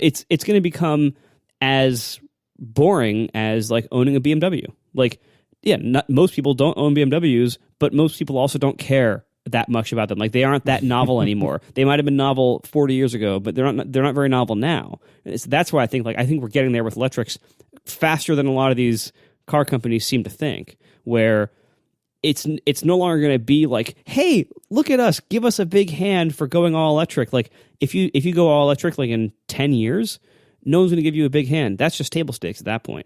it's going to become as boring as like owning a BMW. Like, yeah, most people don't own BMWs, but most people also don't care that much about them. Like they aren't that novel anymore. They might have been novel 40 years ago, but they're not very novel now. So that's why I think we're getting there with electrics faster than a lot of these car companies seem to think, where it's no longer going to be like, hey, look at us, give us a big hand for going all electric. Like if you go all electric like in 10 years, no one's going to give you a big hand. That's just table stakes at that point.